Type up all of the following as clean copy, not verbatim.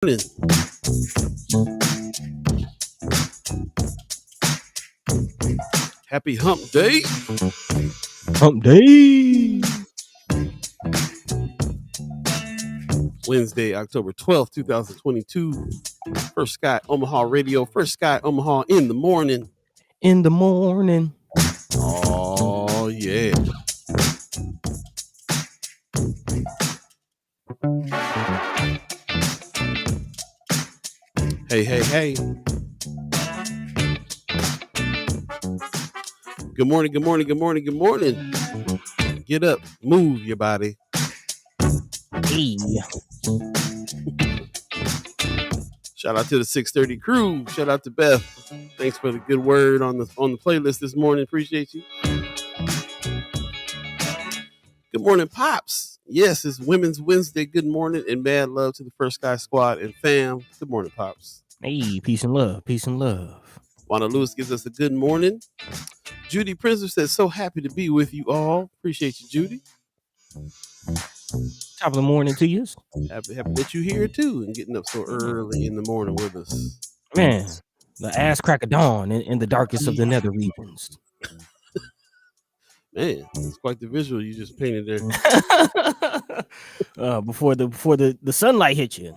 Morning. Happy Hump Day. Hump Day. Wednesday, October 12th, 2022. First Sky Omaha Radio. First Sky Omaha in the morning. In the morning. Oh, yeah. Hey, hey, hey. Good morning, good morning, good morning, good morning. Get up, move your body. Hey. Shout out to the 630 crew. Shout out to Beth. Thanks for the good word on the playlist this morning. Appreciate you. Good morning, Pops. Yes, it's Women's Wednesday. Good morning and mad love to the First Sky Squad and fam. Good morning, Pops. Hey, peace and love. Peace and love. Wanda Lewis gives us a good morning. Judy Prinzer says, so happy to be with you all. Appreciate you, Judy. Top of the morning to you. Happy that you here too and getting up so early in the morning with us. Man, the ass crack of dawn in the darkest of the nether regions. Man, it's quite the visual you just painted there. Before the sunlight hit you.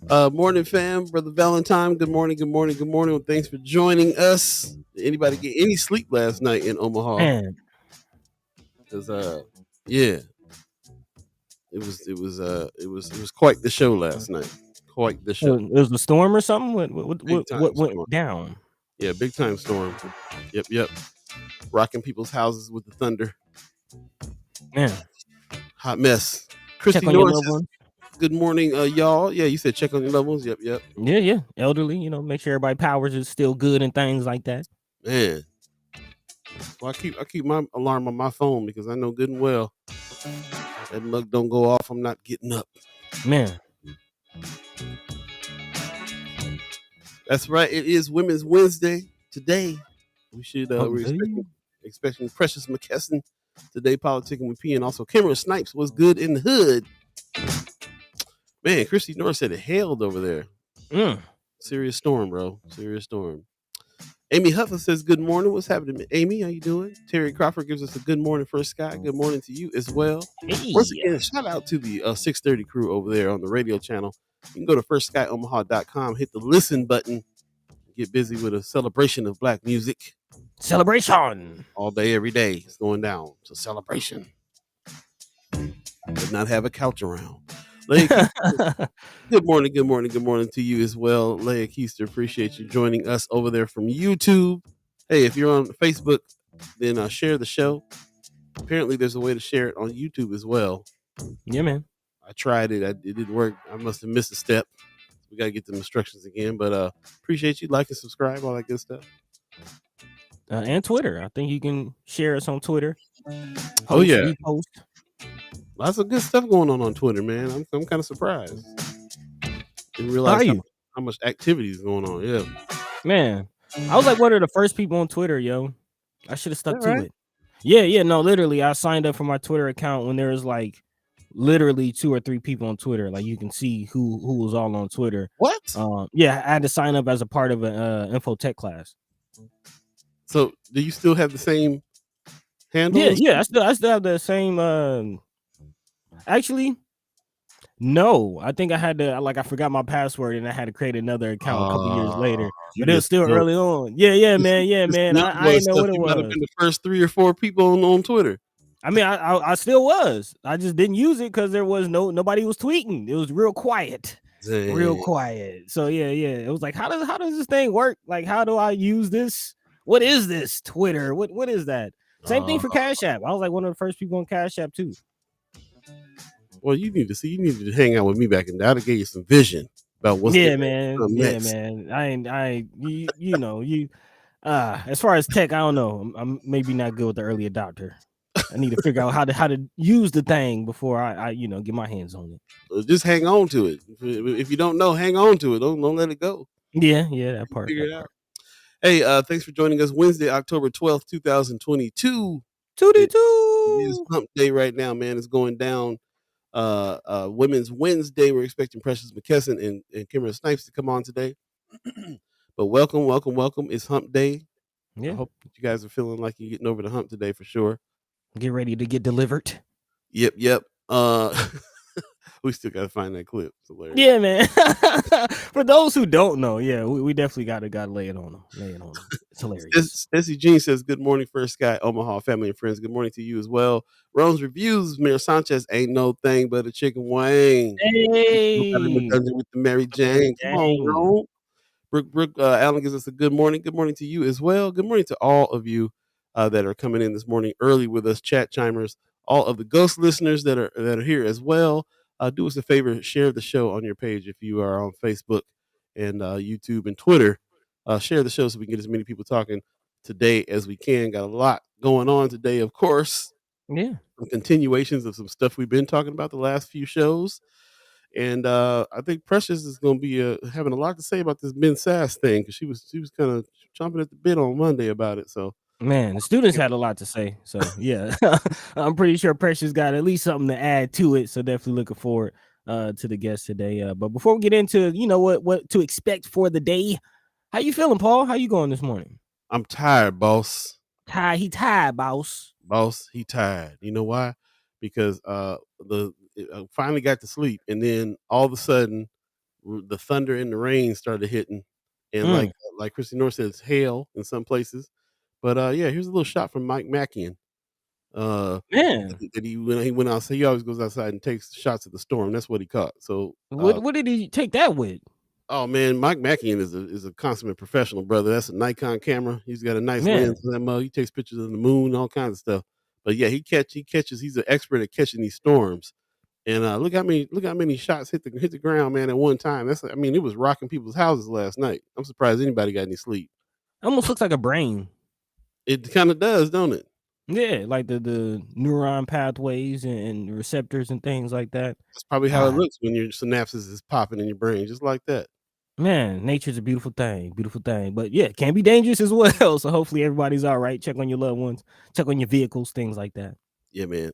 Morning, fam. Brother Valentine, good morning, good morning, good morning. Well, thanks for joining us. Did anybody get any sleep last night in Omaha? Man. Because yeah. It was quite the show last night. Quite the show. It was a storm or something? What went down? Yeah, big time storm. Yep. Rocking people's houses with the thunder. Man. Hot mess. Christy Norris says, good morning, y'all. Yeah, you said check on your loved ones. Yep. Yeah. Elderly, make sure everybody powers is still good and things like that. Man. Well, I keep my alarm on my phone because I know good and well that mug don't go off. I'm not getting up. Man. That's right. It is Women's Wednesday today. We should we're expecting Precious McKesson today, Politicin with Beee, and also Kimara Snipes was good in the hood. Man, Christy Norris said it hailed over there. Serious storm, bro. Serious storm. Amy Huffa says, good morning. What's happening, Amy? How you doing? Terry Crawford gives us a good morning, First Sky. Good morning to you as well. Hey. Once again, shout out to the 630 crew over there on the radio channel. You can go to firstskyOmaha.com, hit the listen button, get busy with a celebration of black music. Celebration. All day, every day. It's going down. It's a celebration. But not have a couch around. Good morning to you as well. Leia Keister, appreciate you joining us over there from YouTube. Hey, if you're on Facebook, then share the show. Apparently, there's a way to share it on YouTube as well. Yeah, man. I tried it. It didn't work. I must have missed a step. We got to get the instructions again. But appreciate you. Like and subscribe, all that good stuff. And Twitter. I think you can share us on Twitter. Repost. Lots of good stuff going on Twitter, man. I'm kind of surprised. Didn't realize how much activity is going on. Yeah, man. I was like one of the first people on Twitter, yo. I should have stuck to it. Yeah. No, literally, I signed up for my Twitter account when there was like literally 2 or 3 people on Twitter. Like you can see who was all on Twitter. What? Yeah, I had to sign up as a part of an infotech class. So, do you still have the same handle? Yeah. I still have the same. Actually, no. I think I had to I forgot my password and I had to create another account a couple years later. But it was still early on. Yeah, man. I didn't know what it was. Might have been the first 3 or 4 people on Twitter. I mean, I still was. I just didn't use it because there was nobody was tweeting. It was real quiet. Dang. Real quiet. So yeah. It was like, how does this thing work? Like, how do I use this? What is this Twitter? What is that? Same thing for Cash App. I was like one of the first people on Cash App too. Well, you need to hang out with me back in there. I'd give you some vision about what's man. I you as far as tech, I don't know. I'm maybe not good with the early adopter. I need to figure out how to use the thing before I get my hands on it. Well, just hang on to it. If you don't know, hang on to it. Don't let it go. Yeah, that part. Figure it out. Hey, thanks for joining us. Wednesday, October 12th, 2022. 22. It is hump day right now, man. It's going down. Women's Wednesday. We're expecting Precious McKesson and Kimara Snipes to come on today. But welcome. It's Hump Day. Yeah. I hope that you guys are feeling like you're getting over the hump today for sure. Get ready to get delivered. Yep. We still gotta find that clip. It's hilarious. Yeah, man. For those who don't know, yeah, we definitely gotta lay it on them. It's hilarious. Stacey Jean says, "Good morning, first Sky Omaha family and friends. Good morning to you as well." Rome's reviews. Mayor Sanchez ain't no thing but a chicken wing. Hey, with the Mary Jane. Come on, Rome. Brooke Allen gives us a good morning. Good morning to you as well. Good morning to all of you that are coming in this morning early with us, chat chimers. All of the ghost listeners that are here as well. Do us a favor, share the show on your page if you are on Facebook and YouTube and Twitter. Share the show so we can get as many people talking today as we can. Got a lot going on today, of course. Yeah. Some continuations of some stuff we've been talking about the last few shows. And I think Precious is going to be having a lot to say about this Ben Sass thing because she was kind of chomping at the bit on Monday about it. So, man, the students had a lot to say. So, yeah, I'm pretty sure Precious got at least something to add to it. So, definitely looking forward to the guest today. But before we get into, what to expect for the day, how you feeling, Paul? How you going this morning? I'm tired, boss. He tired, boss. Boss, he tired. You know why? Because I finally got to sleep, and then all of a sudden, the thunder and the rain started hitting, and like Christy North says, hail in some places. But yeah, here's a little shot from Mike Mackian. Man, that he went outside. He always goes outside and takes shots at the storm. That's what he caught. So what did he take that with? Oh man, Mike Mackian is a consummate professional, brother. That's a Nikon camera. He's got a nice lens on that mug. He takes pictures of the moon, all kinds of stuff. But yeah, he catches. He's an expert at catching these storms. And look how many shots hit the ground, man, at one time. It was rocking people's houses last night. I'm surprised anybody got any sleep. Almost looks like a brain. It kind of does, don't it? Yeah, like the neuron pathways and receptors and things like that. That's probably how it looks when your synapses is popping in your brain, just like that. Man, nature's a beautiful thing. But yeah, it can be dangerous as well. So hopefully everybody's all right. Check on your loved ones, check on your vehicles, things like that. Yeah, man.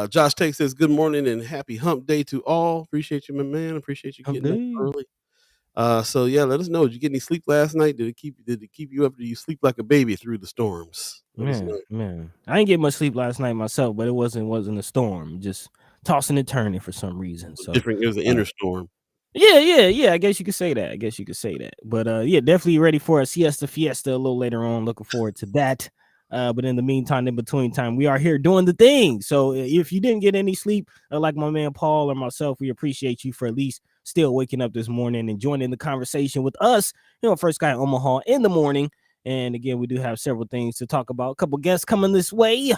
Josh Tate says, "Good morning and happy hump day to all." Appreciate you, my man. Appreciate you getting up early. So yeah, let us know. Did you get any sleep last night? Did it keep you up? Did you sleep like a baby through the storms? Man, I didn't get much sleep last night myself, but it wasn't a storm. Just tossing and turning for some reason. So different. It was an inner storm. Yeah. I guess you could say that. But yeah, definitely ready for a siesta fiesta a little later on. Looking forward to that. But in the meantime, in between time, we are here doing the thing. So if you didn't get any sleep, like my man Paul or myself, we appreciate you for at least still waking up this morning and joining the conversation with us. First Sky Omaha in the morning. And again, we do have several things to talk about. A couple guests coming this way.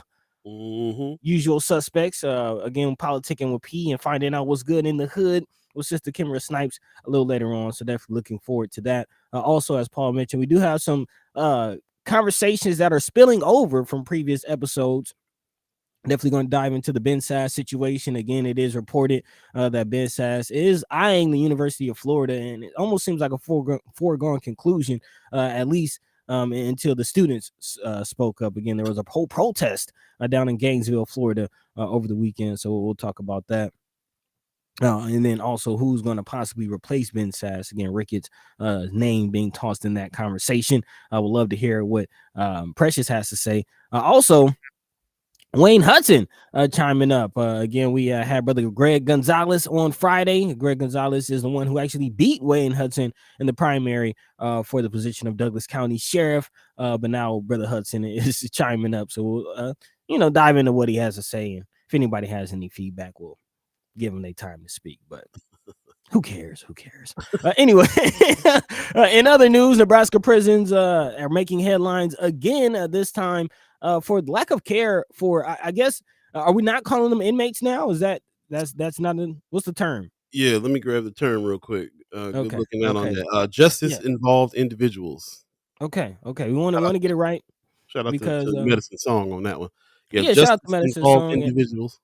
Mm-hmm. Usual suspects. Again, politicking with P and finding out what's good in the hood with Sister Kimara Snipes a little later on. So definitely looking forward to that. Also, as Paul mentioned, we do have some conversations that are spilling over from previous episodes. Definitely going to dive into the Ben Sass situation. Again, it is reported that Ben Sass is eyeing the University of Florida, and it almost seems like a foregone conclusion, at least until the students spoke up. Again, there was a whole protest down in Gainesville, Florida over the weekend, so we'll talk about that. And then also who's going to possibly replace Ben Sass. Again, Ricketts' name being tossed in that conversation. I would love to hear what Precious has to say. Also, Wayne Hudson chiming up. Again, we had brother Greg Gonzalez on Friday. Greg Gonzalez is the one who actually beat Wayne Hudson in the primary for the position of Douglas County Sheriff. But now brother Hudson is chiming up. So we'll, dive into what he has to say. And if anybody has any feedback, we'll give them their time to speak. But who cares? Anyway, in other news, Nebraska prisons are making headlines again, this time for lack of care for, I guess, are we not calling them inmates now? Is that's not what's the term? Yeah, let me grab the term real quick. Good looking out on that. Justice involved individuals. Okay. We want to get it right. Shout out to the Medicine Song on that one. Yeah, shout out to Medicine Song. Individuals.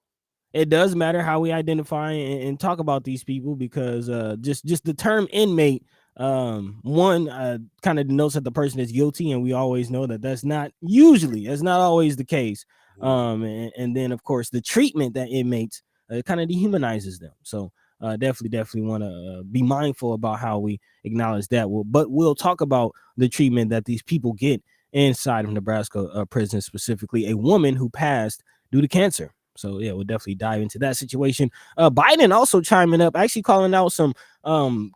It does matter how we identify and talk about these people because just the term inmate, one kind of denotes that the person is guilty, and we always know that's not always the case. And then of course the treatment that inmates it kind of dehumanizes them. So definitely want to be mindful about how we acknowledge that. But we'll talk about the treatment that these people get inside of Nebraska prison, specifically a woman who passed due to cancer. So yeah, we'll definitely dive into that situation. Biden also chiming up, actually calling out some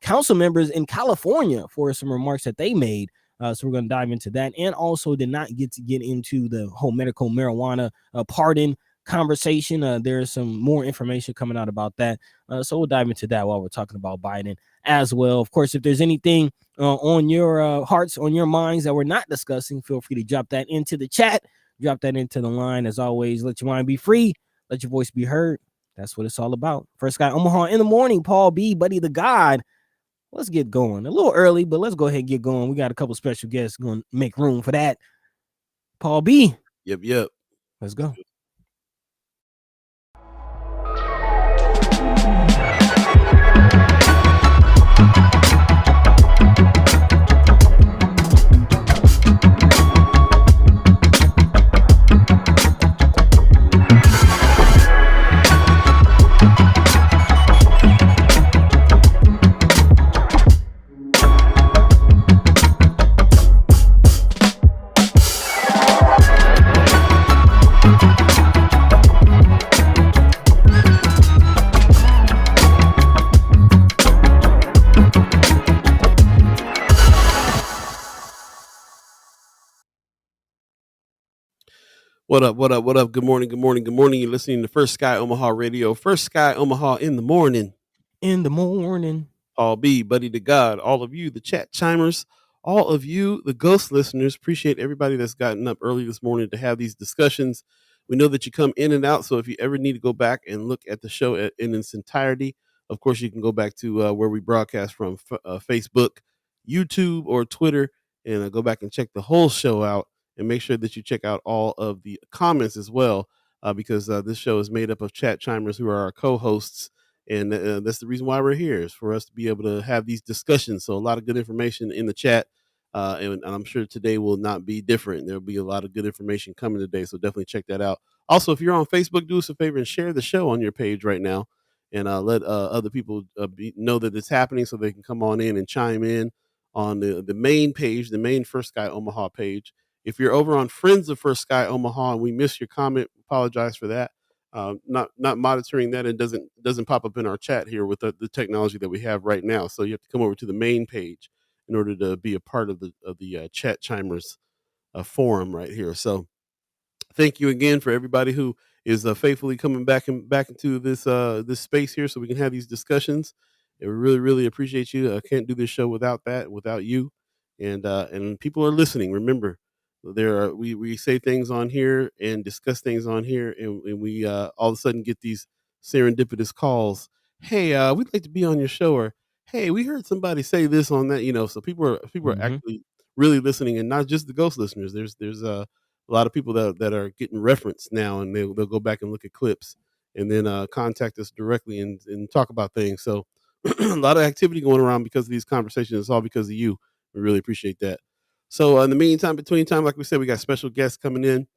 council members in California for some remarks that they made. So we're going to dive into that, and also did not get into the whole medical marijuana pardon conversation. There's some more information coming out about that. So we'll dive into that while we're talking about Biden as well. Of course, if there's anything on your hearts, on your minds that we're not discussing, feel free to drop that into the chat, drop that into the line. As always, let your mind be free, let your voice be heard. That's what it's all about. First Sky Omaha in the morning, Paul B, Buddi3 Da Gawd. Let's get going. A little early, but let's go ahead and get going. We got a couple special guests going to make room for that. Paul B. Yep. Let's go. What up? Good morning. You're listening to First Sky Omaha Radio. First Sky Omaha in the morning. Paul B, Buddi3 Da Gawd, all of you, the chat chimers, all of you, the ghost listeners. Appreciate everybody that's gotten up early this morning to have these discussions. We know that you come in and out, so if you ever need to go back and look at the show in its entirety, of course, you can go back to where we broadcast from, Facebook, YouTube, or Twitter, and go back and check the whole show out. And make sure that you check out all of the comments as well, because this show is made up of chat chimers who are our co-hosts. And that's the reason why we're here, is for us to be able to have these discussions. So a lot of good information in the chat. And I'm sure today will not be different. There'll be a lot of good information coming today. So definitely check that out. Also, if you're on Facebook, do us a favor and share the show on your page right now. And let other people know that it's happening, so they can come on in and chime in on the main page, the main First Sky Omaha page. If you're over on Friends of First Sky Omaha and we missed your comment, apologize for that. Not monitoring that, and doesn't pop up in our chat here with the technology that we have right now. So you have to come over to the main page in order to be a part of the chat chimers forum right here. So thank you again for everybody who is faithfully coming back into this space here, so we can have these discussions. And we really appreciate you. I can't do this show without you, and people are listening. Remember, we say things on here and discuss things on here, and we all of a sudden get these serendipitous calls. Hey, we'd like to be on your show, or hey, we heard somebody say this on that. So people are actually really listening, and not just the ghost listeners. There's a lot of people that are getting referenced now, and they'll go back and look at clips, and then contact us directly and talk about things. So a lot of activity going around because of these conversations. It's all because of you. We really appreciate that. So in the meantime, between time, like we said, we got special guests coming in.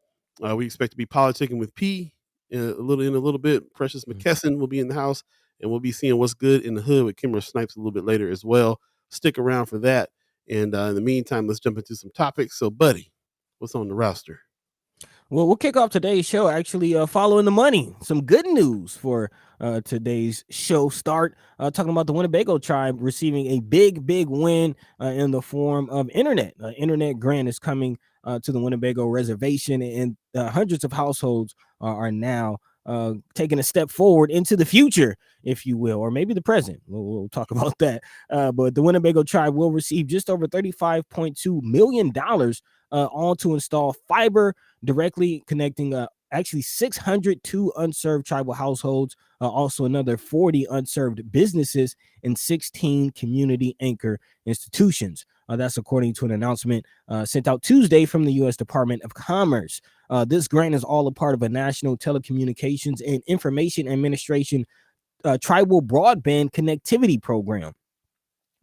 We expect to be politicking with Beee in a little bit. Precious McKesson will be in the house, and we'll be seeing what's good in the hood with Kimara Snipes a little bit later as well. Stick around for that. And in the meantime, let's jump into some topics. So, Buddy, what's on the roster? Well, we'll kick off today's show actually following the money. Some good news for today's show start, talking about the Winnebago Tribe receiving a big win in the form of internet. Internet grant is coming to the Winnebago reservation, and hundreds of households are now taking a step forward into the future, if you will, or maybe the present. We'll talk about that. But the Winnebago Tribe will receive just over $35.2 million all to install fiber directly connecting actually 602 unserved tribal households, also another 40 unserved businesses, and 16 community anchor institutions. That's according to an announcement sent out Tuesday from the U.S. Department of Commerce. This grant is all a part of a national telecommunications and information administration tribal broadband connectivity program.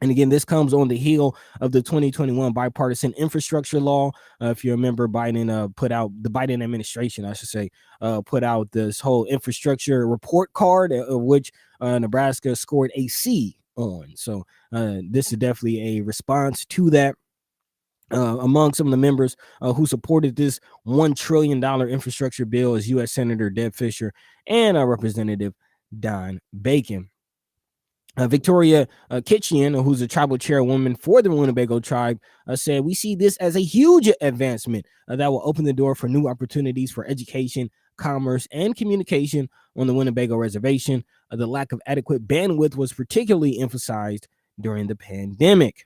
And again, this comes on the heel of the 2021 bipartisan infrastructure law. If you remember, Biden put out, the Biden administration, I should say, put out this whole infrastructure report card, of which Nebraska scored a C on. So this is definitely a response to that. Among some of the members who supported this $1 trillion infrastructure bill is U.S. Senator Deb Fisher and Representative Don Bacon. Victoria Kitchen, who's a tribal chairwoman for the Winnebago Tribe, said, "We see this as a huge advancement that will open the door for new opportunities for education, commerce, and communication on the Winnebago Reservation. The lack of adequate bandwidth was particularly emphasized during the pandemic."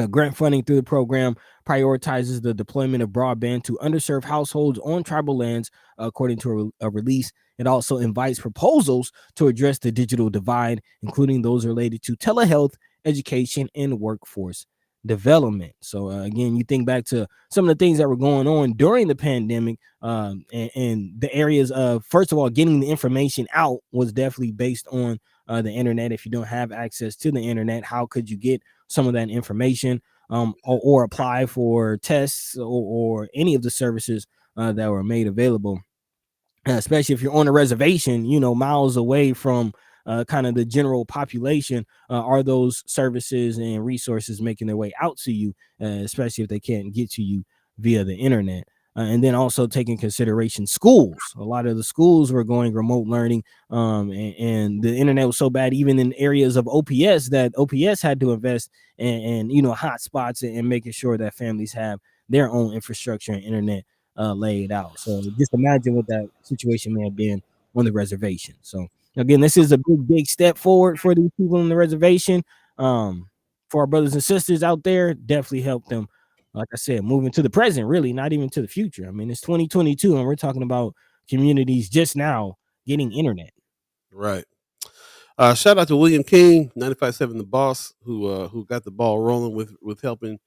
Grant funding through the program prioritizes the deployment of broadband to underserved households on tribal lands, according to a release. It also invites proposals to address the digital divide, including those related to telehealth, education, and workforce development. So again, you think back to some of the things that were going on during the pandemic, and the areas of, first of all, getting the information out was definitely based on the internet. If you don't have access to the internet, how could you get some of that information, or apply for tests, or any of the services that were made available, especially if you're on a reservation, miles away from kind of the general population? Are those services and resources making their way out to you, especially if they can't get to you via the internet? And then also take in consideration schools. A lot of the schools were going remote learning, and the internet was so bad, even in areas of OPS, that OPS had to invest in hotspots, and making sure that families have their own infrastructure and internet laid out. So just imagine what that situation may have been on the reservation. So again, this is a big step forward for these people on the reservation. For our brothers and sisters out there, definitely help them. Like I said, moving to the present, really, not even to the future. I mean, it's 2022, and we're talking about communities just now getting internet. Right. Shout out to William King, 95.7 The Boss, who got the ball rolling with helping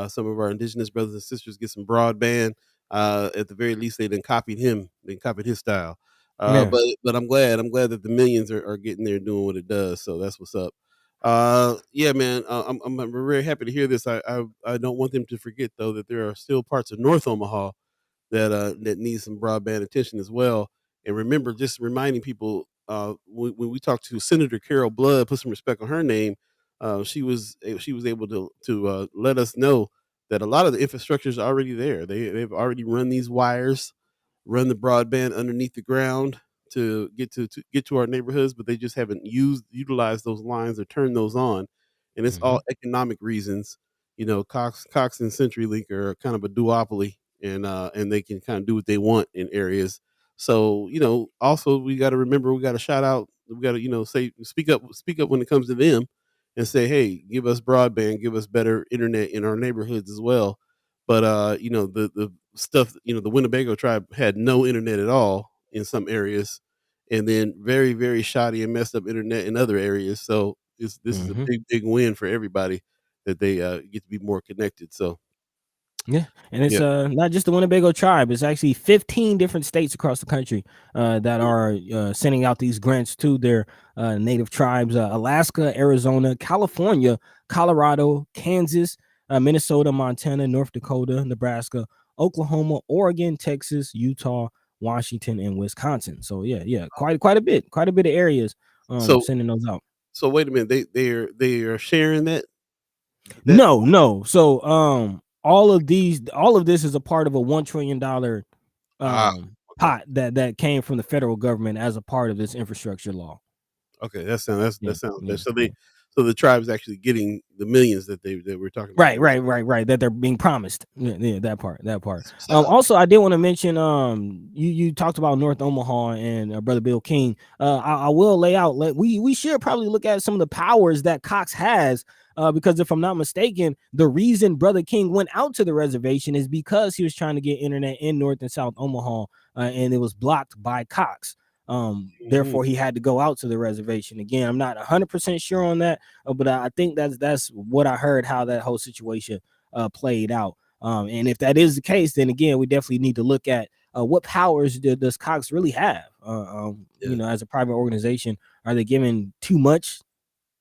some of our indigenous brothers and sisters get some broadband. At the very least, they didn't copied him. They copied his style. Yeah. But I'm glad that the millions are getting there doing what it does. So that's what's up. Yeah, man. I'm very happy to hear this. I don't want them to forget, though, that there are still parts of North Omaha that needs some broadband attention as well. And remember, just reminding people, when we talked to Senator Carol Blood, put some respect on her name. She was able to let us know that a lot of the infrastructure is already there. They've already run these wires, run the broadband underneath the ground to get to our neighborhoods, but they just haven't utilized those lines or turned those on. And it's all economic reasons. Cox and CenturyLink are kind of a duopoly, and they can kind of do what they want in areas. So also we got to remember, we got to shout out, we got to say, speak up when it comes to them, and say, hey, give us broadband, give us better internet in our neighborhoods as well. But the stuff, the Winnebago Tribe had no internet at all in some areas, and then very, very shoddy and messed up internet in other areas. So this is a big win for everybody, that they get to be more connected. So yeah, and it's not just the Winnebago Tribe. It's actually 15 different states across the country that are sending out these grants to their native tribes: Alaska, Arizona, California, Colorado, Kansas, Minnesota, Montana, North Dakota, Nebraska, Oklahoma, Oregon, Texas, Utah, Washington, and Wisconsin. So yeah, quite a bit of areas sending those out. So wait a minute, they are sharing that? No. So all of this is a part of a $1 trillion pot that came from the federal government as a part of this infrastructure law. Okay, that sounds good. So the tribe is actually getting the millions that we're talking about. Right. That they're being promised. Yeah, that part. Also, I did want to mention, you talked about North Omaha and Brother Bill King. I will lay out. We should probably look at some of the powers that Cox has. Because if I'm not mistaken, the reason Brother King went out to the reservation is because he was trying to get internet in North and South Omaha, and it was blocked by Cox. Therefore, he had to go out to the reservation. Again, I'm not 100% sure on that, but I think that's what I heard, how that whole situation played out. And if that is the case, then again, we definitely need to look at what powers does Cox really have? As a private organization, are they giving too much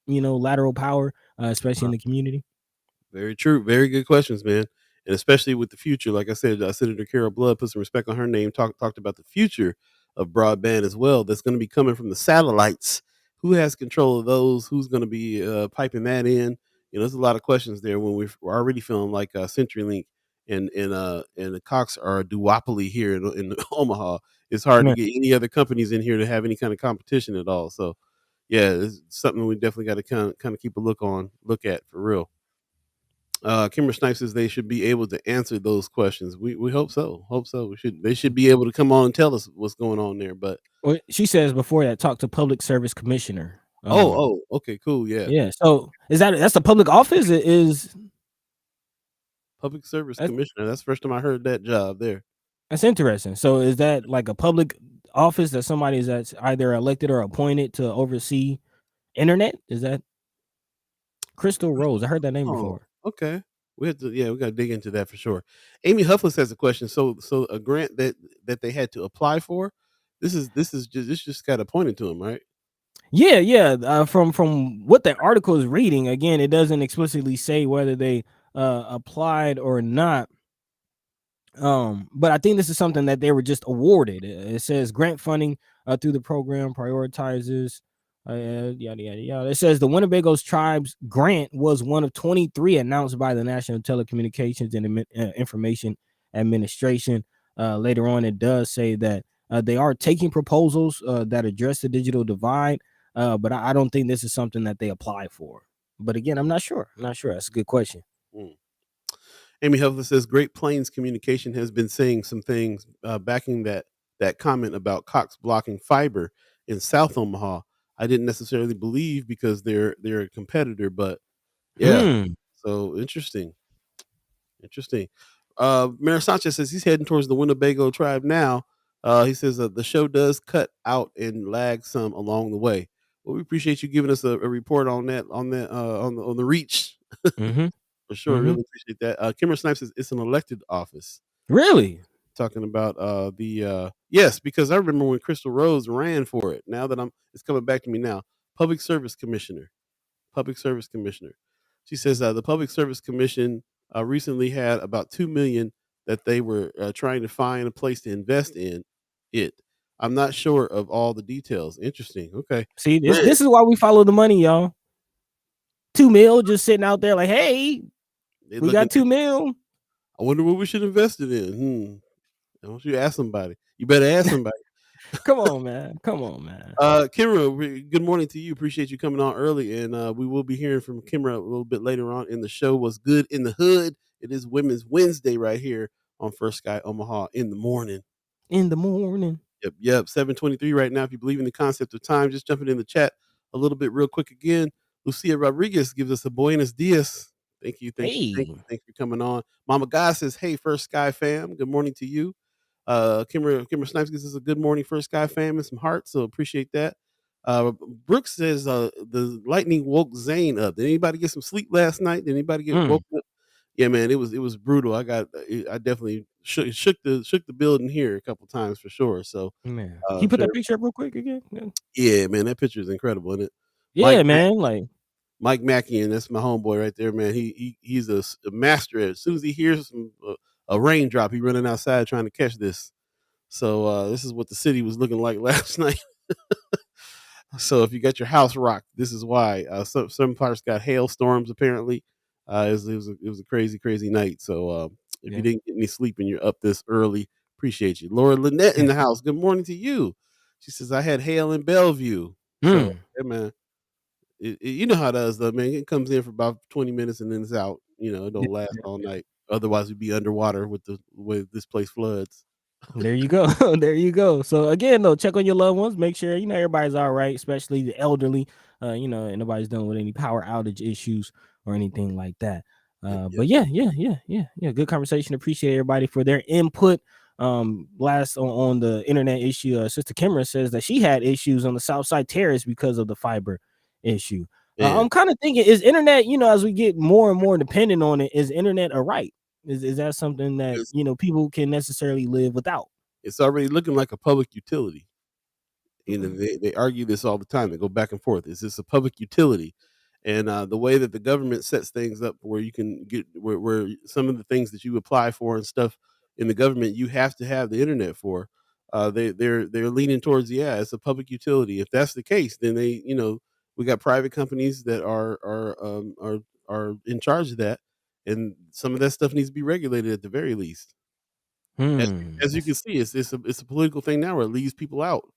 lateral power especially in the community? Very true. Very good questions, man. And especially with the future, like I said, Senator Carol Blood put some respect on her name. Talked about the future of broadband as well. That's going to be coming from the satellites. Who has control of those? Who's going to be piping that in? There's a lot of questions there. When we're already feeling like CenturyLink and the Cox are a duopoly here in Omaha. It's hard to get any other companies in here to have any kind of competition at all. So, yeah, it's something we definitely got to kind of keep a look at for real. Kimara Snipes says they should be able to answer those questions. We hope so. They should be able to come on and tell us what's going on there. But she says before that, talk to public service commissioner. Okay, cool, yeah. Yeah. So that's a public office? It is public service commissioner. That's the first time I heard that job there. That's interesting. So is that like a public office that somebody that's either elected or appointed to oversee internet? Is that Crystal Rose? I heard that name before. Okay. We gotta dig into that for sure. Amy Huffless has a question. So a grant that they had to apply for, this just got appointed to them, right? Yeah. From what the article is reading, again, it doesn't explicitly say whether they applied or not. But I think this is something that they were just awarded. It says grant funding through the program prioritizes yada yada yada. It says the Winnebago Tribe's grant was one of 23 announced by the National Telecommunications and Information Administration. Later on, it does say that they are taking proposals that address the digital divide, but I don't think this is something that they apply for. But again, I'm not sure. That's a good question. Amy Huffless says Great Plains Communication has been saying some things backing that comment about Cox blocking fiber in South Omaha. I didn't necessarily believe because they're a competitor, but yeah. So interesting. Mayor Sanchez says he's heading towards the Winnebago Tribe now. He says the show does cut out and lag some along the way. Well, we appreciate you giving us a report on that on the reach. For sure, really appreciate that. Kimara Snipes says it's an elected office. Really? Talking about yes, because I remember when Crystal Rose ran for it. Now that it's coming back to me now. Public Service Commissioner. She says the Public Service Commission recently had about $2 million that they were trying to find a place to invest in it. I'm not sure of all the details. Interesting. Okay. See, this is why we follow the money, y'all. $2 million just sitting out there like, hey, we got $2 million. I wonder what we should invest it in. Why don't you ask somebody? You better ask somebody. Come on, man. Kimara, good morning to you. Appreciate you coming on early, and we will be hearing from Kimara a little bit later on in the show. What's good in the hood? It is Women's Wednesday right here on First Sky Omaha in the morning. Yep. 7:23 right now. If you believe in the concept of time, just jumping in the chat a little bit real quick again. Lucia Rodriguez gives us a buenos dias. Thank you for coming on. Mama Guy says, "Hey, First Sky fam. Good morning to you." Kimara Snipes gives us a good morning, First Sky fam, and some hearts. So appreciate that. Brooks says the lightning woke Zane up. Did anybody get some sleep last night? Did anybody get woke up? Yeah, man, it was brutal. I definitely shook the building here a couple times for sure. So, man, can you put that picture up real quick again? Yeah, man, that picture is incredible, isn't it? Yeah, man, Mike Mackey, and that's my homeboy right there, man. He's a master at it. As soon as he hears a raindrop, he running outside trying to catch this. So this is what the city was looking like last night. So if you got your house rocked, this is why. Some parts got hailstorms apparently. It was a crazy night. So if you didn't get any sleep and you're up this early, appreciate you. Laura Lynette in the house. Good morning to you. She says I had hail in Bellevue. So yeah, man. You know how it does though, man. It comes in for about 20 minutes and then it's out. It don't last all night. Otherwise, we'd be underwater with the way this place floods. There you go. So again, though, check on your loved ones. Make sure everybody's all right, especially the elderly. And nobody's dealing with any power outage issues or anything like that. But yeah. Good conversation. Appreciate everybody for their input. Last on the internet issue, Sister Kimara says that she had issues on the Southside Terrace because of the fiber issue. I'm kind of thinking, is internet, as we get more and more dependent on it, is internet a right? Is that something that people can necessarily live without? It's already looking like a public utility. They argue this all the time. They go back and forth. Is this a public utility? And the way that the government sets things up, where you can get where some of the things that you apply for and stuff in the government, you have to have the internet for. They're leaning towards, yeah, it's a public utility. If that's the case, then they, we got private companies that are in charge of that, and some of that stuff needs to be regulated at the very least. As, as you can see, it's a political thing now where it leaves people out.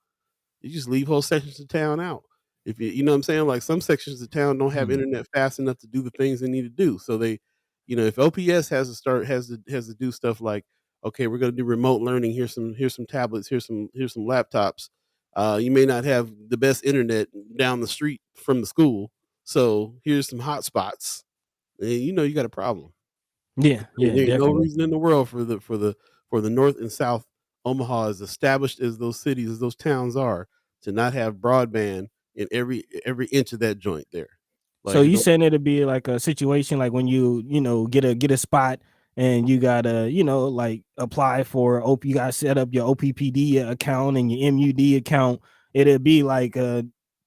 You just leave whole sections of town out. If you know what I'm saying, like some sections of town don't have internet fast enough to do the things they need to do. So they, if OPS has to do stuff like, okay, we're going to do remote learning. Here's some tablets. Here's some laptops. You may not have the best internet down the street from the school, so here's some hotspots. And you got a problem. Yeah, There ain't no definitely. reason in the world for the North and South Omaha, as established as those cities, as those towns are, to not have broadband in every inch of that joint there. So Like, you saying it'd be like a situation like when you get a spot and you gotta like apply for you gotta set up your OPPD account and your MUD account. It'd be like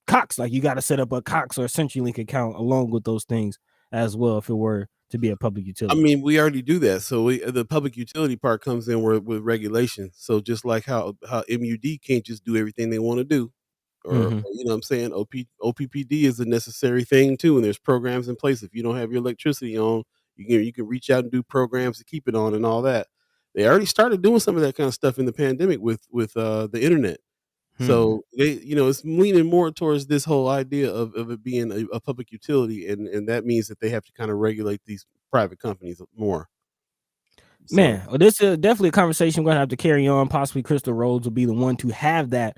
Cox, like you gotta set up a Cox or a CenturyLink account along with those things as well if it were to be a public I utility. mean, we already do that. So the public utility part comes in with regulation. So just like how MUD can't just do everything they want to do, or you know what I'm saying, OPPD is a necessary thing too, and there's programs in place. If you don't have your electricity on, you can reach out and do programs to keep it on and all that. They already started doing some of that kind of stuff in the pandemic with the internet. So they, it's leaning more towards this whole idea of it being a public utility, and that means that they have to kind of regulate these private companies more. So, Man, well, this is definitely a conversation we're gonna have to carry on. Possibly Crystal Rhodes will be the one to have that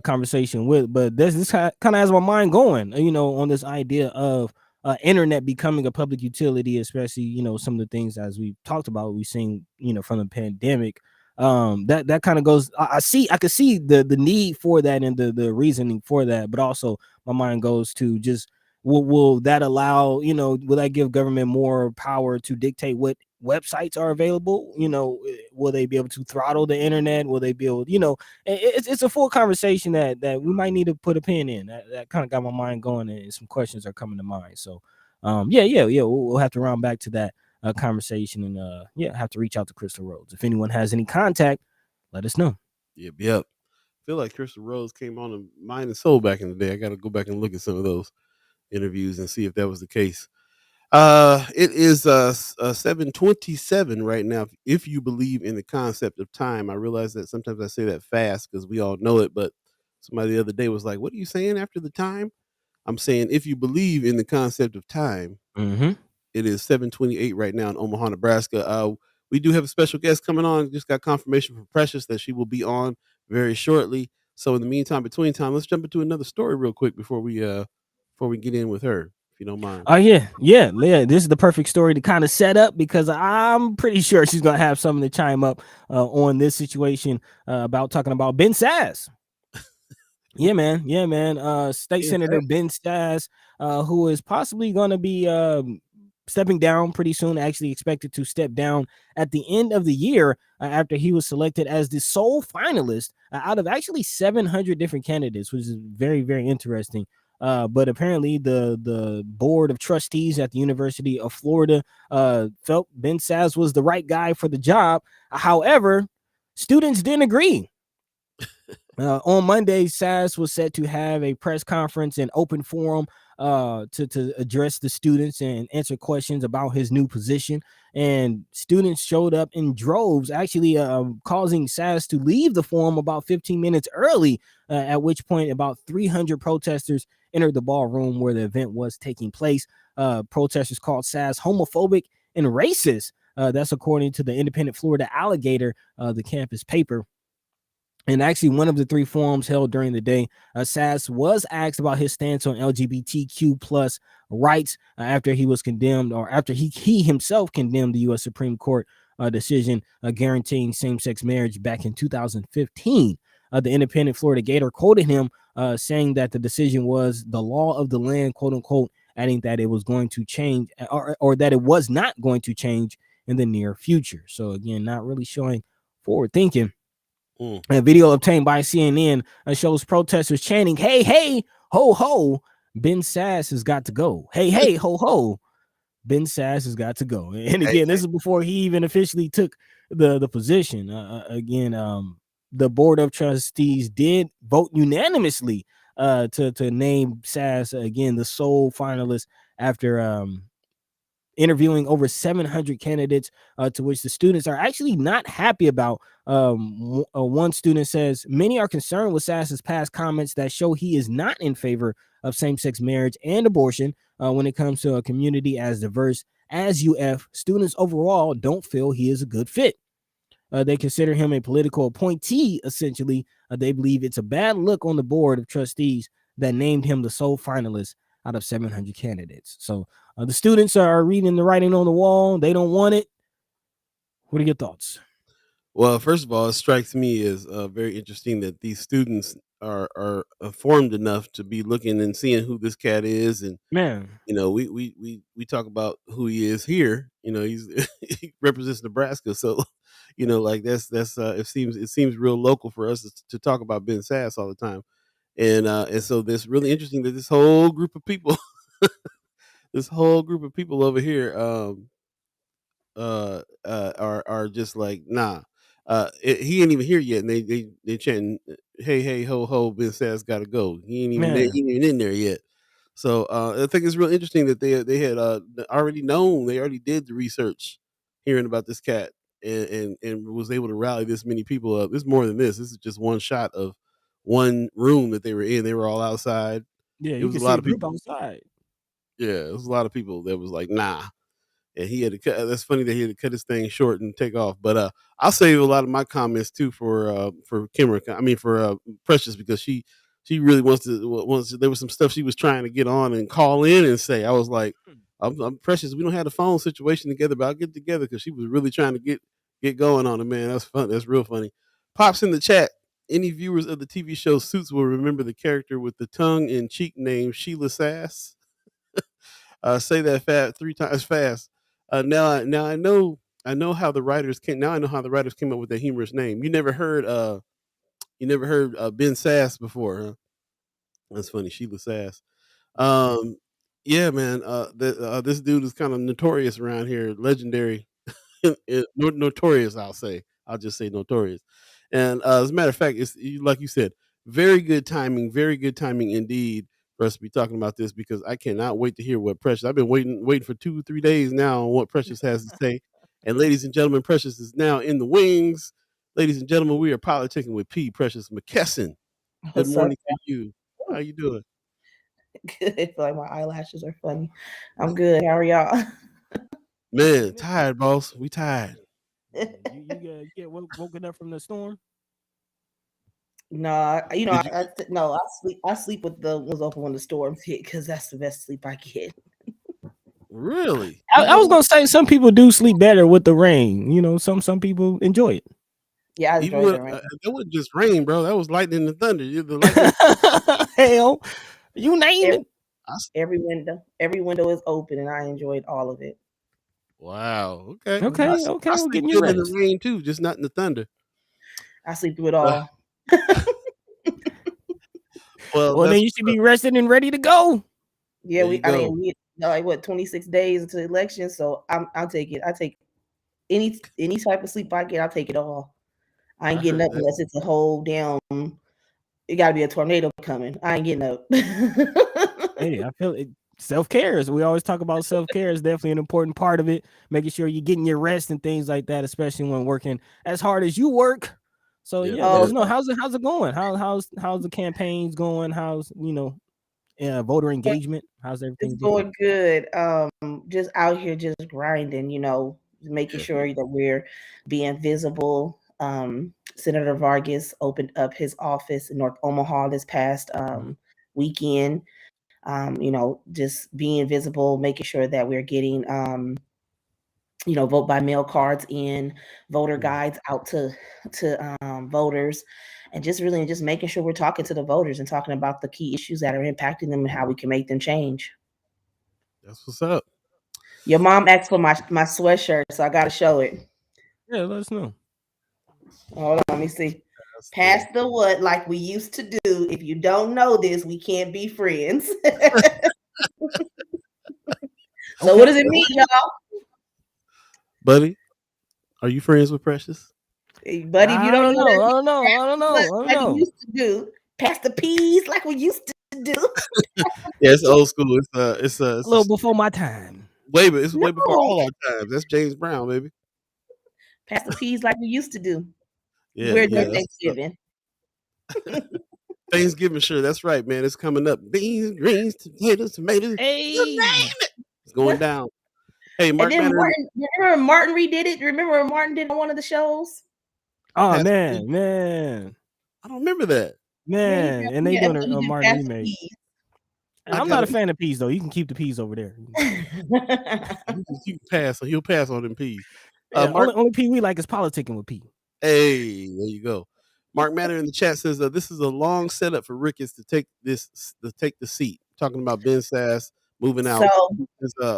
conversation with. But this kind of has my mind going, on this idea of internet becoming a public utility, especially some of the things as we talked about, we've seen from the pandemic. That kind of goes. I could see the need for that and the reasoning for that, but also my mind goes to just will that allow will that give government more power to dictate what websites are available? Will they be able to throttle the internet? Will they be able, it's a full conversation that we might need to put a pin in. That kind of got my mind going, and some questions are coming to mind. So we'll have to round back to that conversation, and have to reach out to Crystal Rhodes. If anyone has any contact, let us know. yep. I feel like Crystal Rhodes came on in Mind and Soul back in the day. I got to go back and look at some of those interviews and see if that was the case. It is 7:27 right now. If you believe in the concept of time, I realize that sometimes I say that fast because we all know it, but somebody the other day was like, "What are you saying after the time?" I'm saying if you believe in the concept of time. It is 7:28 right now in Omaha, Nebraska. We do have a special guest coming on. Just got confirmation from Precious that she will be on very shortly. So in the meantime, between time, let's jump into another story real quick before we get in with her, if you don't mind. Oh yeah. This is the perfect story to kind of set up because I'm pretty sure she's gonna have something to chime up on this situation about talking about Ben Sasse. Yeah, man. State Senator Ben Sasse, who is possibly going to be stepping down pretty soon, actually expected to step down at the end of the year after he was selected as the sole finalist out of actually 700 different candidates, which is very, very interesting. But apparently the board of trustees at the University of Florida felt Ben Sasse was the right guy for the job. However, students didn't agree. On Monday, Sasse was set to have a press conference and open forum to address the students and answer questions about his new position. And students showed up in droves, actually causing Sasse to leave the forum about 15 minutes early, at which point about 300 protesters entered the ballroom where the event was taking place. Protesters called Sasse homophobic and racist. That's according to the Independent Florida Alligator, the campus paper. And actually, one of the three forums held during the day, Sasse was asked about his stance on LGBTQ plus rights after he was condemned, or after he himself condemned the U.S. Supreme Court decision guaranteeing same-sex marriage back in 2015. The Independent Florida Gator quoted him saying that the decision was the law of the land, quote unquote, adding that it was going to change, or that it was not going to change in the near future. So again, not really showing forward thinking. A video obtained by CNN shows protesters chanting, "Hey, hey, ho, ho," Ben Sasse has got to go. Hey, hey, ho, ho. Ben Sasse has got to go. And Hey, again, this is before he even officially took the position. The board of trustees did vote unanimously to name Sasse again the sole finalist after interviewing over 700 candidates, to which the students are actually not happy about. One student says many are concerned with Sasse's past comments that show he is not in favor of same-sex marriage and abortion. When it comes to a community as diverse as UF, students overall don't feel he is a good fit. They consider him a political appointee, essentially. They believe it's a bad look on the board of trustees that named him the sole finalist out of 700 candidates. So the students are reading the writing on the wall. They don't want it. What are your thoughts? Well, first of all, it strikes me as very interesting that these students are informed enough to be looking and seeing who this cat is, and Man, we talk about who he is here. He's he represents Nebraska, so like that's it seems real local for us to talk about Ben Sass all the time, and so this really interesting that this whole group of people, this whole group of people over here, are just like, nah. He ain't even here yet, and they chanting, "Hey, hey, ho, ho, Ben Sass got to go." man, He ain't even in there yet. So I think it's real interesting that they had already known, they already did the research, hearing about this cat, and was able to rally this many people up. It's more than this. This is just one shot of one room that they were in. They were all outside. yeah, It you was can a see lot a of group people. outside. Yeah, it was a lot of people that was like, nah. And he had to cut. That's funny that he had to cut his thing short and take off. But I'll save a lot of my comments too for Kimmer. I mean for Precious, because she really wants to. There was some stuff she was trying to get on and call in and say. I was like, I'm Precious. We don't have the phone situation together, but I'll get together, because she was really trying to get going on it. Man, that's fun. That's real funny. Pops in the chat. Any viewers of the TV show Suits will remember the character with the tongue in cheek named Sheila Sass. Say that fast 3 times fast. Now I know how the writers came. Now I know how the writers came up with that humorous name. You never heard Ben Sass before, huh? That's funny, Sheila Sass. Um, yeah, man. This dude is kind of notorious around here, legendary, notorious. I'll just say notorious. And as a matter of fact, like you said, very good timing indeed for us to be talking about this, because I cannot wait to hear what Precious. I've been waiting for 2 3 days now on what Precious has to say. And ladies and gentlemen, Precious is now in the wings. Ladies and gentlemen, we are politicking with P. Precious McKesson. Good What's up? morning to you. How you doing? Good. I feel like my eyelashes are funny. I'm good. How are y'all? Man, tired, boss. We tired. You get woken up from the storm. No, Did you? no, I sleep with the windows open when the storms hit because that's the best sleep I get. Really? I was gonna say some people do sleep better with the rain. Some people enjoy it. Yeah, I Even enjoy when the rain. that wasn't just rain, bro. That was lightning and thunder. The lightning. Hell, you name Every, it. every window is open, and I enjoyed all of it. Wow. Okay. Okay, I well, sleep getting your good in the rest. rain too, just not in the thunder. I sleep through it Uh, all. well, Well, then that's you should be rested and ready to go. Yeah, there you I go. mean, like what 26 days until election, so I'll take it. I take any type of sleep I get. I'll take it all. I ain't I getting heard up that. unless it's a whole damn. It got to be a tornado coming. I ain't getting up. Hey, I feel it. Self-care, as we always talk about, self-care is definitely an important part of it. Making sure you're getting your rest and things like that, especially when working as hard as you work. So Yep. yeah, let Oh, us know how's it going? How's the campaigns going? How's voter engagement? How's it's everything looking? going good. Just out here, just grinding. Making Yeah. sure that we're being visible. Senator Vargas opened up his office in North Omaha this past weekend. Just being visible, making sure that we're getting vote by mail cards in, voter guides out to voters, and just making sure we're talking to the voters and talking about the key issues that are impacting them and how we can make them change. That's what's up. Your mom asked for my sweatshirt, so I got to show it. Yeah, let us know. Hold on, let me see. Pass the what like we used to do. If you don't know this, we can't be friends. So what does it mean, y'all? Buddy, are you friends with Precious? Buddy, if you don't know, I don't know. like we used to do. Pass the peas like we used to do. Yeah, it's old school. It's a little before my time. Way before all our times. That's James Brown, baby. Pass the peas like we used to do. Yeah, We're doing Thanksgiving. Thanksgiving, sure. That's right, man. It's coming up. Beans, greens, potatoes, tomatoes. Hey, you name it. It's going down. Hey, Mark. And then remember Martin redid it? Remember when Martin did one of the shows? Oh man. I don't remember that. Man, and they doing a Martin remake. I'm not a fan of peas though. You can keep the peas over there. You can pass. He'll pass on them peas. Only pea we like is politicking with P. Hey, there you go. Mark Matter in the chat says this is a long setup for Ricketts to take the seat. Talking about Ben Sasse moving out.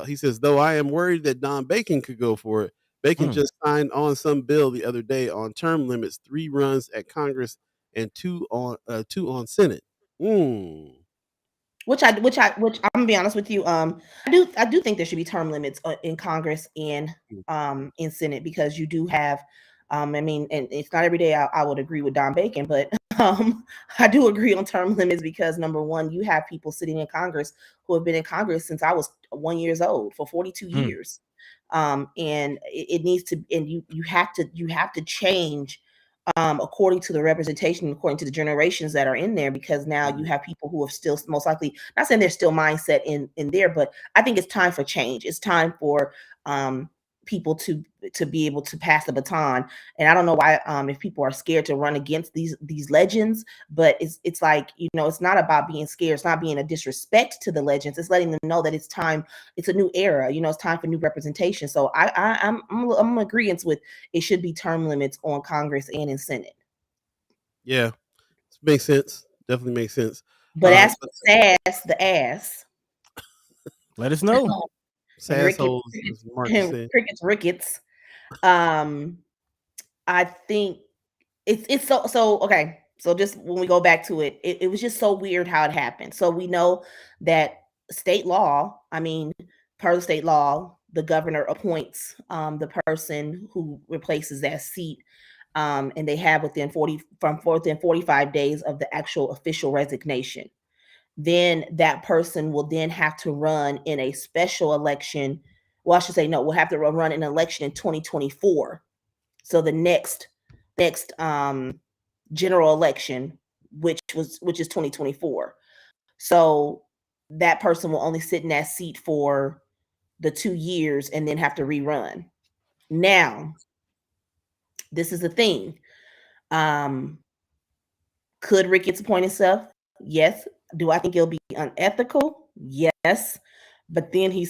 He says, though I am worried that Don Bacon could go for it. Bacon just signed on some bill the other day on term limits, 3 runs at Congress and 2 on Senate. Which I'm gonna be honest with you. I do think there should be term limits in Congress and in Senate, because you do have I mean, and it's not every day I would agree with Don Bacon, but I do agree on term limits because, number one, you have people sitting in Congress who have been in Congress since I was 1 year old for 42 years. And it needs to, and you have to change according to the representation, according to the generations that are in there, because now you have people who have still, most likely, not saying they're still mindset in there, but I think it's time for change. It's time for people to be able to pass the baton. And I don't know why if people are scared to run against these legends, but it's like, it's not about being scared. It's not being a disrespect to the legends. It's letting them know that it's time. It's a new era. It's time for new representation. So I'm in agreement with it should be term limits on Congress and in Senate. Yeah, makes sense. Definitely makes sense. But as for Sasse, the ass, let us know. Ricketts. I think it's so okay. So just when we go back to it, it was just so weird how it happened. So we know that state law, per the state law, the governor appoints the person who replaces that seat. And they have within 45 days of the actual official resignation. Then that person will then have to run in a special election. Well, I should say, no, we'll have to run an election in 2024. So the next general election, which is 2024. So that person will only sit in that seat for the 2 years and then have to rerun. Now, this is the thing. Could Ricketts appoint himself? Yes. Do I think it'll be unethical? Yes. But then we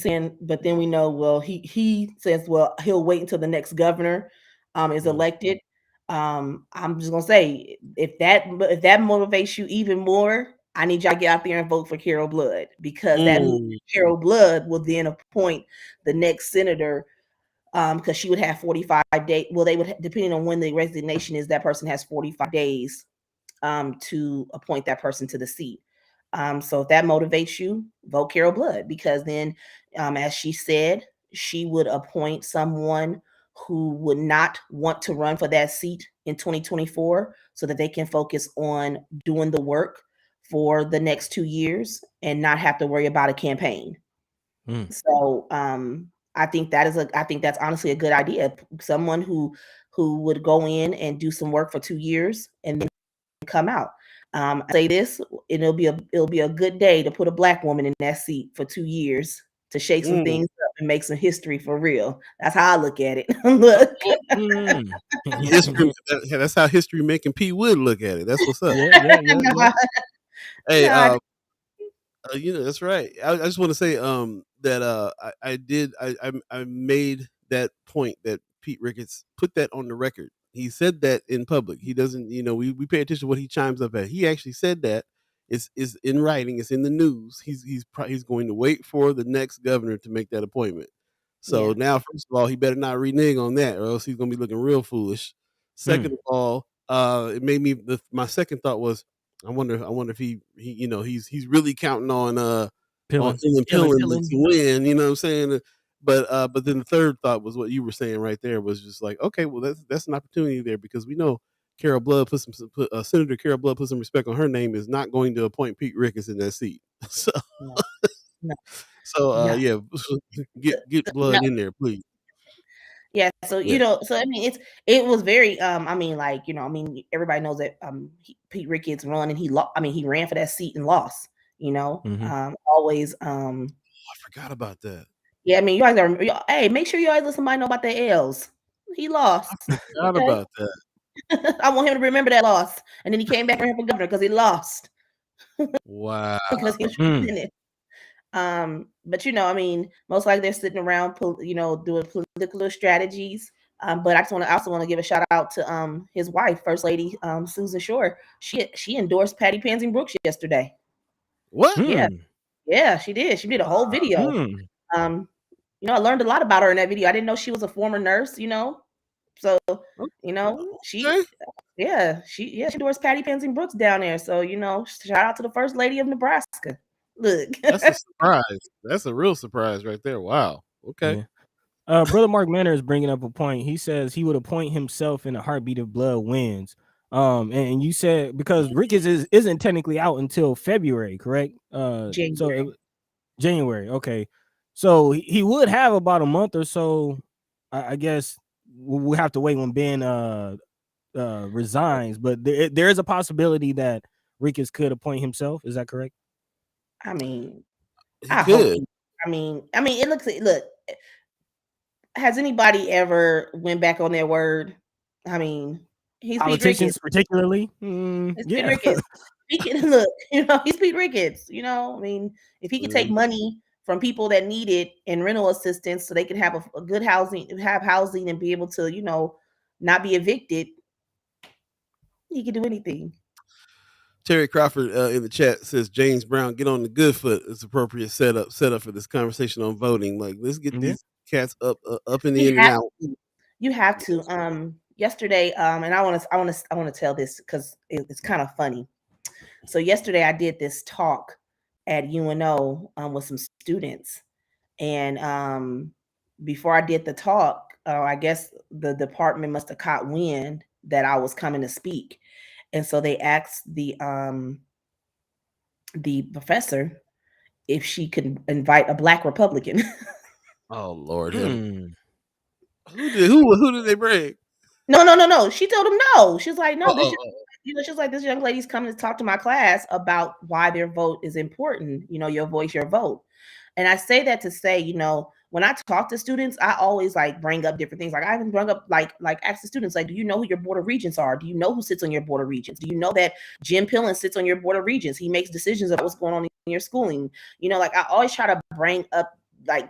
know, well, he says, well, he'll wait until the next governor is elected. I'm just gonna say, if that motivates you even more, I need y'all to get out there and vote for Carol Blood, because that means Carol Blood will then appoint the next senator, because she would have 45 days. Well, they would, depending on when the resignation is, that person has 45 days to appoint that person to the seat. So if that motivates you, vote Carol Blood, because then, as she said, she would appoint someone who would not want to run for that seat in 2024, so that they can focus on doing the work for the next 2 years and not have to worry about a campaign. So I think that's honestly a good idea. Someone who would go in and do some work for 2 years and then come out. I say this, it'll be a good day to put a Black woman in that seat for 2 years to shake some things up and make some history for real. That's how I look at it. Look. History, that's how history making P would look at it. That's what's up. Yeah. Hey, that's right. I just want to say that I made that point that Pete Ricketts put that on the record. He said that in public. He doesn't, we pay attention to what he chimes up at. He actually said that. It's in writing. It's in the news. He's going to wait for the next governor to make that appointment. So now, first of all, he better not renege on that, or else he's going to be looking real foolish. Second of all, it made me. My second thought was, I wonder if he he's really counting on Pillin. to win. You know what I'm saying? But then the third thought was what you were saying right there was just like, okay, well that's an opportunity there because we know Carol Blood Senator Carol Blood put some respect on her name is not going to appoint Pete Ricketts in that seat. So No. yeah, get Blood in there, please. Yeah, so so I mean, it was very I mean, like everybody knows that Pete Ricketts run and he ran for that seat and lost. Always. I forgot about that. Yeah, I mean, you guys are. Hey, make sure you always let somebody know about their L's. He lost. I forgot about that. I want him to remember that loss, and then he came back for governor because he lost. Wow. Because he was in it. But I mean, most likely they're sitting around, doing political strategies. But I also want to give a shout out to his wife, First Lady Susan Shore. She endorsed Patty Pansy Brooks yesterday. What? Yeah, she did. She did a whole video. I learned a lot about her in that video. I didn't know she was a former nurse. So she endorsed Patty Pansy Brooks down there. So shout out to the First Lady of Nebraska. Look, that's a surprise. That's a real surprise right there. Wow. Okay. Yeah. Brother Mark Manor is bringing up a point. He says he would appoint himself in a heartbeat if Blood wins. And you said because Ricketts isn't technically out until February, correct? January. January. Okay. So he would have about a month or so. I guess we'll have to wait when Ben resigns. But there is a possibility that Ricketts could appoint himself. Is that correct? I mean, look. Has anybody ever went back on their word? I mean, he's politicians particularly. He's Pete Ricketts. He's Pete Ricketts. I mean, if he could take money from people that need it and rental assistance so they can have a good housing and be able to, not be evicted, he could do anything. Terry Crawford in the chat says James Brown, get on the good foot. It's appropriate setup for this conversation on voting. Like, let's get these cats up and in and out. You have to. Yesterday, and I want to tell this because it's kind of funny. So yesterday I did this talk at UNO with some students, and before I did the talk, I guess the department must have caught wind that I was coming to speak. And so they asked the professor if she could invite a Black Republican. Oh Lord, Who did they bring? No. She told him no. She's like, no. She's like, this young lady's coming to talk to my class about why their vote is important. Your voice, your vote. And I say that to say, when I talk to students, I always bring up different things. Like I even bring up ask the students, do you know who your board of regents are? Do you know who sits on your board of regents? Do you know that Jim Pillin sits on your board of regents? He makes decisions about what's going on in your schooling. I always try to bring up,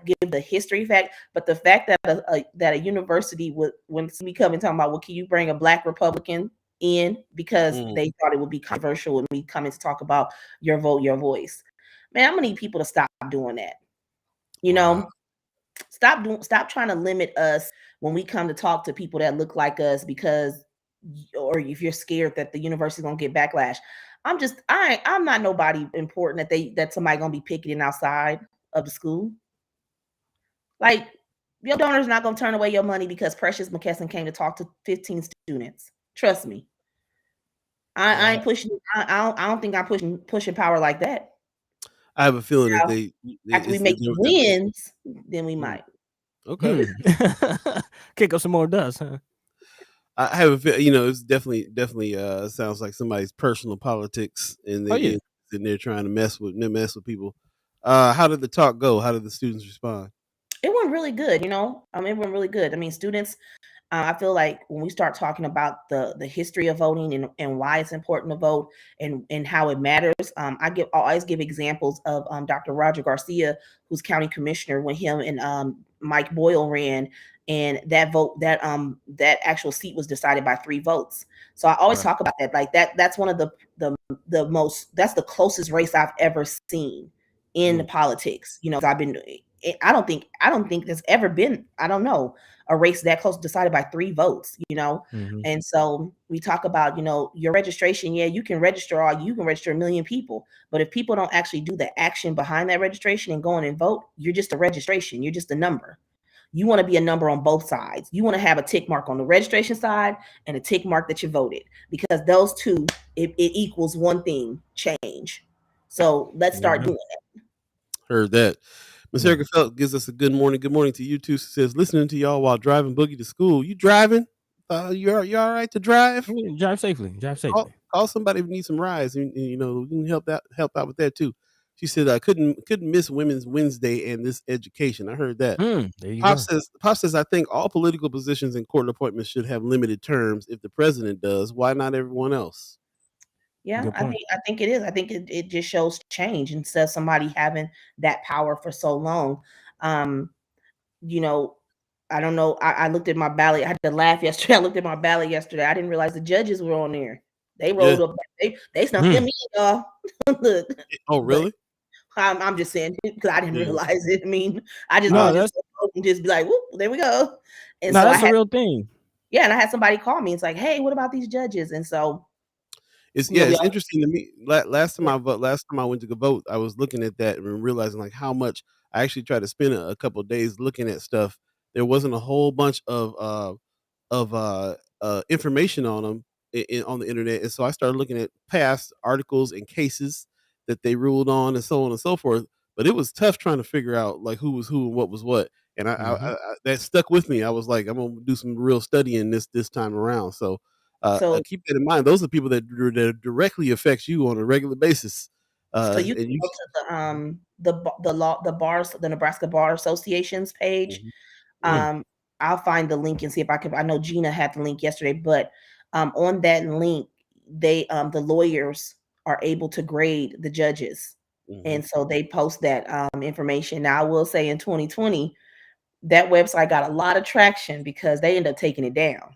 give the history fact, but the fact that a university would, when we come and talk about, well, can you bring a Black Republican in because they thought it would be controversial when we come in to talk about your vote, your voice. Man, I'm gonna need people to stop doing that. Stop trying to limit us when we come to talk to people that look like us or if you're scared that the university is gonna get backlash. I'm not nobody important that somebody gonna be picketing outside of the school. Like, your donor's not gonna turn away your money because Precious McKesson came to talk to 15 students. Trust me. I ain't pushing. I don't think I'm pushing power like that. I have a feeling that after we make wins, then we might. Okay. Kick up some more dust, huh? I have a feeling, it's definitely sounds like somebody's personal politics, and they're trying to mess with people. How did the talk go? How did the students respond? It went really good. It went really good. Students. I feel like when we start talking about the history of voting and why it's important to vote and how it matters, I always give examples of Dr. Roger Garcia, who's county commissioner, when him and Mike Boyle ran, and that actual seat was decided by 3 votes. So I always talk about that. That's one of that's the closest race I've ever seen in politics. I've been I don't think there's ever been, I don't know, a race that close decided by 3 votes, And so we talk about, your registration. Yeah, you can register 1 million people, but if people don't actually do the action behind that registration and go in and vote, you're just a registration. You're just a number. You want to be a number on both sides. You want to have a tick mark on the registration side and a tick mark that you voted, because those two, it equals one thing: change. So let's start doing it. Heard that. Miss Erica Felt gives us a good morning. Good morning to you too. She says, listening to y'all while driving Boogie to school. You driving? You all right to drive? Drive safely. Drive safely. Call somebody who needs some rides, and we can help out with that too. She said, I couldn't miss Women's Wednesday and this education. I heard that. There you go. Pop says, I think all political positions and court appointments should have limited terms. If the president does, why not everyone else? Yeah, I think it is. I think it just shows change instead of somebody having that power for so long. I don't know. I looked at my ballot. I had to laugh yesterday. I looked at my ballot yesterday. I didn't realize the judges were on there. They rolled up. They snuck them in, y'all. Look. Oh, really? I'm just saying, because I didn't realize it. I mean, I just just be like, whoop, there we go. And that's a real thing. Yeah, and I had somebody call me. It's like, hey, what about these judges? And so it's interesting to me. Last time I went to go vote, I was looking at that and realizing like how much I actually tried to spend a couple of days looking at stuff. There wasn't a whole bunch of information on them on the internet, and so I started looking at past articles and cases that they ruled on, and so on and so forth. But it was tough trying to figure out like who was who and what was what, and I that stuck with me. I was like, I'm gonna do some real studying this time around. So keep that in mind. Those are people that directly affects you on a regular basis. So you can go to the Nebraska Bar Association's page. I'll find the link and see if I can. I know Gina had the link yesterday, but on that link, they the lawyers are able to grade the judges, and so they post that information. Now, I will say in 2020, that website got a lot of traction because they ended up taking it down.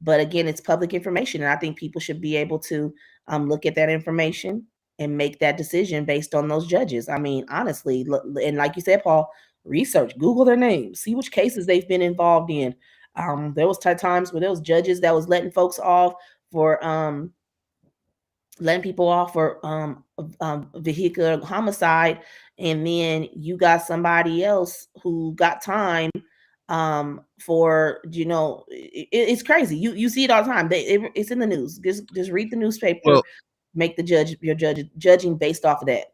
But again, it's public information, and I think people should be able to look at that information and make that decision based on those judges. I mean, honestly, and like you said, Paul, research, Google their names, see which cases they've been involved in. There was times where there was judges that was letting folks off for letting people off for vehicular homicide, and then you got somebody else who got time for it's crazy. You see it all the time. It's in the news. Just read the newspaper. Make your judging based off of that.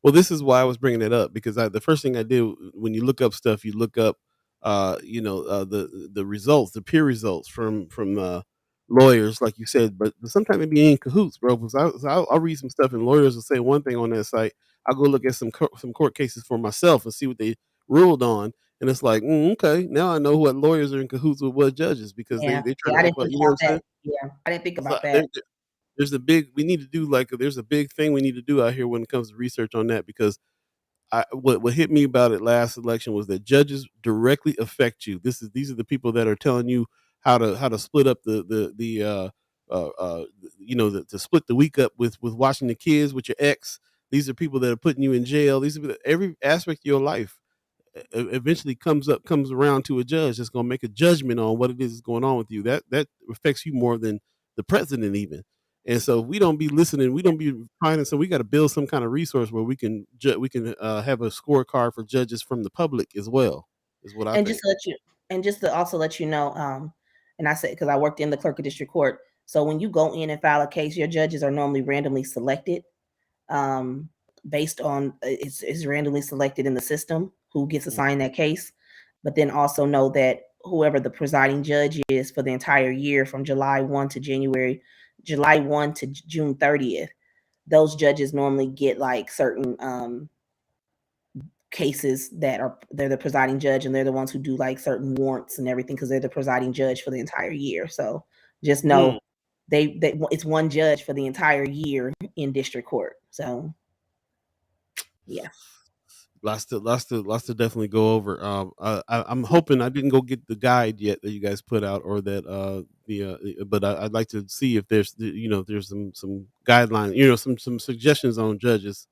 Well, this is why I was bringing it up, because the first thing I did when you look up stuff, you look up the results, the peer results from lawyers, like you said, but sometimes it be in cahoots, bro. Because I'll read some stuff and lawyers will say one thing on that site. I'll go look at some court cases for myself and see what they ruled on, and it's like, okay, now I know what lawyers are in cahoots with what judges, because they try to act like, you know what I'm saying? Yeah, I didn't think about that. There's a big thing we need to do out here when it comes to research on that, because what hit me about it last election was that judges directly affect you. These are the people that are telling you how to split up to split the week up with watching the kids with your ex. These are people that are putting you in jail. These are every aspect of your life eventually comes around to a judge that's going to make a judgment on what it is that's going on with you. That affects you more than the president even. And so we don't be listening. We don't be finding. So we got to build some kind of resource where we can have a scorecard for judges from the public as well. Is what I think. Just to also let you know, and I said, because I worked in the clerk of district court. So when you go in and file a case, your judges are normally randomly selected, based on it's randomly selected in the system who gets assigned that case. But then also know that whoever the presiding judge is for the entire year, from July 1 to June 30th, those judges normally get like certain cases they're the presiding judge, and they're the ones who do like certain warrants and everything, because they're the presiding judge for the entire year. So just know they it's one judge for the entire year in district court. So yeah. Lots to definitely go over. I'm hoping I didn't go get the guide yet that you guys put out, or that but I'd like to see if there's there's some guidelines, some suggestions on judges.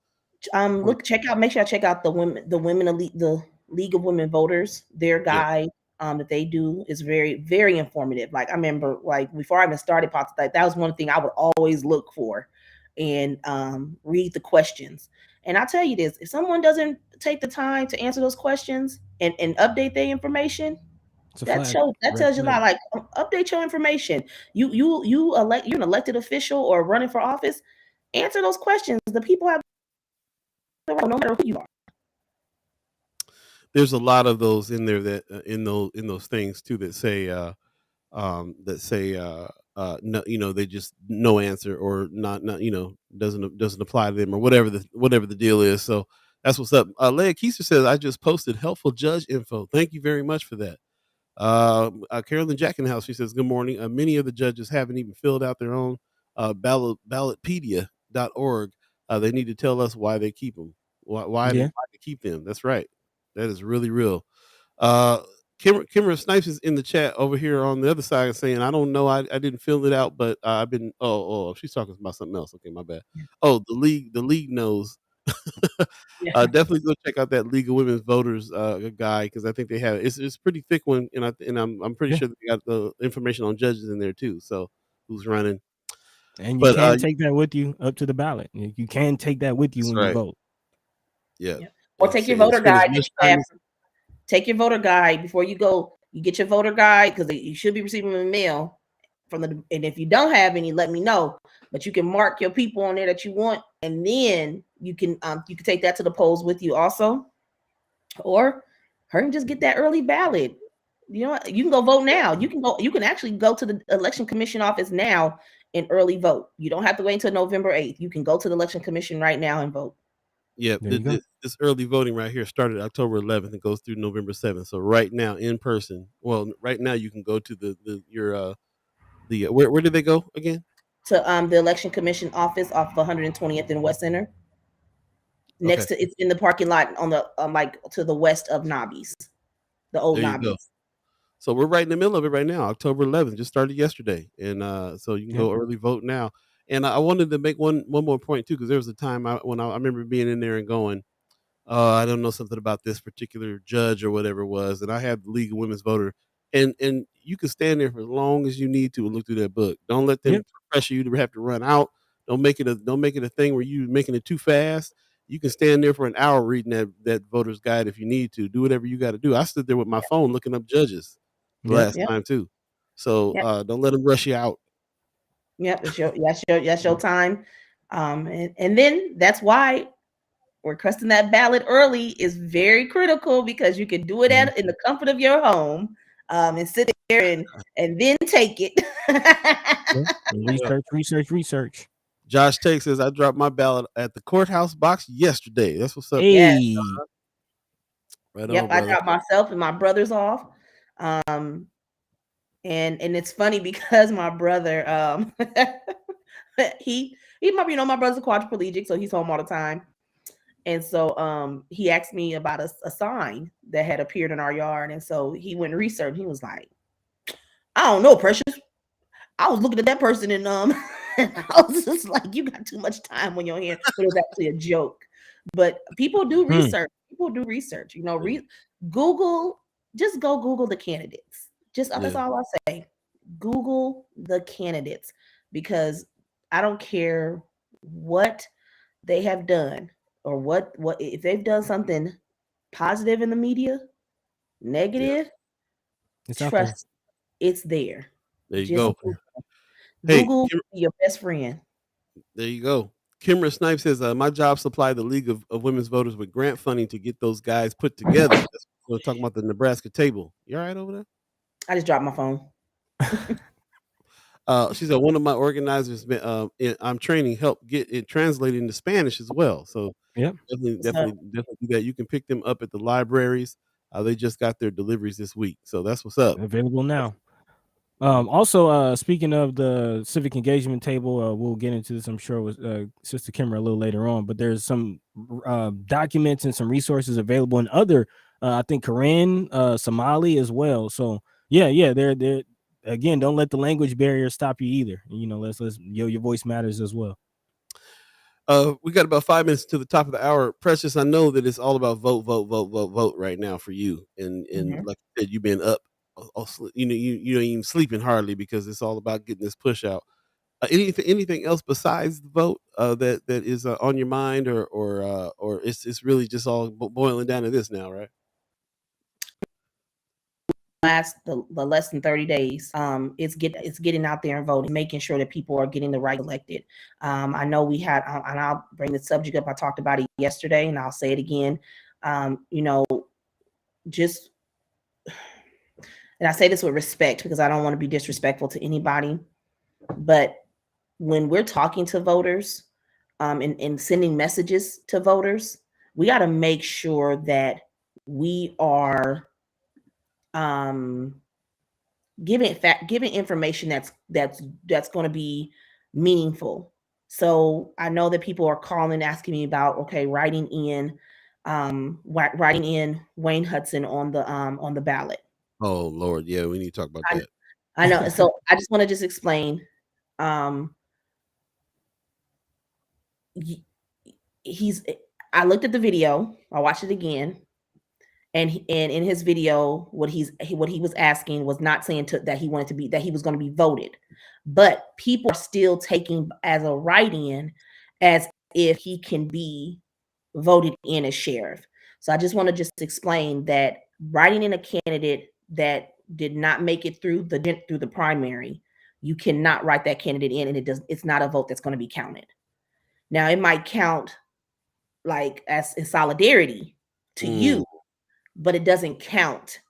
Make sure I check out the women elite, the League of Women Voters. Their guide that they do is very, very informative. Like I remember, like before I even started politics, like that was one thing I would always look for, and read the questions. And I tell you this: if someone doesn't take the time to answer those questions and update their information, that tells you a lot. Like update your information. You're an elected official or running for office. Answer those questions. The people have no matter who you are. There's a lot of those in there that in those things too that say no, they just no answer or not doesn't apply to them or whatever the deal is. So that's what's up. Leia Keister says I just posted helpful judge info. Thank you very much for that. Carolyn Jack in the house, she says good morning. Many of the judges haven't even filled out their own ballotpedia.org. They need to tell us why they keep them. Why they keep them. That's right. That is really real. Kimara Snipes is in the chat over here on the other side saying, I don't know. I didn't fill it out, but I've been, she's talking about something else. Okay, my bad. Oh, the league knows. Definitely go check out that League of Women's Voters guide, because I think they have it's a pretty thick one, and I'm pretty sure they got the information on judges in there too. So who's running? And you can take that with you up to the ballot. You can take that with you when you vote. Yeah. Or take your voter guide. Take your voter guide before you go. You get your voter guide because you should be receiving them in the mail and if you don't have any, let me know. But you can mark your people on there that you want, and then you can take that to the polls with you also. Or hurry and just get that early ballot. You know what? You can go vote now. You can actually go to the election commission office now and early vote. You don't have to wait until November 8th. You can go to the election commission right now and vote. Yeah, this early voting right here started October 11th and goes through November 7th. So right now in person, right now you can go to where did they go again? To the election commission office off of 120th and West Center. Next to it's in the parking lot on the like to the west of Nobby's, the old Nobby's. So we're right in the middle of it right now. October 11th just started yesterday, and so you can go early vote now. And I wanted to make one more point too, because there was a time when I remember being in there and going, I don't know something about this particular judge or whatever it was, and I had the League of Women's Voter, and you can stand there for as long as you need to and look through that book. Don't let them pressure you to have to run out. Don't make it a thing where you're making it too fast. You can stand there for an hour reading that voter's guide if you need to. Do whatever you got to do. I stood there with my phone looking up judges last time too. So don't let them rush you out. Yep, that's your time. And then that's why requesting that ballot early is very critical, because you can do it in the comfort of your home, and sit there and then take it. Research. Josh Tate says I dropped my ballot at the courthouse box yesterday. That's what's up. Hey. Right yep, on, I dropped myself and my brothers off. And it's funny because my brother, he might, my brother's a quadriplegic, so he's home all the time. And so he asked me about a sign that had appeared in our yard. And so he went and researched. He was like, I don't know, Precious. I was looking at that person and I was just like, you got too much time on your hands. But it was actually a joke. But people do research. People do research. Google, just go Google the candidates. That's all I'll say. Google the candidates, because I don't care what they have done or what if they've done something positive in the media, negative, trust it's there. There you go. Google your best friend. There you go. Kimara Snipes says, my job supplied the League of Women's Voters with grant funding to get those guys put together. We're talking about the Nebraska table. You all right over there? I just dropped my phone. She said, one of my organizers, I'm training, help get it translated into Spanish as well. So definitely do that. You can pick them up at the libraries. They just got their deliveries this week. So that's what's up. Available now. Also, speaking of the civic engagement table, we'll get into this, I'm sure, with Sister Kimara a little later on, but there's some documents and some resources available in other, I think, Korean, Somali as well. So they're again, don't let the language barrier stop you either. Let's your voice matters as well. We got about 5 minutes to the top of the hour. Precious, I know that it's all about vote right now for you. And like I said, you've been up, you know, you ain't even sleeping hardly because it's all about getting this push out. Anything else besides the vote that is on your mind, or it's really just all boiling down to this now, right? The less than 30 days, it's getting out there and voting, making sure that people are getting the right elected. I know we had, and I'll bring the subject up. I talked about it yesterday, and I'll say it again. You know, just, and I say this with respect because I don't want to be disrespectful to anybody, but when we're talking to voters, and sending messages to voters, we got to make sure that we are giving information that's going to be meaningful. So I know that people are calling, asking me about, okay, writing in Wayne Hudson on the ballot. Oh Lord, yeah, we need to talk about that. I know. So I just want to just explain. I looked at the video. I watched it again. And in his video, what he was asking was not saying that he was going to be voted, but people are still taking as a write-in as if he can be voted in as sheriff. So I just want to just explain that writing in a candidate that did not make it through the primary, you cannot write that candidate in, and it's not a vote that's going to be counted. Now it might count like as in solidarity to you, but it doesn't count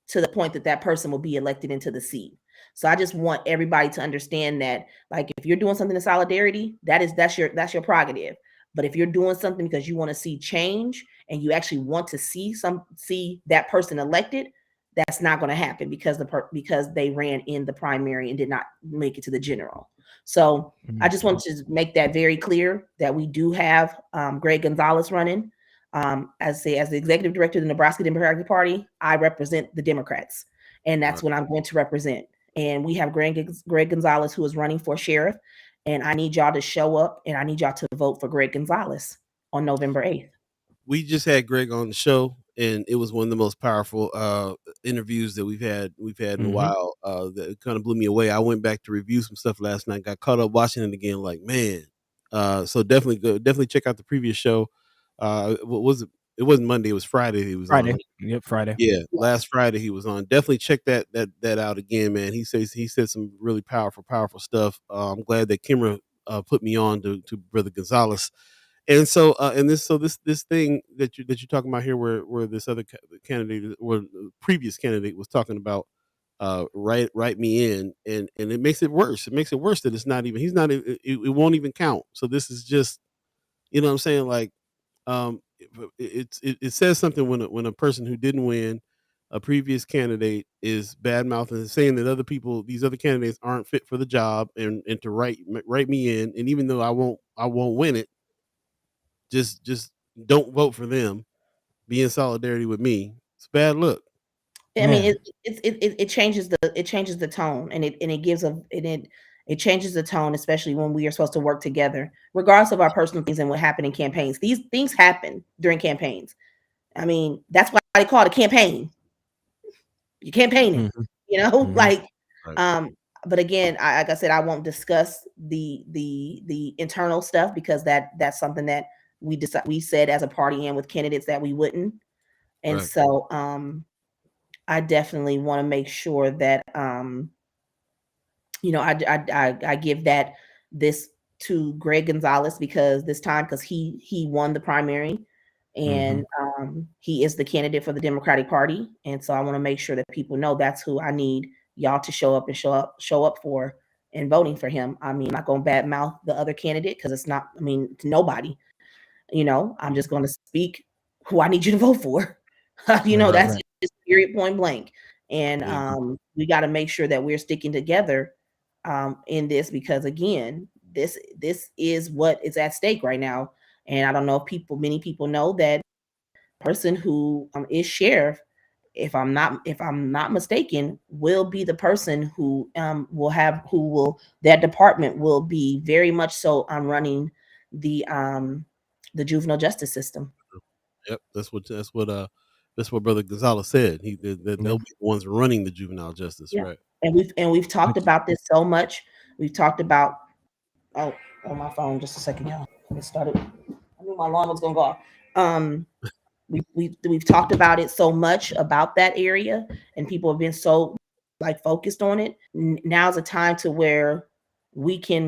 to the point that person will be elected into the seat. So I just want everybody to understand that, like, if you're doing something in solidarity, that's your prerogative. But if you're doing something because you want to see change and you actually want to see that person elected, that's not going to happen because they ran in the primary and did not make it to the general. So I just want to make that very clear that we do have Greg Gonzalez running. As the executive director of the Nebraska Democratic Party, I represent the Democrats, and that's what I'm going to represent. And we have Greg Gonzalez, who is running for sheriff, and I need y'all to show up, and I need y'all to vote for Greg Gonzalez on November 8th. We just had Greg on the show, and it was one of the most powerful interviews that we've had in a while. That kind of blew me away. I went back to review some stuff last night, got caught up watching it again, like, man. So definitely check out the previous show. What was it? It wasn't Monday, it was Friday he was on. Yep, Friday. Yeah, last Friday he was on. Definitely check that out again, man. He said some really powerful stuff. I'm glad that Kimara put me on to Brother Gonzalez. And so this thing that you're talking about here, where this other candidate, or previous candidate, was talking about, write me in, and it makes it worse. It makes it worse that it won't even count. So this is just, you know what I'm saying, like, it says something when a person who didn't win, a previous candidate, is bad mouthing and saying that these other candidates aren't fit for the job, and to write me in, and even though I won't win it, just don't vote for them. Be in solidarity with me. It's a bad look. I mean, it changes the tone, and it changes the tone, especially when we are supposed to work together, regardless of our personal things and what happened in campaigns. These things happen during campaigns. I mean, that's why they call it a campaign. You're campaigning, like, right. But again, like I said, I won't discuss the internal stuff because that's something that we said as a party and with candidates that we wouldn't. And right. So I definitely want to make sure that I give this to Greg Gonzalez because he won the primary, and he is the candidate for the Democratic Party. And so I want to make sure that people know that's who I need y'all to show up for in voting for him. I mean, I'm not going to badmouth the other candidate because it's nobody. I'm just going to speak who I need you to vote for. That's just period, point blank. And we got to make sure that we're sticking together in this, because again, this is what is at stake right now. And I don't know if many people know that person who is sheriff, if I'm not mistaken, will be the person who that department will be very much so running the juvenile justice system. Yep, that's what Brother Gonzalez said. They'll be the ones running the juvenile justice, Yeah. right? And we've talked about this so much. We've talked about on my phone. Just a second, y'all. It started. I knew my alarm was gonna go off. We've talked about it so much about that area, and people have been so like focused on it. Now's a time to where we can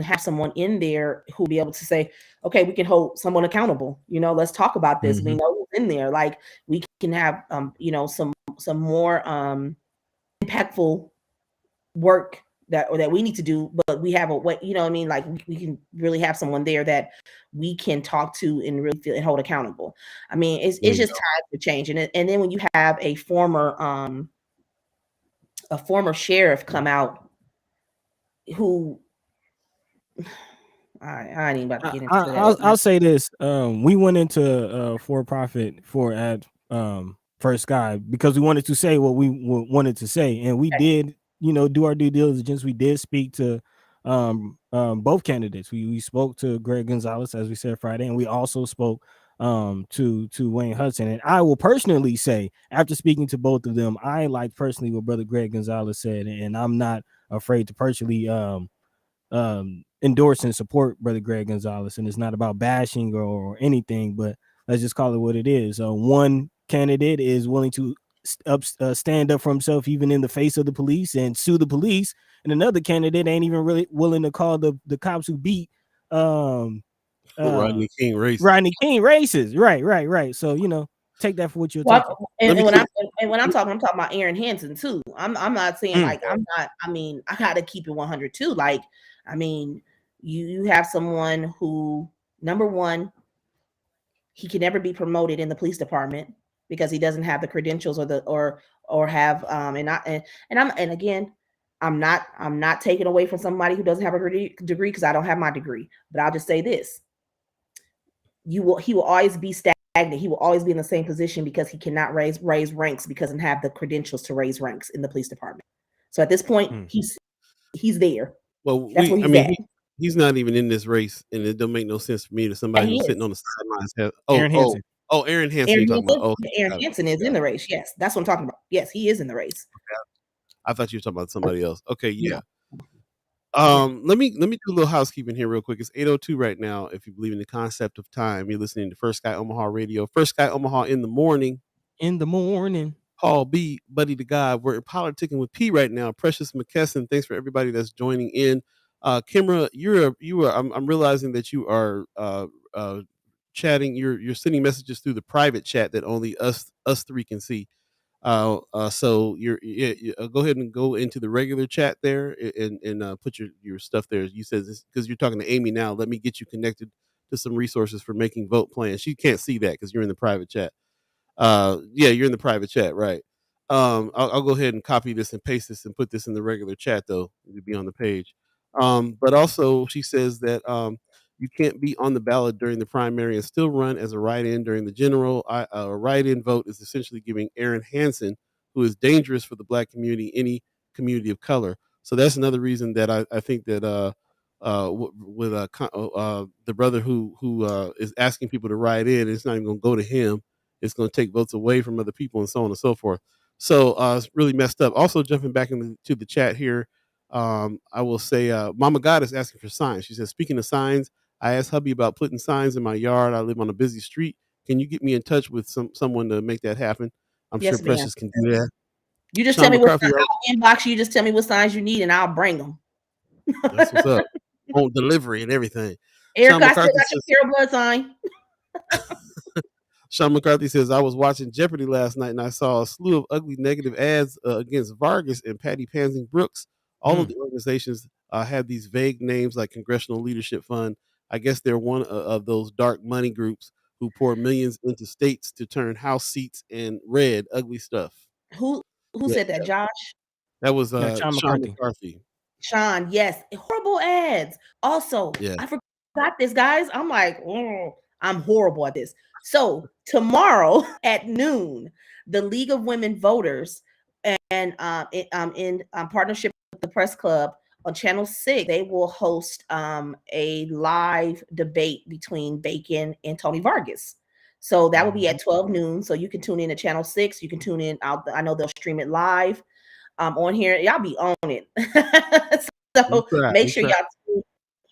have someone in there who'll be able to say, okay, we can hold someone accountable. Let's talk about this. We know who's in there. Like we can have some more impactful work that we need to do, but we have a way, what I mean? Like we can really have someone there that we can talk to and really feel and hold accountable. I mean, it's just time for change. And then when you have a former sheriff come out who I ain't even about to get into that. I'll say this. We went into for profit at First Sky because we wanted to say what we wanted to say, and we did, do our due diligence. We did speak to both candidates. We spoke to Greg Gonzalez, as we said Friday, and we also spoke to Wayne Hudson. And I will personally say, after speaking to both of them, I like personally what Brother Greg Gonzalez said, and I'm not afraid to personally endorse and support Brother Greg Gonzalez. And it's not about bashing or anything, but let's just call it what it is. One candidate is willing to stand up for himself even in the face of the police and sue the police, and another candidate ain't even really willing to call the cops who beat Rodney King races. Right. So take that for what you're taking. And when I'm talking about Aaron Hansen too. I'm not saying like I'm not. I mean, I gotta keep it 100 too. Like, I mean, you have someone who, number one, he can never be promoted in the police department because he doesn't have the credentials or have and again, I'm not taking away from somebody who doesn't have a degree because I don't have my degree. But I'll just say this: he will always be stagnant. He will always be in the same position because he cannot raise ranks because he doesn't have the credentials to raise ranks in the police department. So at this point, he's there. Well, he's not even in this race, and it don't make no sense for me that somebody who's sitting on the sidelines has. Aaron Hansen. Aaron Hansen. Aaron Hansen is in the race. Yes, that's what I'm talking about. Yes, he is in the race. Okay. I thought you were talking about somebody else. Okay, yeah. Let me do a little housekeeping here real quick. It's 8:02 right now. If you believe in the concept of time, you're listening to First Sky Omaha Radio. First Sky Omaha in the morning. Paul B, Buddi3 Da Gawd. We're politicking with P right now. Precious McKesson. Thanks for everybody that's joining in. Kimara, I'm realizing that you are chatting. You're sending messages through the private chat that only us three can see. So go ahead and go into the regular chat there and put your stuff there. You said this because you're talking to Amy now. Let me get you connected to some resources for making vote plans. She can't see that because you're in the private chat. You're in the private chat, right? I'll go ahead and copy this and paste this and put this in the regular chat though to be on the page. But also she says that you can't be on the ballot during the primary and still run as a write-in during the general. A write-in vote is essentially giving Aaron Hansen, who is dangerous for the Black community, any community of color. So that's another reason that I think that with the brother who is asking people to write in, it's not even going to go to him. It's going to take votes away from other people and so on and so forth. So it's really messed up. Also, jumping back into the chat here, I will say Mama God is asking for signs. She says, speaking of signs, I asked hubby about putting signs in my yard. I live on a busy street. Can you get me in touch with someone to make that happen? I'm sure Precious can do that. You just tell me what signs. I'll inbox you. Just tell me what signs you need, and I'll bring them. That's what's up. On delivery and everything. Erica, I still got your pure blood sign. Sean McCarthy says, I was watching Jeopardy last night and I saw a slew of ugly negative ads against Vargas and Patty Pansing Brooks. All of the organizations had these vague names like Congressional Leadership Fund. I guess they're one of those dark money groups who pour millions into states to turn House seats and red, ugly stuff. Who said that, Josh? That was Sean McCarthy. Sean, yes. Horrible ads. Also, I forgot this, guys. I'm like, I'm horrible at this. So tomorrow at noon, the League of Women Voters and in partnership with the Press Club on Channel 6, they will host a live debate between Bacon and Tony Vargas. So that will be at 12 noon. So you can tune in to Channel 6. You can tune in. I know they'll stream it live on here. Y'all be on it. So make sure y'all tune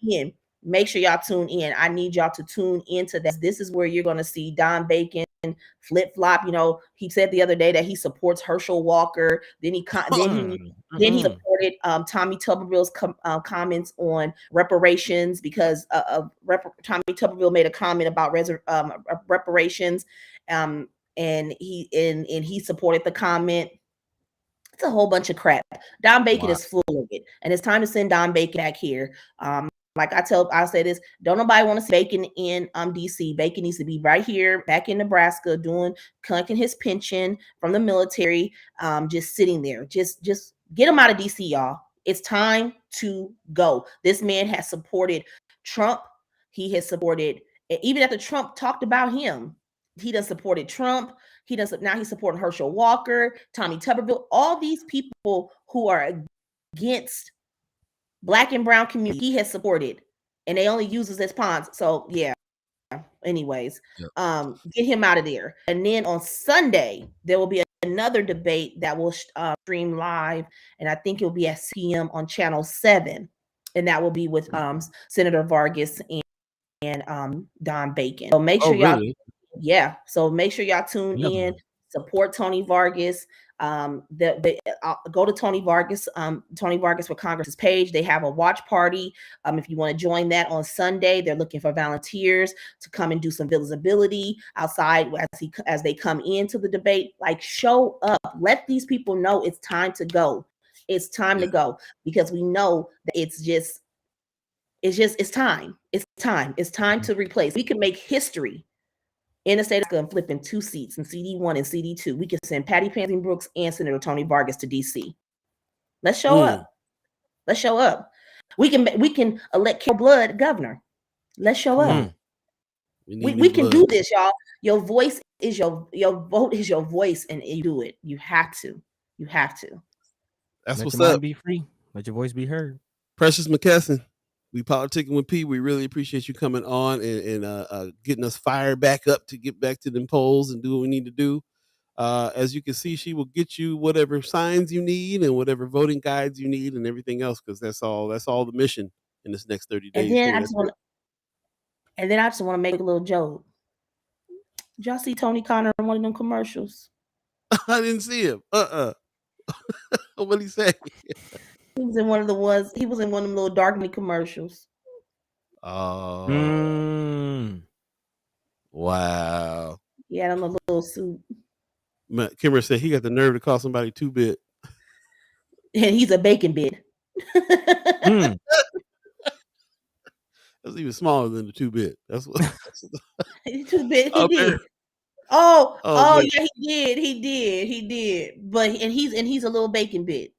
in. Make sure y'all tune in. I need y'all to tune into that. This is where you're going to see Don Bacon flip flop. You know, he said the other day that he supports Herschel Walker. Then he supported Tommy Tuberville's comments on reparations because Tommy Tuberville made a comment about reparations, and he supported the comment. It's a whole bunch of crap. Don Bacon is full of it, and it's time to send Don Bacon back here. Like I'll say this: don't nobody want to see Bacon in DC. Bacon needs to be right here, back in Nebraska, collecting his pension from the military, just sitting there. Just get him out of DC, y'all. It's time to go. This man has supported Trump. He has supported, even after Trump talked about him, he done supported Trump. Now he's supporting Herschel Walker, Tommy Tuberville, all these people who are against Black and brown community he has supported, and they only use us as pawns. So yeah. Anyways, get him out of there. And then on Sunday there will be another debate that will stream live, and I think it'll be at PM on Channel 7, and that will be with Senator Vargas and Don Bacon. So make sure so make sure y'all tune in. Support Tony Vargas. Go to Tony Vargas for Congress's page. They have a watch party. If you want to join that on Sunday, they're looking for volunteers to come and do some visibility outside as they come into the debate. Like, show up. Let these people know it's time to go. It's time to go, because we know that it's time. It's time. It's time to replace. We can make history in the state of flipping 2 seats in CD1 and CD2. We can send Patty Pansy Brooks and Senator Tony Vargas to DC. Let's show up. Let's show up. We can elect Carol Blood governor. Let's show up. We can do this, y'all. Your voice is your vote is your voice, and you do it. You have to. That's what's your up. mind be free. Let your voice be heard. Precious McKesson. We politicking with P. We really appreciate you coming on and getting us fired back up to get back to them polls and do what we need to do. As you can see, she will get you whatever signs you need and whatever voting guides you need and everything else, because that's all the mission in this next 30 days. And then I just want to make a little joke. Did y'all see Tony Connor in one of them commercials? I didn't see him. What'd he say? He was in one of them little darkening commercials. Oh. Wow. He had on a little suit. Kimara said he got the nerve to call somebody 2-bit. And he's a bacon bit. That's even smaller than the 2-bit. That's what 2-bit. He did. Oh, yeah, he did. But he's a little bacon bit.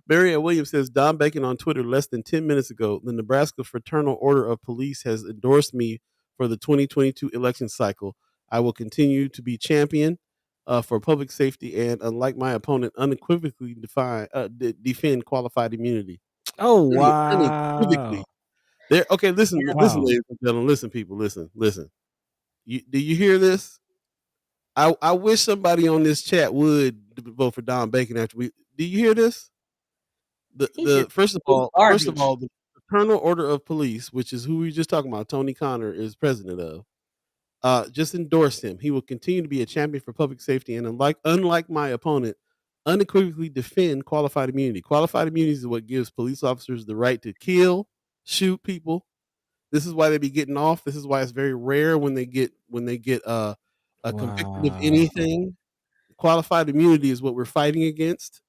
Marianne Williams says, Don Bacon on Twitter less than 10 minutes ago, the Nebraska Fraternal Order of Police has endorsed me for the 2022 election cycle. I will continue to be champion for public safety and, unlike my opponent, unequivocally defend qualified immunity. Oh, wow. Unequivocally. Okay, listen, ladies and gentlemen, listen, people, listen. Do you hear this? I wish somebody on this chat would vote for Don Bacon after we. Do you hear this? First of all, the Fraternal Order of Police, which is who we were just talking about, Tony Connor is president of, just endorsed him. He will continue to be a champion for public safety and, unlike my opponent, unequivocally defend qualified immunity. Qualified immunity is what gives police officers the right to kill, shoot people. This is why they be getting off. This is why it's very rare when they get convicted of anything. Qualified immunity is what we're fighting against.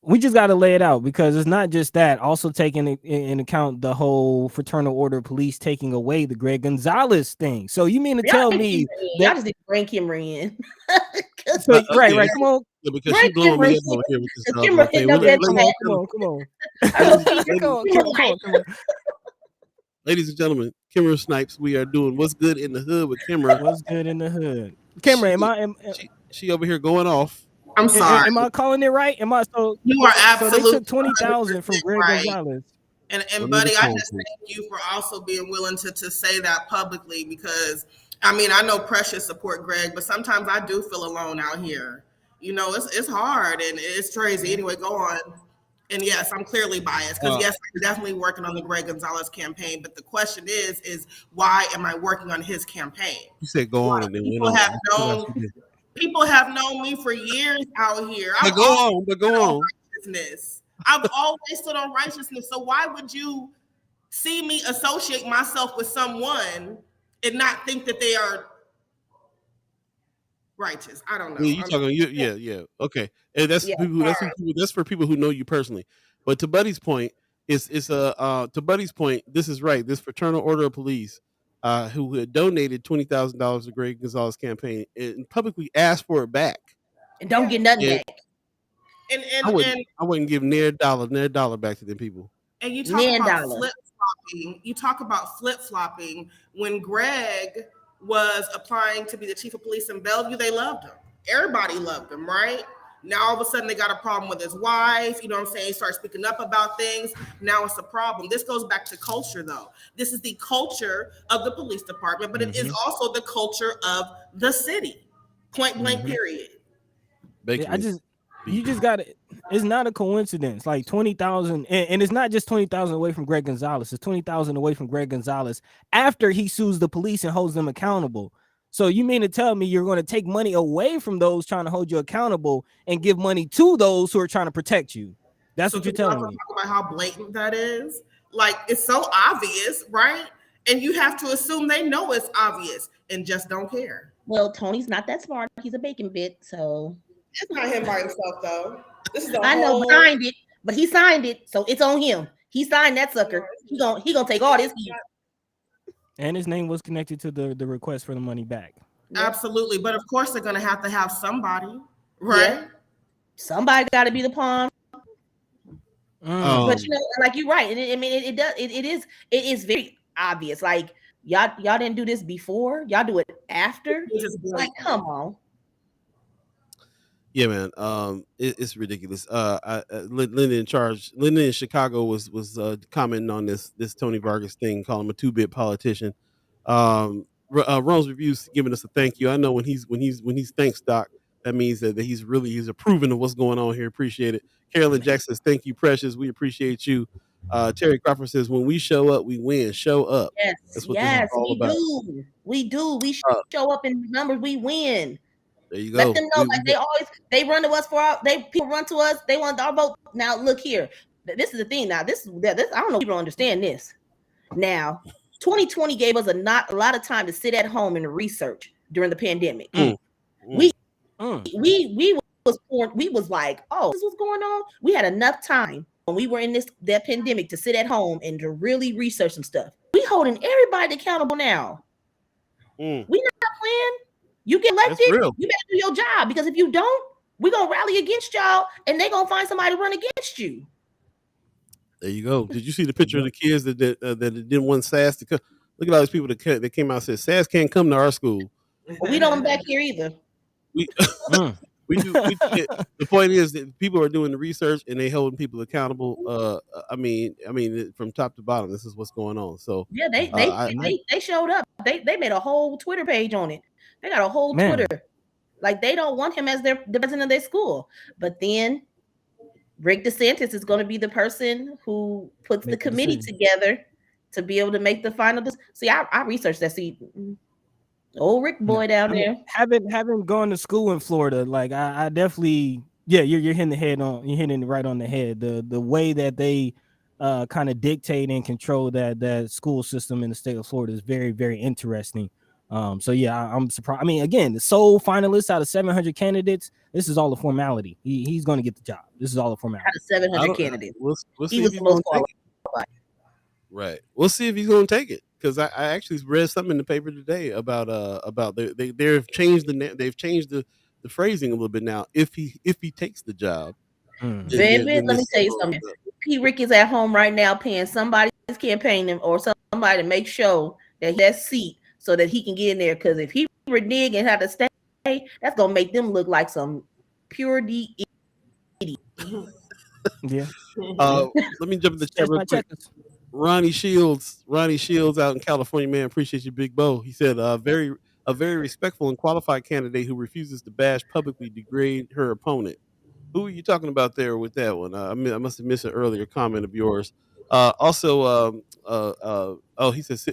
We just got to lay it out, because it's not just that. Also taking in account the whole Fraternal Order of Police taking away the Greg Gonzalez thing. So you mean to tell me that just didn't bring Kimara in? Right. Come on. Yeah, because she's blowing me up over here with this Come on. Ladies and gentlemen, Kimara Snipes, we are doing What's Good in the Hood with Kimara. What's good in the hood? Kimara, she over here going off. I'm sorry. Am I calling it right? Am I so? You are absolutely. So they took 20,000 from Greg right. Gonzalez. And Buddy, I just thank you for also being willing to say that publicly, because I mean, I know Precious support Greg, but sometimes I do feel alone out here. You know, it's hard and it's crazy. Anyway, go on. And yes, I'm clearly biased because yes, I'm definitely working on the Greg Gonzalez campaign. But the question is why am I working on his campaigin? You said go on, and then people have known me for years out here. But go on. Righteousness. I've always stood on righteousness. So why would you see me associate myself with someone and not think that they are righteous? I don't know. Yeah, you talking? Yeah. Okay, and that's for people who know you personally. But to Buddy's point, this is right. This Fraternal Order of Police, who had donated $20,000 to Greg Gonzalez campaign and publicly asked for it back, and don't get nothing back. And I wouldn't give near a dollar back to them people. And you talk about flip-flopping. You talk about flip-flopping. When Greg was applying to be the chief of police in Bellevue, they loved him. Everybody loved him, right? Now all of a sudden they got a problem with his wife. You know what I'm saying? He starts speaking up about things. Now it's a problem. This goes back to culture, though. This is the culture of the police department, but it is also the culture of the city. Point blank, period. You just got it. It's not a coincidence. Like 20,000, and it's not just 20,000 away from Greg Gonzalez. It's 20,000 away from Greg Gonzalez after he sues the police and holds them accountable. So you mean to tell me you're going to take money away from those trying to hold you accountable and give money to those who are trying to protect you? That's what you're telling me. Talk about how blatant that is. Like, it's so obvious, right? And you have to assume they know it's obvious and just don't care. Well, Tony's not that smart. He's a bacon bit, so. It's not him by himself, though. This is I know, signed it, but he signed it, so it's on him. He signed that sucker. He gonna take all this heat. And his name was connected to the request for the money back. Absolutely, but of course they're gonna have to have somebody, right? Yeah. Somebody got to be the pawn. But you know, like you're right. It is very obvious. Like y'all didn't do this before. Y'all do it after. Like, come on. Yeah, man. It's ridiculous. Linda in Chicago was commenting on this Tony Vargas thing, calling him a 2-bit politician. Ron's Reviews giving us a thank you. I know when he's thanks Doc, that means that he's approving of what's going on here. Appreciate it. Carolyn Jackson says, thank you, Precious. We appreciate you. Terry Crawford says, when we show up, we win. Show up. Yes, that's what this is all about. We do. We show up in numbers. We win. There you go. Let them know, they run to us people run to us. They want our vote. Now look here. This is the thing. Now this I don't know if people understand this. Now, 2020 gave us a lot of time to sit at home and research during the pandemic. We was like, oh, this was going on. We had enough time when we were in that pandemic to sit at home and to really research some stuff. We holding everybody accountable now. We not playing. You get elected, you better do your job, because if you don't, we're gonna rally against y'all and they're gonna find somebody to run against you. There you go. Did you see the picture of the kids that didn't want Sasse to come? Look at all these people that came out and said Sasse can't come to our school. We don't back here either. We do. The point is that people are doing the research and they holding people accountable. I mean, from top to bottom, this is what's going on. So yeah, they showed up. They made a whole Twitter page on it. They got a whole Twitter. Like, they don't want him as the president of their school. But then Rick DeSantis is going to be the person who puts the committee together to be able to make the final. See, I researched that. See, old Rick boy down there. Having gone to school in Florida, like I definitely, you're hitting it right on the head. The way that they kind of dictate and control that school system in the state of Florida is very, very interesting. So yeah, I'm surprised. I mean, again, the sole finalist out of 700 candidates, this is all a formality. He's going to get the job. This is all a formality. Out of 700 candidates, we'll see if he's going to take it. Right. We'll see if he's going to take it, because I actually read something in the paper today about they've changed the phrasing a little bit now. If he takes the job, baby, let me tell you something. P. Rick is at home right now paying somebody's campaign or somebody to make sure that he has seat, so that he can get in there. Because if he renege and have to stay, that's gonna make them look like some pure D. Yeah. Let me jump in the chat real quick. Ronnie Shields out in California, man. Appreciate you, Big Bo. He said, a very respectful and qualified candidate who refuses to bash publicly degrade her opponent. Who are you talking about there with that one? I must have missed an earlier comment of yours. He says,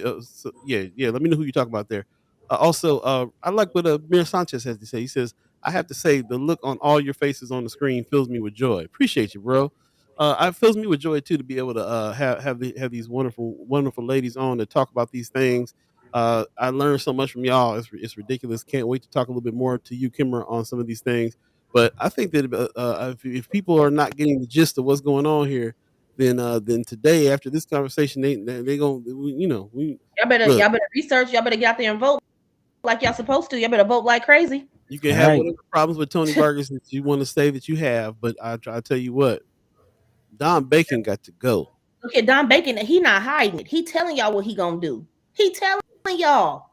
yeah. Let me know who you're talking about there. I like what Mir Sanchez has to say. He says, I have to say, the look on all your faces on the screen fills me with joy. Appreciate you, bro. It fills me with joy too to be able to have these wonderful ladies on to talk about these things. I learned so much from y'all. It's ridiculous. Can't wait to talk a little bit more to you, Kimara, on some of these things. But I think that if people are not getting the gist of what's going on here, then today after this conversation, they gonna y'all better research. Y'all better get out there and vote like y'all supposed to. Y'all better vote like crazy. You can have whatever problems with Tony Vargas that you want to say that you have, but I tell you what, Don Bacon got to go. Look at Don Bacon. He not hiding it. He telling y'all what he gonna do. He telling y'all.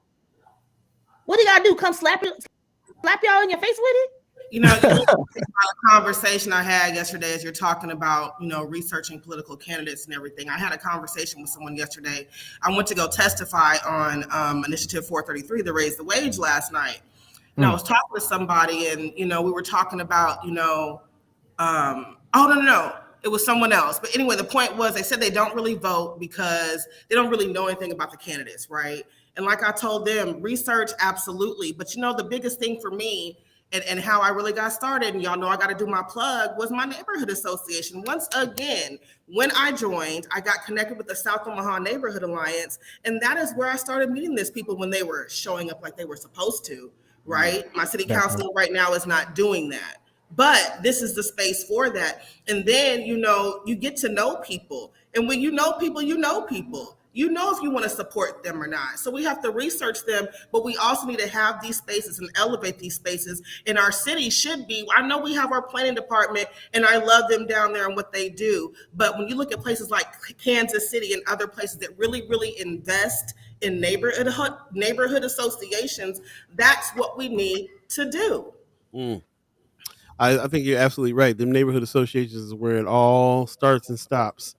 What he gotta do? Come slap y'all in your face with it? A conversation I had yesterday as you're talking about, researching political candidates and everything. I had a conversation with someone yesterday. I went to go testify on Initiative 433 to raise the wage last night. And I was talking to somebody and, we were talking about, no. It was someone else. But anyway, the point was they said they don't really vote because they don't really know anything about the candidates, right? And like I told them, research, absolutely. But the biggest thing for me and how I really got started, and y'all know I got to do my plug, was my neighborhood association. Once again, when I joined, I got connected with the South Omaha Neighborhood Alliance, and that is where I started meeting these people when they were showing up like they were supposed to, right? My city council right now is not doing that. But this is the space for that. And then, you get to know people. And when you know people, you know people. You know if you want to support them or not. So we have to research them, but we also need to have these spaces and elevate these spaces. And our city should be, I know we have our planning department, and I love them down there and what they do. But when you look at places like Kansas City and other places that really, really invest in neighborhood associations, that's what we need to do. I think you're absolutely right. The neighborhood associations is where it all starts and stops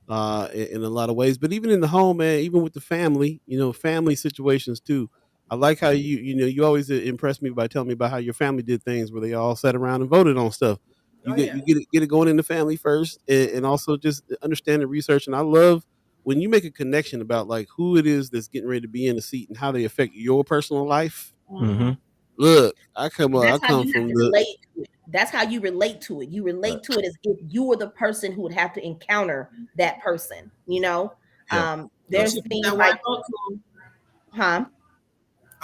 in a lot of ways. But even in the home, man, even with the family, family situations too. I like how you always impress me by telling me about how your family did things where they all sat around and voted on stuff. You get it going in the family first, and also just understand the research. And I love when you make a connection about like who it is that's getting ready to be in the seat and how they affect your personal life. Mm-hmm. Look, I come from that's how you relate to it. You relate to it as if you were the person who would have to encounter that person. There's things like, I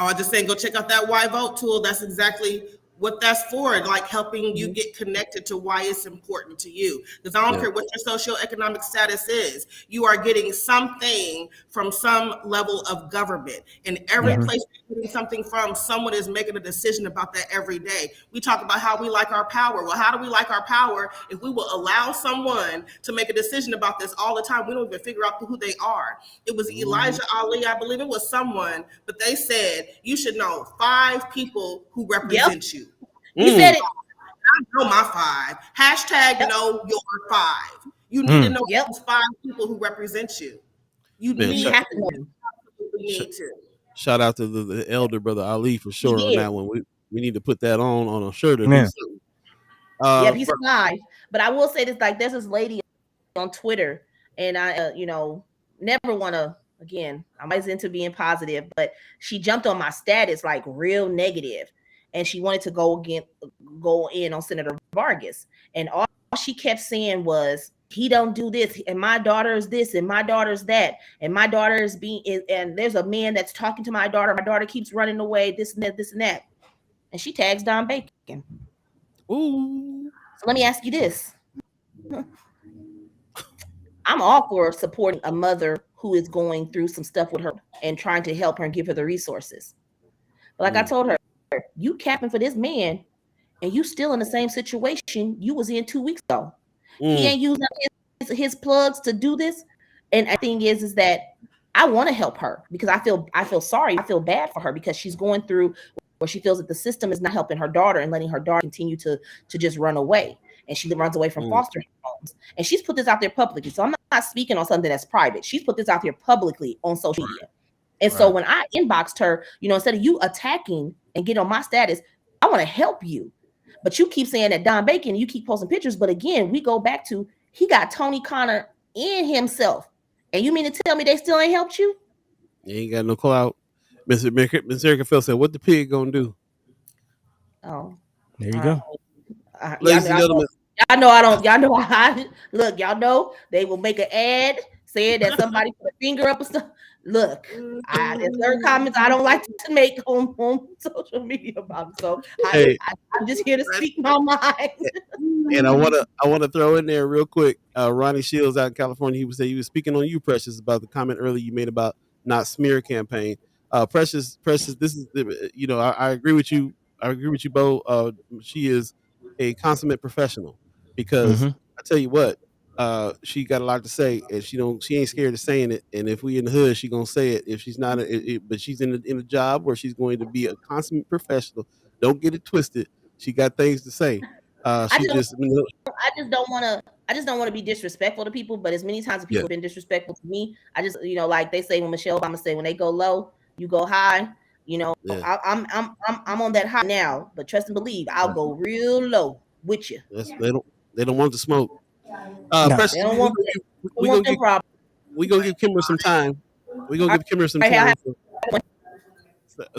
was just saying, go check out that Why Vote tool. That's exactly what that's for, like helping you get connected to why it's important to you. Because I don't care what your socioeconomic status is, you are getting something from some level of government. And every place you're getting something from, someone is making a decision about that every day. We talk about how we like our power. Well, how do we like our power if we will allow someone to make a decision about this all the time? We don't even figure out who they are. It was Elijah Ali, I believe it was someone, but they said you should know 5 people who represent you. You said it. I know my 5. Hashtag know your 5. You need to know those 5 people who represent you. You have to know. Shout out to the elder brother Ali for sure on that one. We need to put that on a shirt. He's alive. But I will say this: like, there's this lady on Twitter, and I, never want to. Again, I'm always into being positive, but she jumped on my status like real negative. And she wanted to go in on Senator Vargas. And all she kept saying was, he don't do this, and my daughter is this, and my daughter's that, and my daughter is and there's a man that's talking to my daughter keeps running away, this and that. And she tags Don Bacon. Ooh. So let me ask you this. I'm all for supporting a mother who is going through some stuff with her and trying to help her and give her the resources. But like I told her, you capping for this man, and you still in the same situation you was in 2 weeks ago. He ain't using his plugs to do this. And the thing is that I want to help her because I feel sorry. I feel bad for her because she's going through where she feels that the system is not helping her daughter and letting her daughter continue to just run away. And she runs away from foster homes. And she's put this out there publicly. So I'm not speaking on something that's private. She's put this out there publicly on social media. And so when I inboxed her, instead of you attacking and get on my status, I want to help you. But you keep saying that Don Bacon, you keep posting pictures. But again, we go back to, he got Tony Connor in himself. And you mean to tell me they still ain't helped you? You ain't got no clout. Miss Erica Phil said, what the pig gonna do? Oh. There you go. Ladies and gentlemen. Y'all know they will make an ad saying that somebody put a finger up or stuff. Look, there's certain comments I don't like to make on social media about it. So I'm just here to speak my mind. And I want to throw in there real quick. Ronnie Shields out in California, he was speaking on you, Precious, about the comment earlier you made about not smear campaign. Precious, this is I agree with you. I agree with you, Bo. She is a consummate professional because I tell you what, she got a lot to say, and she ain't scared of saying it. And if we in the hood, she gonna say it. If she's not, but she's in a job where she's going to be a consummate professional. Don't get it twisted. She got things to say. I just don't want to be disrespectful to people, but as many times as people have been disrespectful to me, I just like they say when Michelle Obama say, when they go low, you go high. I'm on that high now, but trust and believe, I'll go real low with you. They don't want the smoke. They don't want we gonna give Kimara some time. We gonna give Kimara some time.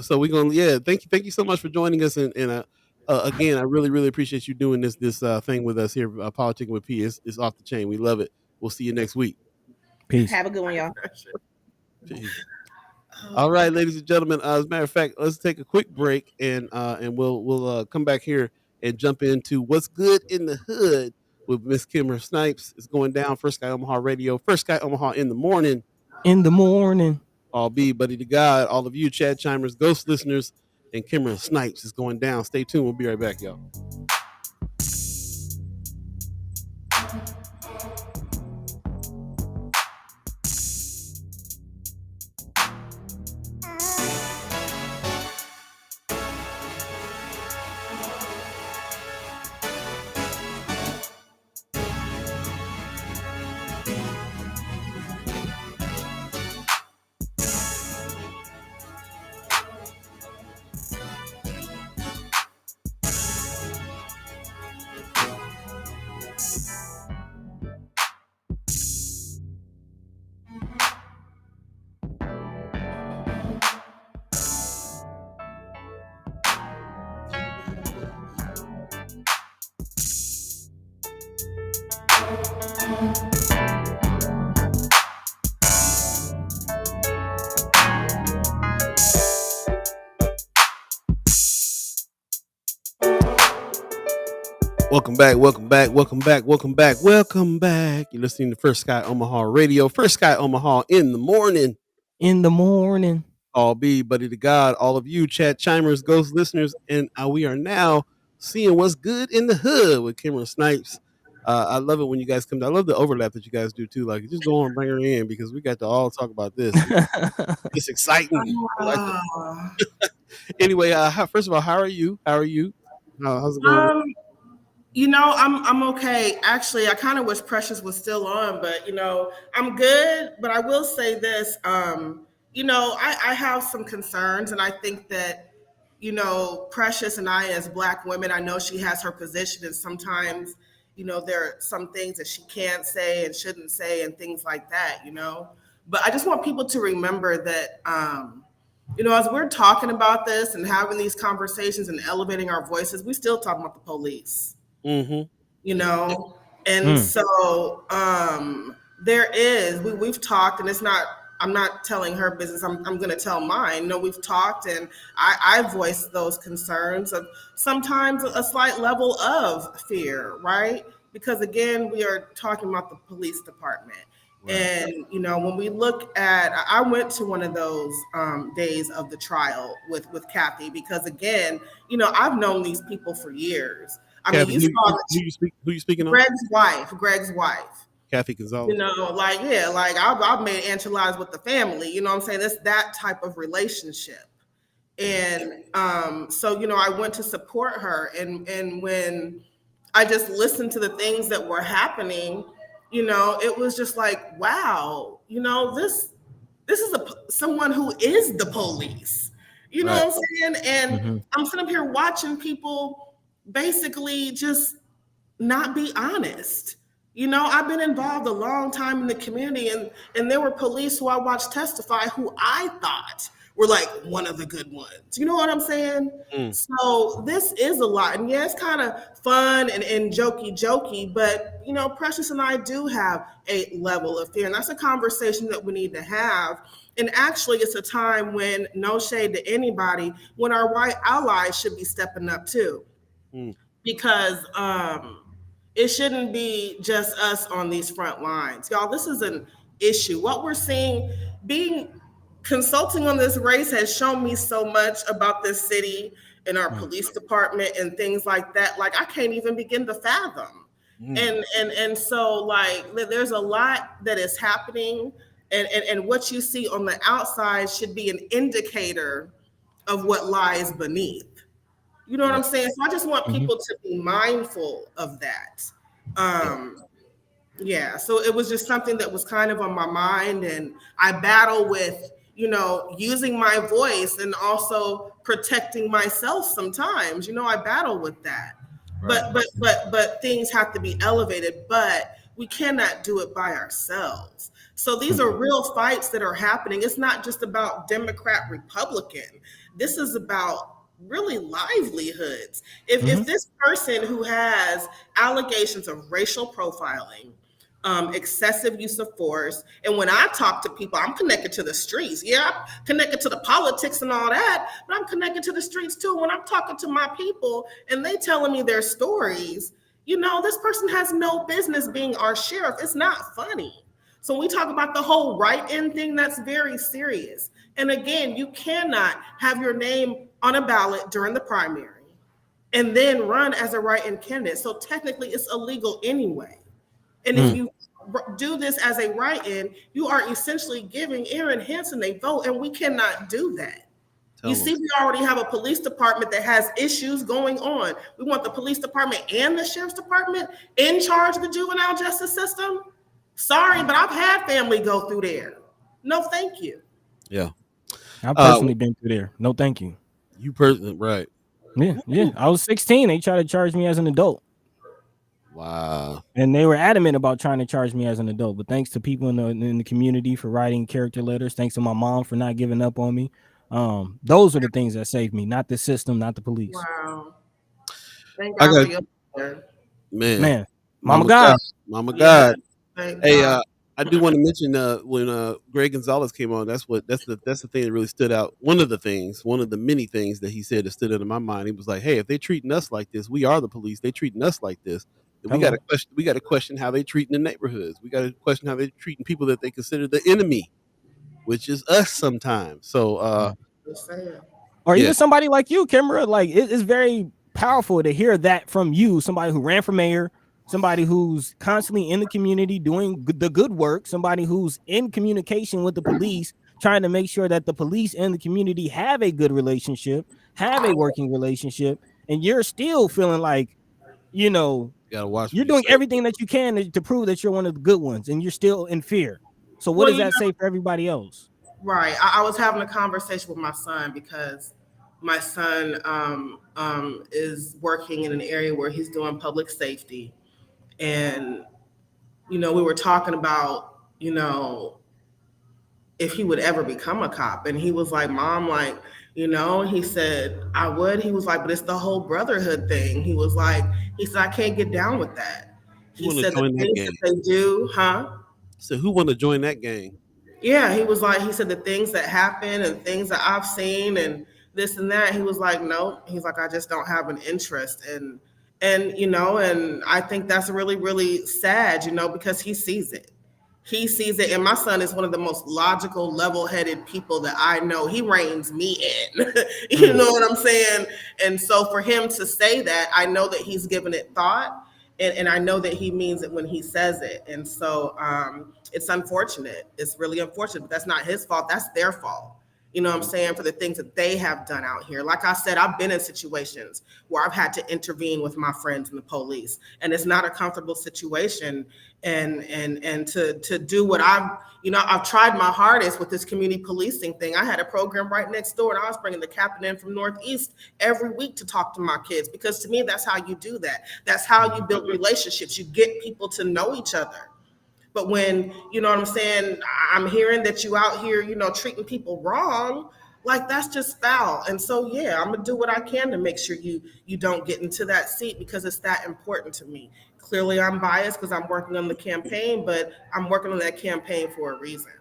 So we gonna thank you so much for joining us, and again, I really, really appreciate you doing this thing with us here. Politicin with P is off the chain. We love it. We'll see you next week. Peace. Have a good one, y'all. All right, ladies and gentlemen. As a matter of fact, let's take a quick break, and we'll come back here and jump into what's good in the hood with Miss Kimara Snipes. It's going down. First Sky Omaha Radio. First Sky Omaha in the morning. All Buddi3 Da Gawd. All of you chat chimers, ghost listeners, and Kimara Snipes is going down. Stay tuned. We'll be right back, y'all. Welcome back. You're listening to First Sky Omaha Radio. First Sky Omaha in the morning. All Buddi3 Da Gawd. All of you chat chimers, ghost listeners, and we are now seeing what's good in the hood with Kimara Snipes. I love it when you guys come down. I love the overlap that you guys do too. Like, just go on and bring her in because we got to all talk about this. It's exciting. Anyway, first of all, how are you? How's it going? I'm okay. Actually, I kind of wish Precious was still on, but I'm good. But I will say this, I have some concerns, and I think that, Precious and I as Black women, I know she has her position, and sometimes, there are some things that she can't say and shouldn't say and things like that, But I just want people to remember that, as we're talking about this and having these conversations and elevating our voices, we still talking about the police. Mm-hmm. So there is, we've talked, and I'm not telling her business, I'm going to tell mine. We've talked, and I voiced those concerns of sometimes a slight level of fear, right? Because again, we are talking about the police department. Right. And, when we look at, I went to one of those days of the trial with Kathy, because again, I've known these people for years. I mean, you saw who you speaking of? Greg's wife. Kathy Gonzalez. I've made enchiladas with the family. You know what I'm saying? It's that type of relationship. And so, you know, I went to support her. And when I just listened to the things that were happening, you know, it was just like, wow, you know, this is someone who is the police. You know what I'm saying? And I'm sitting up here watching people basically just not be honest. You know, I've been involved a long time in the community, and there were police who I watched testify who I thought were like one of the good ones. You know what I'm saying? So this is a lot. And yeah, it's kind of fun and jokey, but you know, Precious and I do have a level of fear. And that's a conversation that we need to have. And actually, it's a time when, no shade to anybody, when our white allies should be stepping up too. Because it shouldn't be just us on these front lines. Y'all, this is an issue. What we're seeing, consulting on this race has shown me so much about this city and our police department and things like that. Like, I can't even begin to fathom. And so, like, there's a lot that is happening, and what you see on the outside should be an indicator of what lies beneath. You know what I'm saying? So I just want people to be mindful of that. Yeah, so it was just something that was kind of on my mind, and I battle with, you know, using my voice and also protecting myself sometimes. You know, I battle with that. But things have to be elevated, but we cannot do it by ourselves. So these are real fights that are happening. It's not just about Democrat, Republican. This is about really livelihoods. If this person who has allegations of racial profiling, excessive use of force, and when I talk to people, I'm connected to the streets. Yeah, I'm connected to the politics and all that, but I'm connected to the streets too. When I'm talking to my people and they telling me their stories, you know, this person has no business being our sheriff. It's not funny. So when we talk about the whole write-in thing, that's very serious. And again, you cannot have your name on a ballot during the primary and then run as a write-in candidate. So technically it's illegal anyway. And if you do this as a write-in, you are essentially giving Aaron Hansen a vote, and we cannot do that. You see, we already have a police department that has issues going on. We want the police department and the sheriff's department in charge of the juvenile justice system. Sorry, but I've had family go through there. No, thank you. Yeah. I've personally been through there. No, thank you. You personally, right? Yeah. I was 16. They tried to charge me as an adult. Wow. And they were adamant about trying to charge me as an adult. But thanks to people in the community for writing character letters, thanks to my mom for not giving up on me. Those are the things that saved me, not the system, not the police. Wow. Thank God for your man. Mama God. Mama God. Hey, I do want to mention when Greg Gonzalez came on, that's the thing that really stood out. One of the many things that he said that stood out in my mind. He was like, "Hey, if they treating us like this, we are the police. They treating us like this. We got to question how they treating the neighborhoods. We got to question how they treating people that they consider the enemy, which is us sometimes." So, or even somebody like you, Kimara. Like, it's very powerful to hear that from you, somebody who ran for mayor. Somebody who's constantly in the community doing the good work, somebody who's in communication with the police, trying to make sure that the police and the community have a good relationship, have a working relationship, and you're still feeling like, you know, you're doing everything that you can to prove that you're one of the good ones, and you're still in fear. So what does that say for everybody else? Right. I was having a conversation with my son because my son is working in an area where he's doing public safety. And, you know, we were talking about, you know, if he would ever become a cop. And he was like, Mom, like, you know, he said, I would. He was like, but it's the whole brotherhood thing. He said, I can't get down with that. He said the things that they do, So who want to join that gang? Yeah, he said the things that happen and things that I've seen and this and that. He was like, no, he's like, I just don't have an interest in. And, you know, and I think that's really, really sad, you know, because he sees it. He sees it. And my son is one of the most logical, level-headed people that I know. He reins me in. You know what I'm saying? And so for him to say that, I know that he's given it thought. And I know that he means it when he says it. And so it's unfortunate. It's really unfortunate. But that's not his fault. That's their fault. you know what I'm saying, for the things that they have done out here. Like I said, I've been in situations where I've had to intervene with my friends and the police, and it's not a comfortable situation. And to do what I've tried my hardest with this community policing thing. I had a program right next door, and I was bringing the captain in from Northeast every week to talk to my kids, because to me, that's how you do that. That's how you build relationships. You get people to know each other. But when, you know what I'm saying, I'm hearing that you out here, treating people wrong, like, that's just foul. And so, yeah, I'm gonna do what I can to make sure you don't get into that seat, because it's that important to me. Clearly, I'm biased because I'm working on the campaign, but I'm working on that campaign for a reason.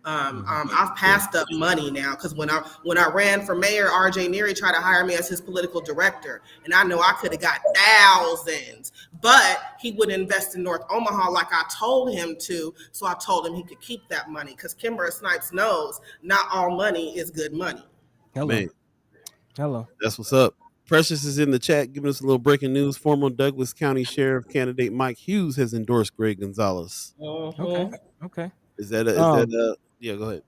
I've passed up money now, because when I ran for mayor, RJ Neary tried to hire me as his political director, and I know I could have got thousands, but he would invest in North Omaha like I told him to. So I told him he could keep that money, because Kimara Snipes knows not all money is good money. Hello. Man. Hello. That's what's up. Precious is in the chat giving us a little breaking news. Former Douglas County Sheriff candidate Mike Hughes has endorsed Greg Gonzalez. Okay. Is that yeah, go ahead.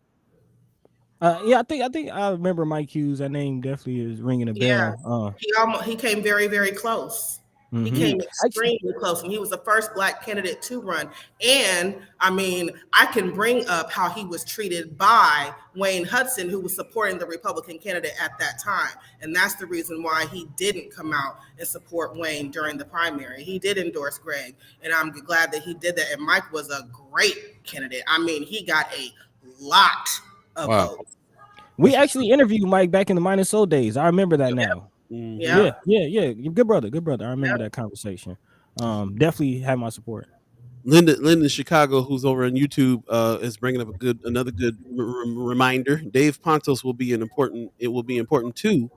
Yeah, I think I remember Mike Hughes. That name definitely is ringing a bell. He came very, very close. He came extremely close, and he was the first Black candidate to run. And I mean, I can bring up how he was treated by Wayne Hudson, who was supporting the Republican candidate at that time. And that's the reason why he didn't come out and support Wayne during the primary. He did endorse Greg, and I'm glad that he did that. And Mike was a great candidate. I mean, he got a lot of votes. We actually interviewed Mike back in the Minus Soul days. I remember that now. Yeah. Good brother. I remember that conversation. Definitely had my support. Linda Chicago, who's over on YouTube, is bringing up another good reminder. Dave Pontos will be important too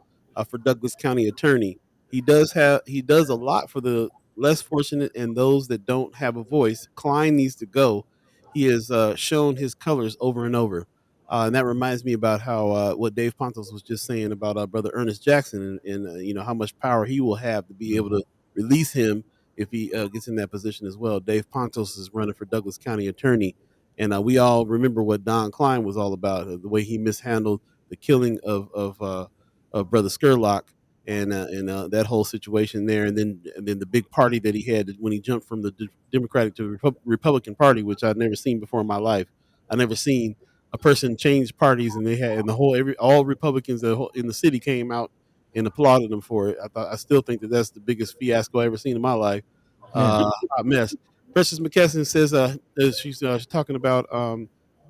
for Douglas County Attorney. He does a lot for the less fortunate and those that don't have a voice. Klein needs to go. He has shown his colors over and over. And that reminds me about how what Dave Pontos was just saying about Brother Ernest Jackson, and how much power he will have to be able to release him if he gets in that position as well. Dave Pontos is running for Douglas County Attorney, and we all remember what Don Klein was all about, the way he mishandled the killing of Brother Skurlock and that whole situation there, and then the big party that he had when he jumped from the Democratic to the Republican Party, which I'd never seen before in my life. I never seen a person changed parties, and they had, and all Republicans in the city came out and applauded them for it. I still think that's the biggest fiasco I ever seen in my life. Hot mess. Precious McKesson says she's talking about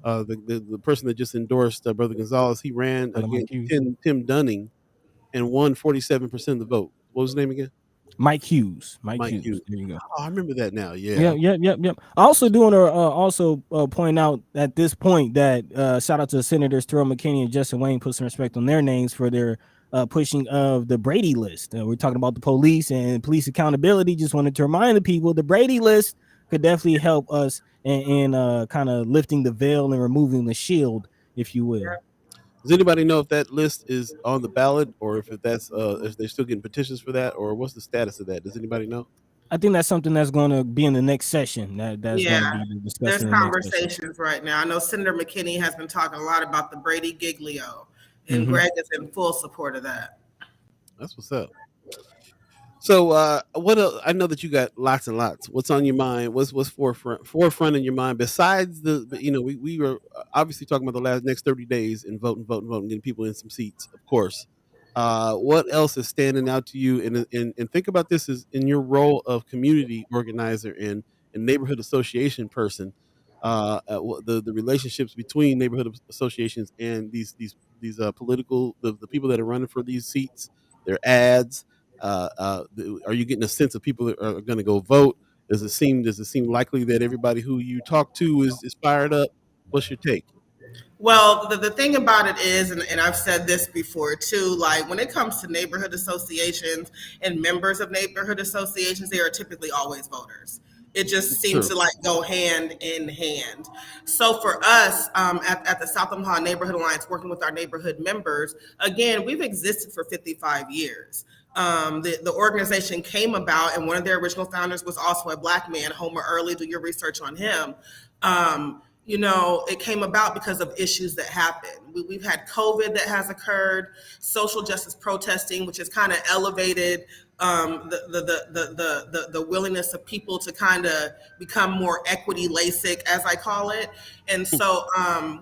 the person that just endorsed Brother Gonzalez. He ran against Tim Dunning and won 47% of the vote. What was his name again? Mike Hughes. Mike Hughes. There you go. Oh, I remember that now. Yeah. Yep. Also point out at this point that shout out to Senators Terrell McKinney and Justin Wayne, put some respect on their names for their pushing of the Brady list. We're talking about the police and police accountability. Just wanted to remind the people the Brady list could definitely help us in kind of lifting the veil and removing the shield, if you will. Does anybody know if that list is on the ballot, or if that's if they're still getting petitions for that, or what's the status of that? Does anybody know? I think that's something that's going to be in the next session. That's going to be discussed. There's conversations right now. I know Senator McKinney has been talking a lot about the Brady Giglio, and Greg is in full support of that. That's what's up. So, what else? I know that you got lots and lots. What's on your mind? What's forefront in your mind besides we were obviously talking about the next 30 days and voting, getting people in some seats, of course. What else is standing out to you? And think about this as in your role of community organizer and neighborhood association person. The relationships between neighborhood associations and these political the people that are running for these seats, their ads. Are you getting a sense of people that are going to go vote? Does it seem likely that everybody who you talk to is fired up? What's your take? Well, the thing about it is, and I've said this before too, like when it comes to neighborhood associations and members of neighborhood associations, they are typically always voters. It just seems to go hand in hand. So for us at the South Omaha Neighborhood Alliance, working with our neighborhood members, again, we've existed for 55 years. The organization came about, and one of their original founders was also a Black man, Homer Early. Do your research on him. It came about because of issues that happened. we've had COVID that has occurred, social justice protesting, which has kind of elevated the willingness of people to kind of become more equity LASIK, as I call it. And so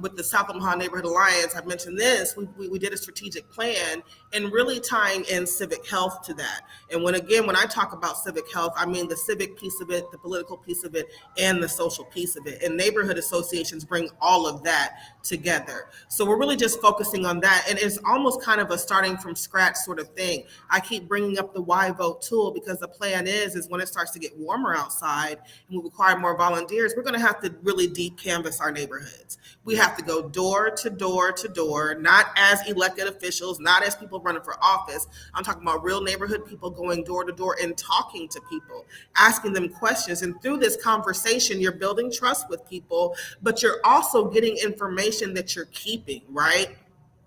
with the South Omaha Neighborhood Alliance, I've mentioned this, we did a strategic plan and really tying in civic health to that. And when I talk about civic health, I mean the civic piece of it, the political piece of it, and the social piece of it. And neighborhood associations bring all of that together. So we're really just focusing on that. And it's almost kind of a starting from scratch sort of thing. I keep bringing up the Why Vote tool because the plan is when it starts to get warmer outside and we require more volunteers, we're going to have to really deep canvass our neighborhoods. We have to go door to door to door, not as elected officials, not as people running for office. I'm talking about real neighborhood people going door to door and talking to people, asking them questions. And through this conversation, you're building trust with people, but you're also getting information that you're keeping, right?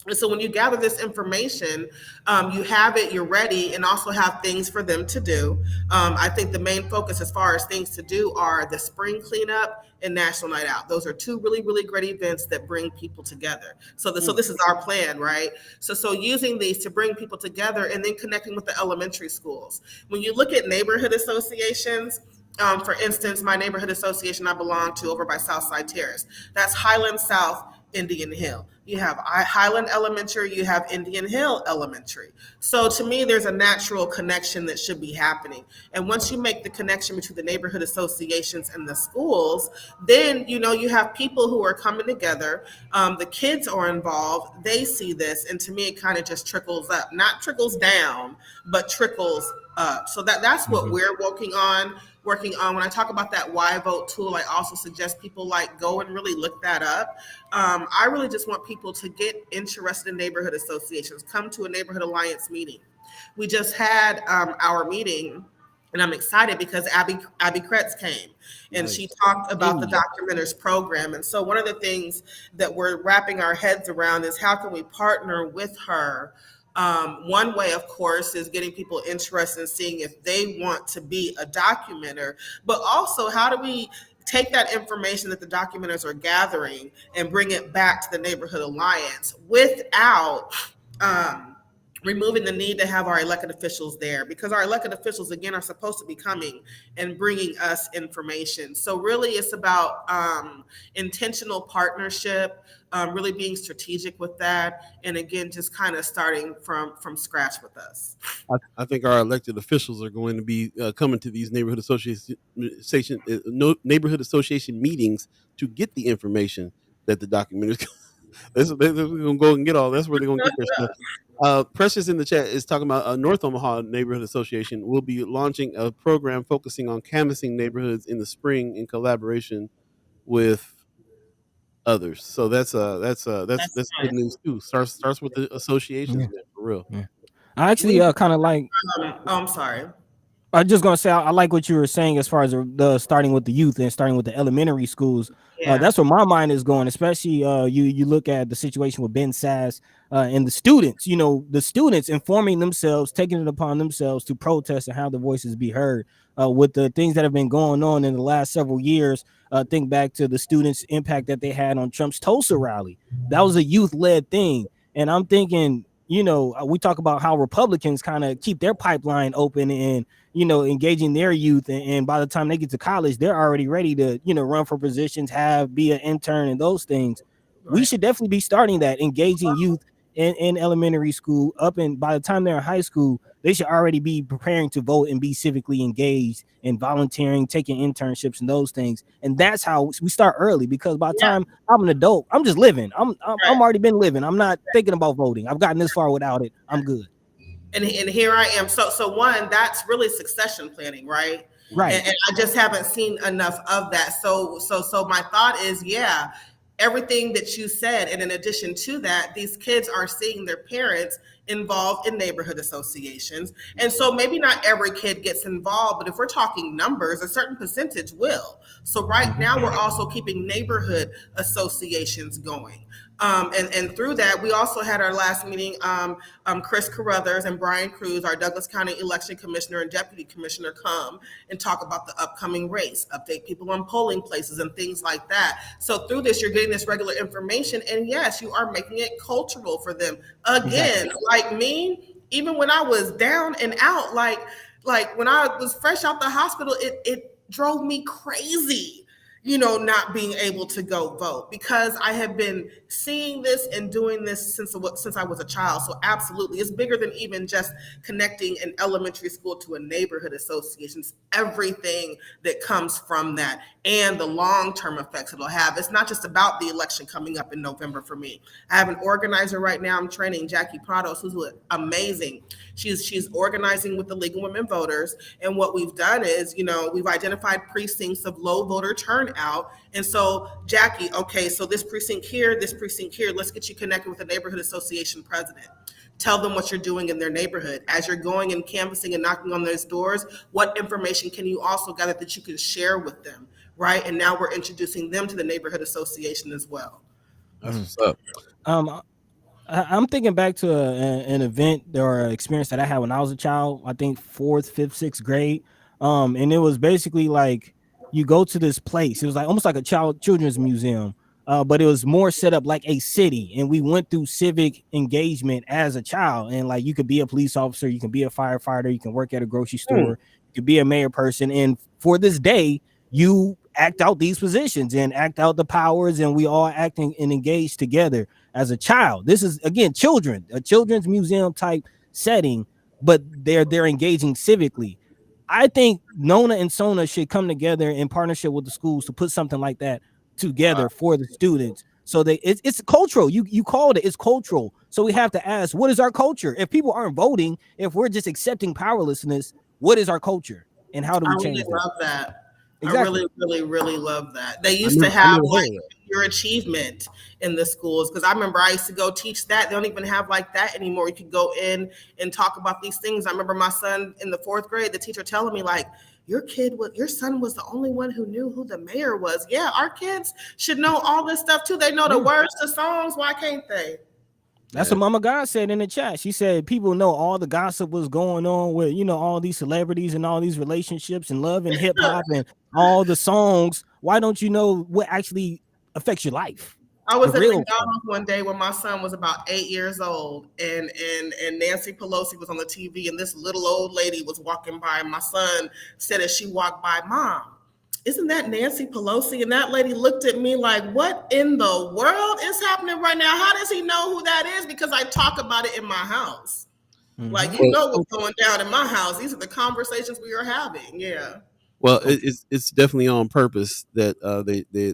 And so when you gather this information, you have it, you're ready, and also have things for them to do. I think the main focus as far as things to do are the spring cleanup and National Night Out. Those are two really, really great events that bring people together. So this is our plan, right? So using these to bring people together and then connecting with the elementary schools. When you look at neighborhood associations, for instance, my neighborhood association I belong to over by Southside Terrace, that's Highland South, Indian Hill. You have Highland Elementary, you have Indian Hill Elementary. So to me, there's a natural connection that should be happening. And once you make the connection between the neighborhood associations and the schools, then you have people who are coming together. The kids are involved. They see this, and to me, it kind of just trickles up, not trickles down, but trickles up. So that's what we're working on. When I talk about that Why Vote tool, I also suggest people go and really look that up. I really just want people to get interested in neighborhood associations, come to a neighborhood alliance meeting. We just had our meeting, and I'm excited because Abby Kretz came and she talked about the Documenters program. And so one of the things that we're wrapping our heads around is how can we partner with her. One way, of course, is getting people interested in seeing if they want to be a documenter, but also how do we take that information that the documenters are gathering and bring it back to the Neighborhood Alliance without removing the need to have our elected officials there, because our elected officials, again, are supposed to be coming and bringing us information. So really it's about intentional partnership, really being strategic with that. And again, just kind of starting from scratch with us. I think our elected officials are going to be coming to these neighborhood association meetings to get the information that the documenters they're going to go and get all. That's where they're going to get their stuff. Precious in the chat is talking about North Omaha Neighborhood Association will be launching a program focusing on canvassing neighborhoods in the spring in collaboration with others. So that's good news too. Starts with the associations, man, for real. Yeah. I actually kind of like. I'm sorry. I'm just gonna say I like what you were saying as far as the starting with the youth and starting with the elementary schools. Yeah. That's where my mind is going, especially you look at the situation with Ben Sasse and the students. The students informing themselves, taking it upon themselves to protest and have their voices be heard. With the things that have been going on in the last several years, think back to the students' impact that they had on Trump's Tulsa rally. That was a youth-led thing, and I'm thinking, we talk about how Republicans kind of keep their pipeline open and engaging their youth, and by the time they get to college, they're already ready to run for positions, be an intern, and those things. Right. We should definitely be starting that, engaging youth in elementary school up, and by the time they're in high school, they should already be preparing to vote and be civically engaged and volunteering, taking internships and those things. And that's how we start early, because by the time I'm an adult, I'm just living. I'm already been living. I'm not thinking about voting. I've gotten this far without it. I'm good. And here I am. So one, that's really succession planning, right? Right. And I just haven't seen enough of that. So my thought is, everything that you said. And in addition to that, these kids are seeing their parents involved in neighborhood associations. And so maybe not every kid gets involved, but if we're talking numbers, a certain percentage will. So right now we're also keeping neighborhood associations going. And through that, we also had our last meeting. Chris Carruthers and Brian Cruz, our Douglas County Election Commissioner and Deputy Commissioner, come and talk about the upcoming race, update people on polling places and things like that. So through this, you're getting this regular information, and yes, you are making it cultural for them. Again, like me, even when I was down and out, like when I was fresh out the hospital, it drove me crazy, not being able to go vote, because I have been seeing this and doing this since I was a child. So absolutely, it's bigger than even just connecting an elementary school to a neighborhood association. It's everything that comes from that and the long-term effects it'll have. It's not just about the election coming up in November for me. I have an organizer right now I'm training, Jackie Prados, who's amazing. She's organizing with the League of Women Voters. And what we've done is, we've identified precincts of low voter turnout. And so, Jackie, okay, so this precinct here, let's get you connected with the neighborhood association president. Tell them what you're doing in their neighborhood. As you're going and canvassing and knocking on those doors, what information can you also gather that you can share with them, right? And now we're introducing them to the neighborhood association as well. That's what's up. I'm thinking back to an event or an experience that I had when I was a child, I think 4th, 5th, 6th grade. And it was basically like you go to this place. It was like almost like a children's museum, but it was more set up like a city. And we went through civic engagement as a child. And like you could be a police officer, you can be a firefighter, you can work at a grocery store, you could be a mayor person. And for this day, you act out these positions and act out the powers, and we all acting and engage together as a child. This is, again, a children's museum type setting, but they're engaging civically. I think Nona and Sona should come together in partnership with the schools to put something like that together for the students. So it's cultural. You called it. It's cultural. So we have to ask, what is our culture? If people aren't voting, if we're just accepting powerlessness, what is our culture, and how do we change it? I really love that. Exactly. I really, really, really love that. They used to have like your achievement in the schools, because I remember I used to go teach that. They don't even have like that anymore. You could go in and talk about these things. I remember my son in the 4th grade, the teacher telling me like, your son was the only one who knew who the mayor was. Yeah, our kids should know all this stuff too. They know the words to songs. Why can't they? That's what Mama God said in the chat. She said people know all the gossip was going on with, all these celebrities and all these relationships and love and hip hop and all the songs. Why don't you know what actually affects your life? I was at McDonald's one day when my son was about 8 years old, and Nancy Pelosi was on the TV, and this little old lady was walking by, and my son said as she walked by, "Mom, isn't that Nancy Pelosi?" And that lady looked at me like, what in the world is happening right now? How does he know who that is? Because I talk about it in my house. Like, what's going down in my house. These are the conversations we are having. Yeah. Well, it's definitely on purpose that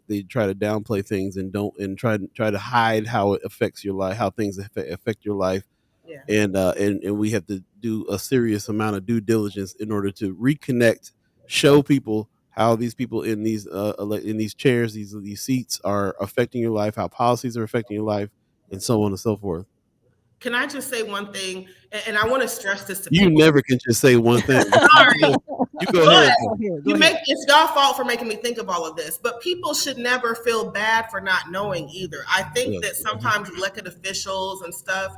they try to downplay things and try to hide how it affects your life, how things affect your life. Yeah. And we have to do a serious amount of due diligence in order to reconnect, show people how these people in these chairs, these seats are affecting your life, how policies are affecting your life, and so on and so forth. Can I just say one thing? And I want to stress this to people. You never can just say one thing. Sorry. You go ahead. It's your fault for making me think of all of this, but people should never feel bad for not knowing either. I think that sometimes elected officials and stuff,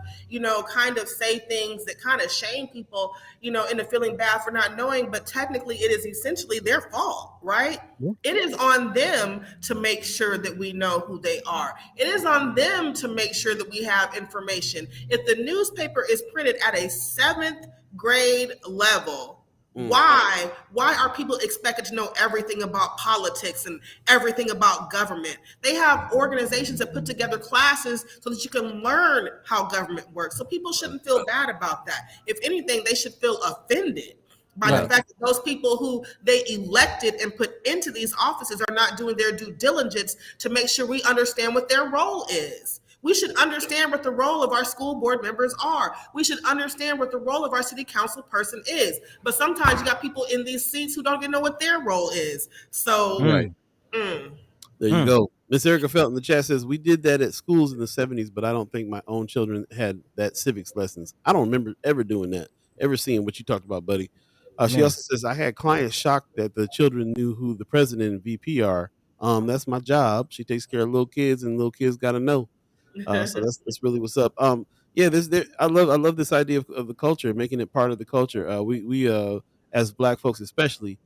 kind of say things that kind of shame people, into feeling bad for not knowing, but technically it is essentially their fault, right? Yeah. It is on them to make sure that we know who they are. It is on them to make sure that we have information. If the newspaper is printed at a 7th grade level, why are people expected to know everything about politics and everything about government? They have organizations that put together classes so that you can learn how government works. So people shouldn't feel bad about that. If anything, they should feel offended by the fact that those people who they elected and put into these offices are not doing their due diligence to make sure we understand what their role is. We should understand what the role of our school board members are. We should understand what the role of our city council person is. But sometimes you got people in these seats who don't even know what their role is. So there you go. Miss Erica Felt in the chat says, we did that at schools in the 70s, but I don't think my own children had that civics lessons. I don't remember ever doing that, ever seeing what you talked about, buddy. She also says, I had clients shocked that the children knew who the president and VP are. That's my job. She takes care of little kids, and little kids got to know. So that's really what's up. Yeah, I love this idea of the culture, making it part of the culture. We as Black folks especially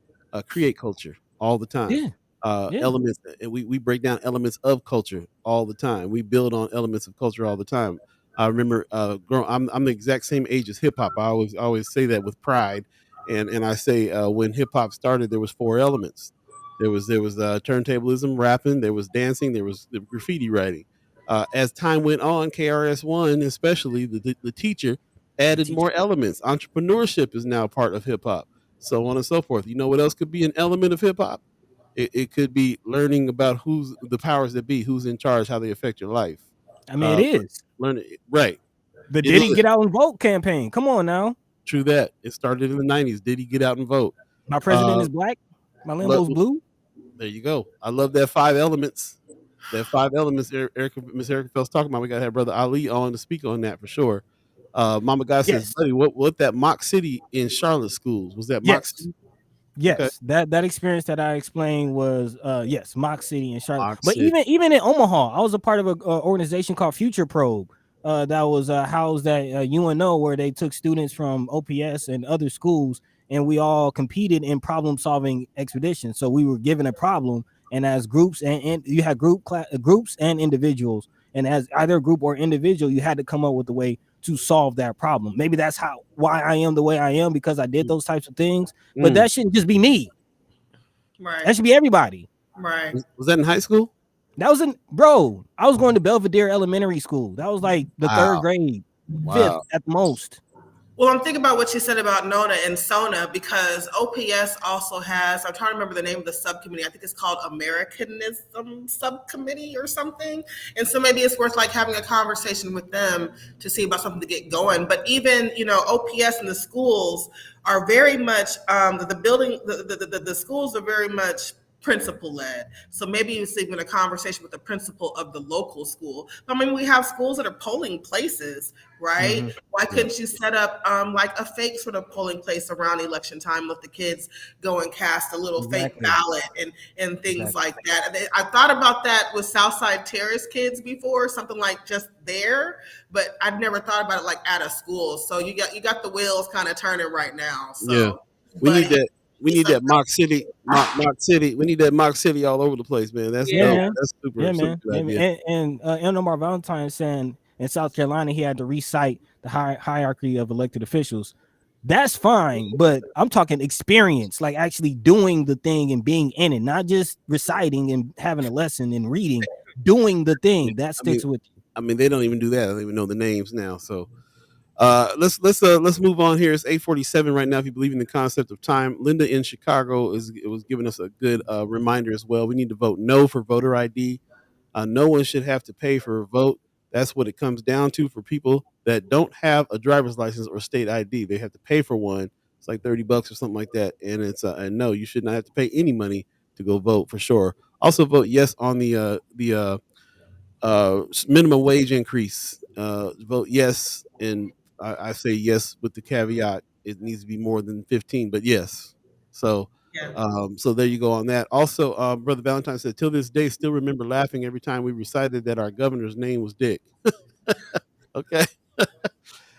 create culture all the time. Yeah. Yeah. Elements, and we break down elements of culture all the time. We build on elements of culture all the time. I remember I'm the exact same age as hip hop. I always say that with pride, and I say when hip hop started, there was 4 elements. There was turntablism, rapping, there was dancing, there was the graffiti writing. As time went on, KRS-One, especially the teacher, added more elements. Entrepreneurship is now part of hip hop, so on and so forth. You know what else could be an element of hip hop? It could be learning about who's the powers that be, who's in charge, how they affect your life. I mean, it is. Learn it, right. The Diddy Get Out and Vote campaign. Come on now. True that. It started in the 90s. Diddy Get Out and Vote. My president is black. My Lambo's blue. There you go. I love that 5 elements. That 5 elements Miss Erica Phelps talking about. We got to have Brother Ali on to speak on that for sure. Mama God says, buddy, what that Mock City in Charlotte schools? Was that Mock City? Yes, okay. that experience that I explained was Mock City in Charlotte. But even in Omaha, I was a part of an organization called Future Probe that was housed at UNO, where they took students from OPS and other schools, and we all competed in problem-solving expeditions. So we were given a problem, and as groups and you had groups and individuals, and as either group or individual, you had to come up with a way to solve that problem. Maybe that's why I am the way I am, because I did those types of things. But that shouldn't just be me. Right. That should be everybody. Right. Was that in high school? That was I was going to Belvedere Elementary School. That was like the 3rd grade, 5th at the most. Well, I'm thinking about what you said about Nona and Sona, because OPS also has, I'm trying to remember the name of the subcommittee. I think it's called Americanism Subcommittee or something. And so maybe it's worth like having a conversation with them to see about something to get going. But even, OPS and the schools are very much, the schools are very much principal led. So maybe it's even a conversation with the principal of the local school. I mean, we have schools that are polling places, right? Mm-hmm. Why couldn't you set up like a fake sort of polling place around election time, let the kids go and cast a little fake ballot and things like that? I thought about that with Southside Terrace kids before, something like just there, but I'd never thought about it like at a school. So you got the wheels kind of turning right now. So yeah, we need that. We need that Mock City. We need that Mock City all over the place, man. That's dope. That's super. Yeah, man. And Omar Valentine saying in South Carolina he had to recite the hierarchy of elected officials. That's fine, but I'm talking experience, like actually doing the thing and being in it, not just reciting and having a lesson and reading. Doing the thing that sticks with you. I mean, they don't even do that. They don't even know the names now. So. Let's move on here. It's 8:47 right now. If you believe in the concept of time, Linda in Chicago was giving us a good reminder as well. We need to vote no for voter ID. No one should have to pay for a vote. That's what it comes down to for people that don't have a driver's license or state ID. They have to pay for one. It's like $30 or something like that. And it's and no, you should not have to pay any money to go vote for sure. Also vote yes on the minimum wage increase. Vote yes, and I say yes with the caveat it needs to be more than 15, but yes. So so there you go on that. Also, Brother Valentine said, till this day, still remember laughing every time we recited that our governor's name was Dick. Okay.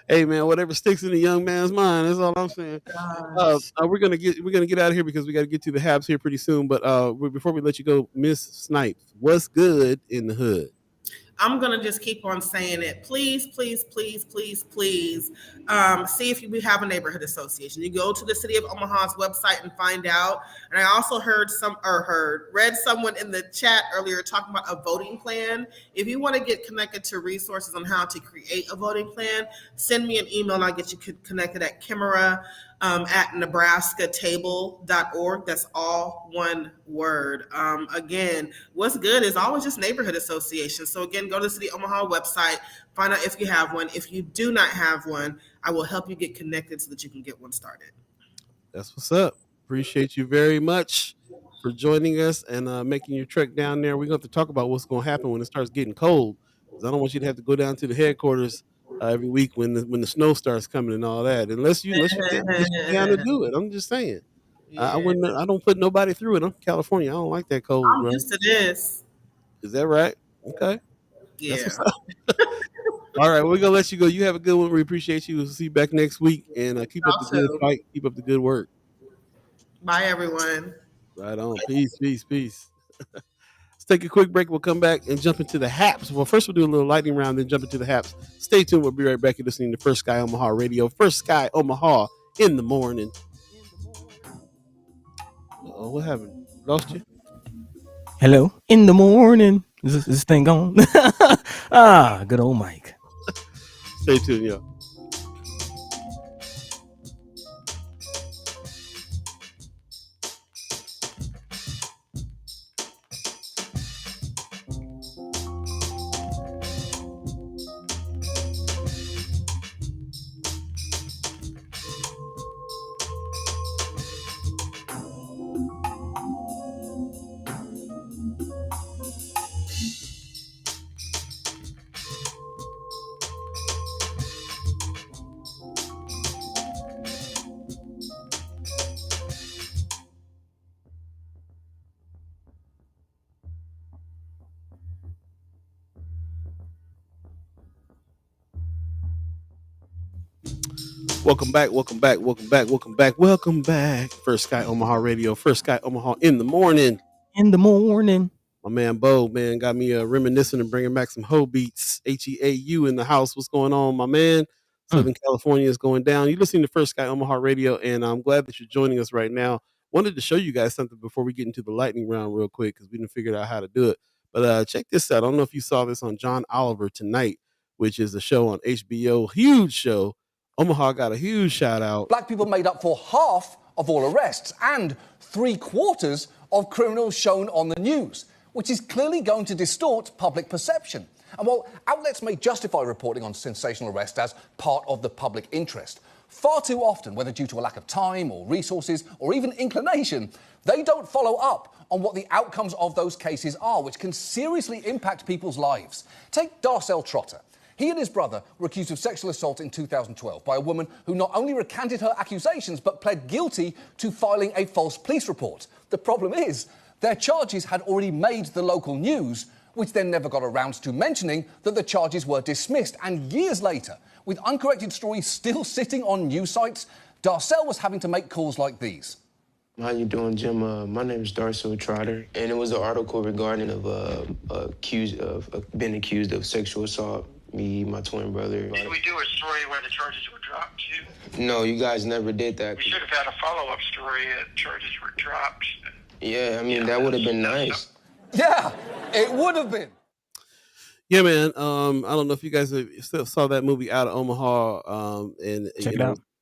Hey man, whatever sticks in a young man's mind, that's all I'm saying. We're gonna get out of here because we got to get to the Habs here pretty soon. But before we let you go, Miss Snipes, what's good in the hood? I'm going to just keep on saying it. Please, please, please, please, please see if we have a neighborhood association. You go to the City of Omaha's website and find out. And I also read someone in the chat earlier talking about a voting plan. If you want to get connected to resources on how to create a voting plan, send me an email and I'll get you connected at Kimara at nebraskatable.org. That's all one word. Again, what's good is always just neighborhood associations. So again, go to the City of Omaha website, find out if you have one. If you do not have one, I will help you get connected so that you can get one started. That's what's up. Appreciate you very much for joining us and making your trek down there. We're going to have to talk about what's going to happen when it starts getting cold, because I don't want you to have to go down to the headquarters every week when the snow starts coming and all that. Unless you down to do it. I'm just saying. Yeah. I don't put nobody through it. I'm from California. I don't like that cold. I'm used to this. Is that right? Okay. Yeah. All right, we're gonna let you go. You have a good one. We appreciate you. We'll see you back next week, and keep up the good fight. Keep up the good work. Bye, everyone. Right on. Peace, peace, peace. Let's take a quick break. We'll come back and jump into the haps. Well, first we'll do a little lightning round, then jump into the haps. Stay tuned. We'll be right back. You're listening to First Sky Omaha Radio. First Sky Omaha in the morning. Oh, what happened? Lost you? Hello. In the morning. Is this thing on? Good old Mike. Stay tuned, yo. Welcome back. First Sky Omaha Radio. First Sky Omaha in the morning. My man Bo, man, got me reminiscing and bringing back some hoe beats. HEAU in the house. What's going on, my man? Southern California is going down. You're listening to First Sky Omaha Radio, and I'm glad that you're joining us right now. Wanted to show you guys something before we get into the lightning round real quick because we didn't figure out how to do it. But check this out. I don't know if you saw this on John Oliver Tonight, which is a show on HBO. Huge show. Omaha got a huge shout out. Black people made up for half of all arrests and 3/4 of criminals shown on the news, which is clearly going to distort public perception. And while outlets may justify reporting on sensational arrests as part of the public interest, far too often, whether due to a lack of time or resources or even inclination, they don't follow up on what the outcomes of those cases are, which can seriously impact people's lives. Take Darcel Trotter. He and his brother were accused of sexual assault in 2012 by a woman who not only recanted her accusations, but pled guilty to filing a false police report. The problem is, their charges had already made the local news, which then never got around to mentioning that the charges were dismissed. And years later, with uncorrected stories still sitting on news sites, Darcel was having to make calls like these. How you doing, Jim? My name is Darcel Trotter, and it was an article regarding being accused of sexual assault. Me, my twin brother. Did we do a story where the charges were dropped too? No, you guys never did that. We should have had a follow-up story that charges were dropped. Yeah, I mean, that would have been nice. Yeah, it would have been. Yeah, man. I don't know if you guys still saw that movie Out of Omaha. And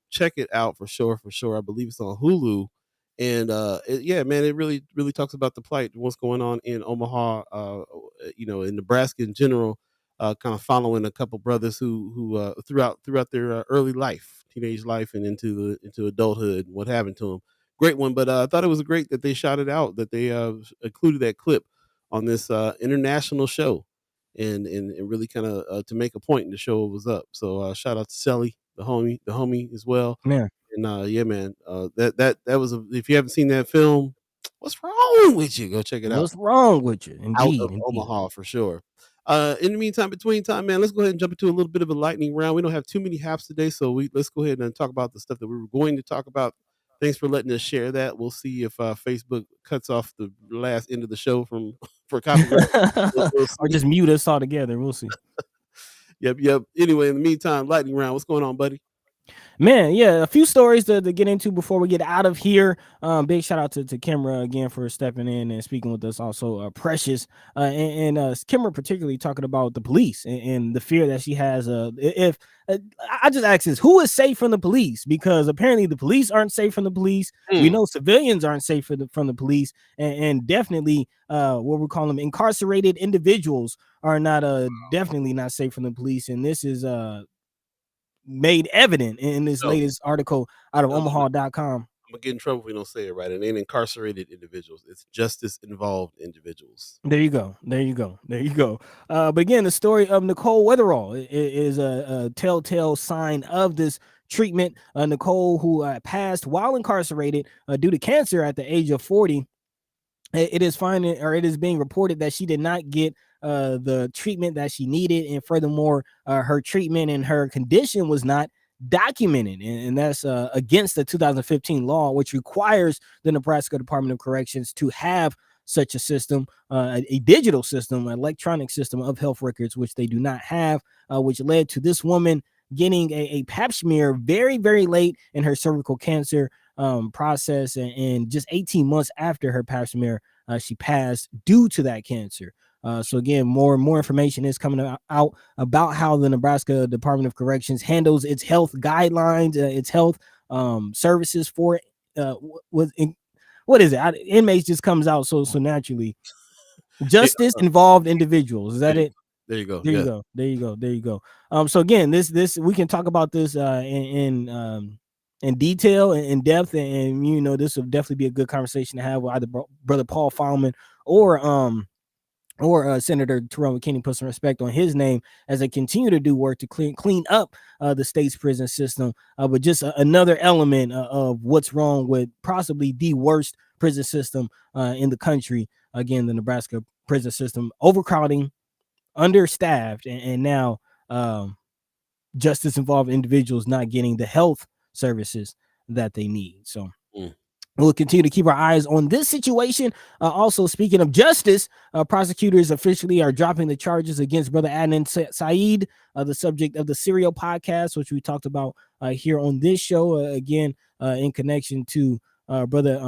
check it out for sure. I believe it's on Hulu. And yeah, man, it really talks about the plight, what's going on in Omaha, in Nebraska in general. Kind of following a couple brothers who throughout their early life, teenage life, and into adulthood, and what happened to them. Great one, but I thought it was great that they shot it out, that they included that clip on this international show, and really kind of to make a point and to show it was up. So shout out to Selly, the homie as well. Yeah, and yeah, man, that was if you haven't seen that film, what's wrong with you? Go check it out. What's wrong with you? Indeed, Out of Omaha for sure. In the meantime, between time, man, let's go ahead and jump into a little bit of a lightning round. We don't have too many haps today, so let's go ahead and talk about the stuff that we were going to talk about. Thanks for letting us share that. We'll see if Facebook cuts off the last end of the show for copyright. or just mute us all together. We'll see. Yep. Anyway, in the meantime, lightning round. What's going on, buddy? Man, yeah, a few stories to get into before we get out of here. Big shout out to Kimara again for stepping in and speaking with us. Also, Precious and Kimara particularly talking about the police and the fear that she has. If I just ask this, who is safe from the police? Because apparently the police aren't safe from the police. We know civilians aren't safe from the police, and definitely what we call them incarcerated individuals are not definitely not safe from the police. And this is made evident in this latest article out of Omaha.com. I'm gonna get in trouble if we don't say it right. It ain't incarcerated individuals. It's justice involved individuals. There you go. But again, the story of Nicole Weatherall is a telltale sign of this treatment. Nicole, who passed while incarcerated due to cancer at the age of 40. it is being reported that she did not get the treatment that she needed, and furthermore, her treatment and her condition was not documented, and that's against the 2015 law, which requires the Nebraska Department of Corrections to have such a system, a digital system, an electronic system of health records, which they do not have, which led to this woman getting a pap smear very, very late in her cervical cancer process, and just 18 months after her pap smear, she passed due to that cancer. So again, more and more information is coming out about how the Nebraska Department of Corrections handles its health guidelines, its health services for what is it? Inmates just comes out so naturally. Justice involved individuals. Is that it? There you go. There you go. So again, this we can talk about this in detail and in depth, and this will definitely be a good conversation to have with either Brother Paul Fowlman or Senator Terrell McKinney, put some respect on his name as they continue to do work to clean up the state's prison system. But just another element of what's wrong with possibly the worst prison system in the country. Again, the Nebraska prison system, overcrowding, understaffed, and now justice-involved individuals not getting the health services that they need. So we'll continue to keep our eyes on this situation. Also, speaking of justice, prosecutors officially are dropping the charges against Brother Adnan Syed, the subject of the Serial podcast, which we talked about here on this show. Again, in connection to Brother